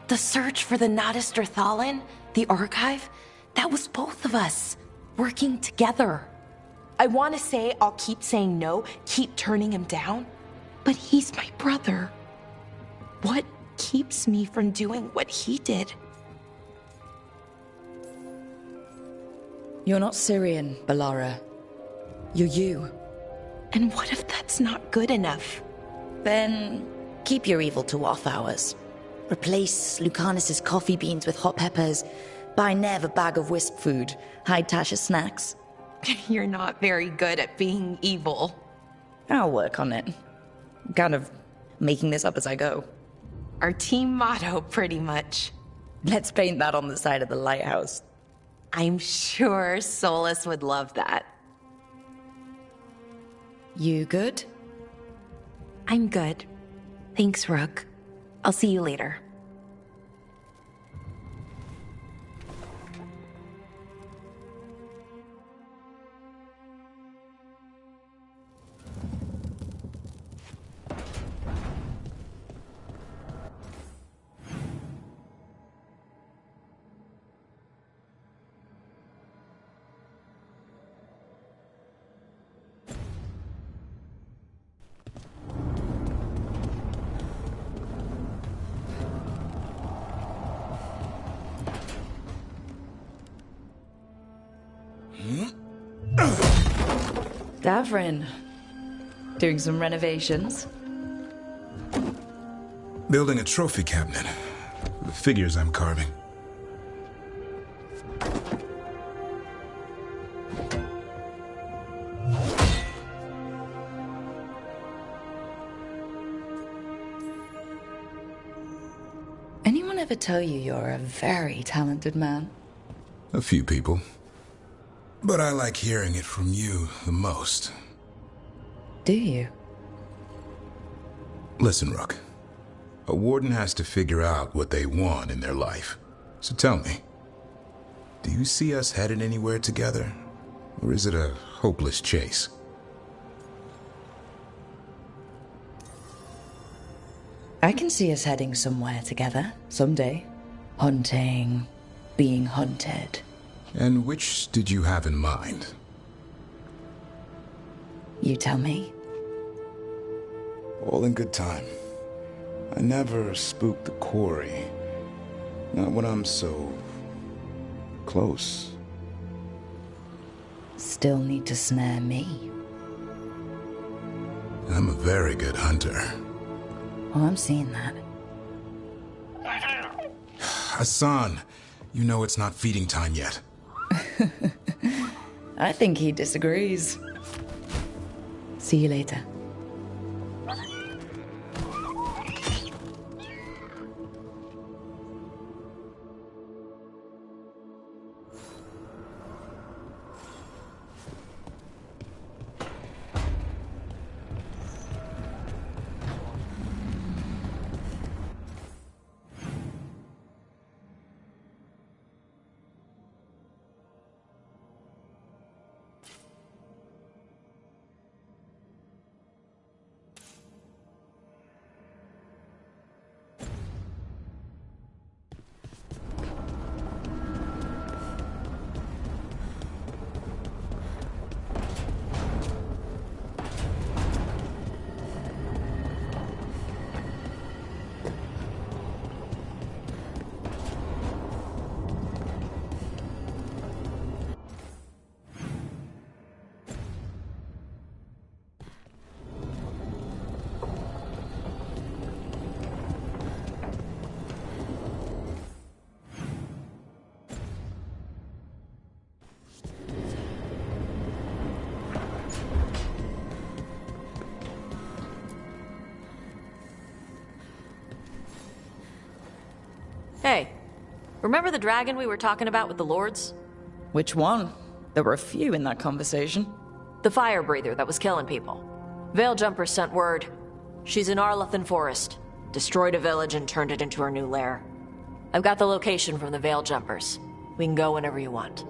The search for the Nadister Thalin, the archive, that was both of us, working together. I want to say I'll keep saying no, keep turning him down, but he's my brother. What keeps me from doing what he did? You're not Syrian, Bellara. You're you. And what if that's not good enough? Then keep your evil to off hours. Replace Lucanis' coffee beans with hot peppers. Buy Nev a bag of wisp food. Hide Tash's snacks. You're not very good at being evil. I'll work on it. Kind of making this up as I go. Our team motto, pretty much. Let's paint that on the side of the lighthouse. I'm sure Solus would love that. You good? I'm good. Thanks, Rook. I'll see you later. Davrin. Doing some renovations? Building a trophy cabinet. The figures I'm carving. Anyone ever tell you you're a very talented man? A few people. But I like hearing it from you the most. Do you? Listen, Rook. A warden has to figure out what they want in their life. So tell me, do you see us headed anywhere together? Or is it a hopeless chase? I can see us heading somewhere together, someday. Hunting, being hunted. And which did you have in mind? You tell me. All in good time. I never spook the quarry. Not when I'm so close. Still need to snare me. I'm a very good hunter. Well, I'm seeing that. Assan, you know it's not feeding time yet. I think he disagrees. See you later. Hey, remember the dragon we were talking about with the lords? Which one? There were a few in that conversation. The fire breather that was killing people. Veil Jumpers sent word. She's in Arlathan Forest. Destroyed a village and turned it into her new lair. I've got the location from the Veil Jumpers. We can go whenever you want.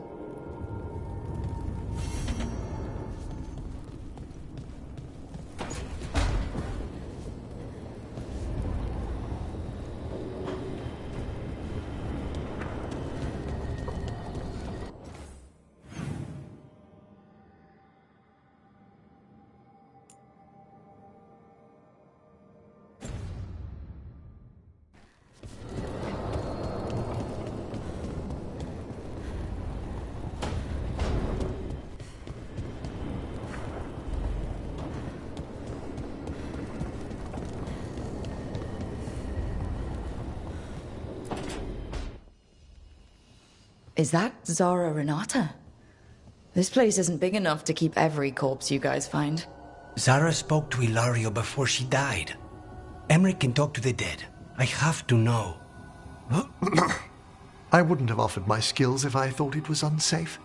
Is that Zara Renata? This place isn't big enough to keep every corpse you guys find. Zara spoke to Ilario before she died. Emmrich can talk to the dead. I have to know. I wouldn't have offered my skills if I thought it was unsafe.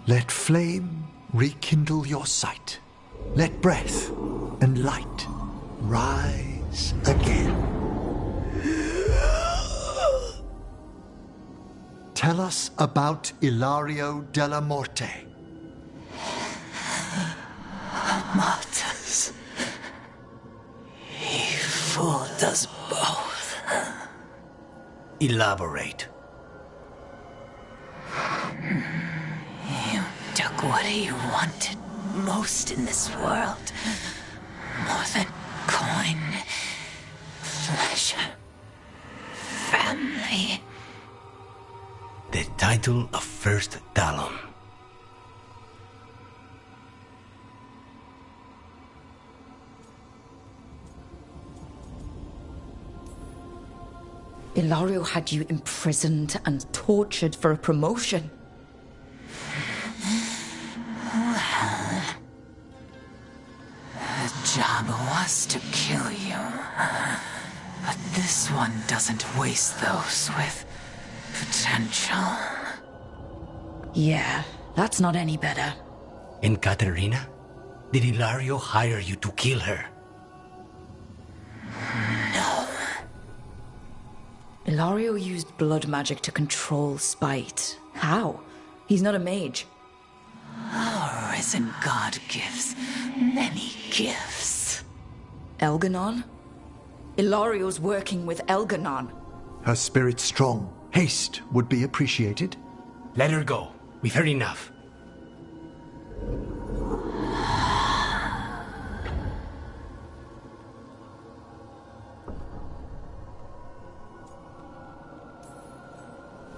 Let flame rekindle your sight. Let breath and light rise again. Tell us about Ilario della Morte. Martyrs. He fooled us both. Elaborate. You took what he wanted most in this world. More than coin, pleasure, family. The title of First Talon. Ilario had you imprisoned and tortured for a promotion. Well, the job was to kill you. But this one doesn't waste those with potential. Yeah, that's not any better. And Katerina? Did Ilario hire you to kill her? No. Ilario used blood magic to control spite. How? He's not a mage. Our risen god gives many gifts. Elganon? Ilario's working with Elganon. Her spirit strong. Haste would be appreciated. Let her go. We've heard enough.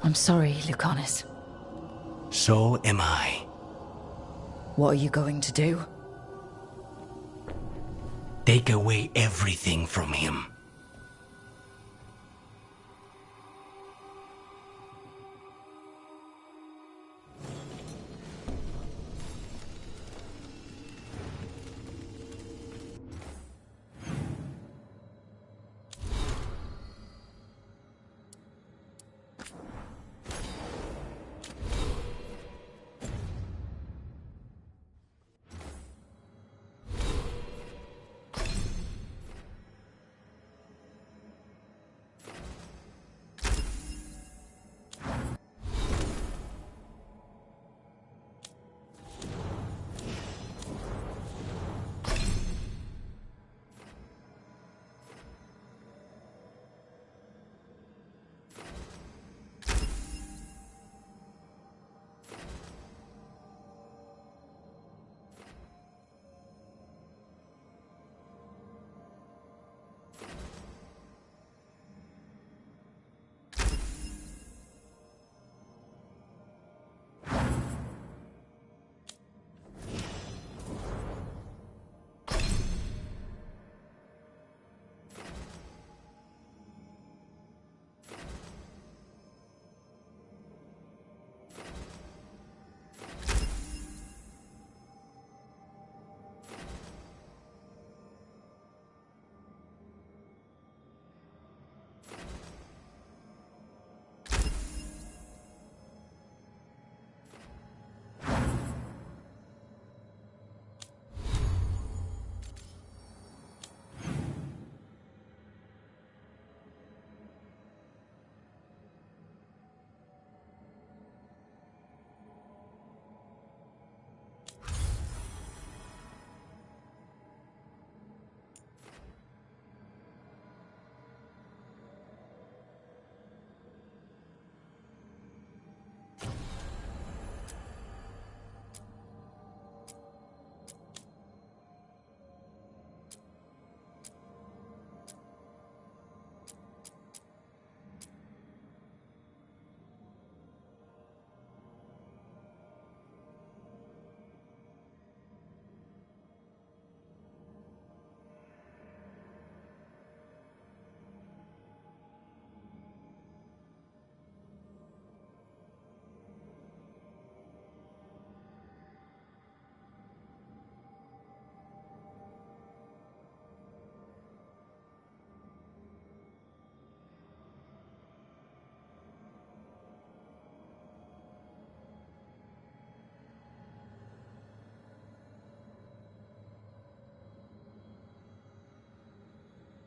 I'm sorry, Lucanis. So am I. What are you going to do? Take away everything from him.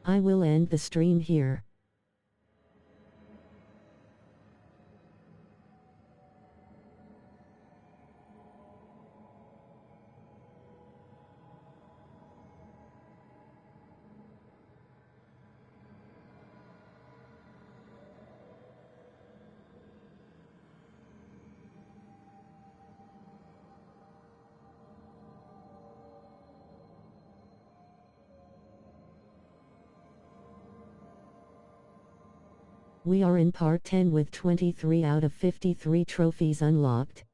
I will end the stream here. We are in part 10 with 23 out of 53 trophies unlocked.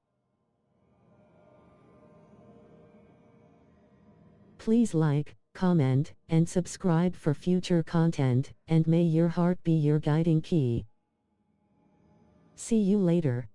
Please like, comment, and subscribe for future content, and may your heart be your guiding key. See you later.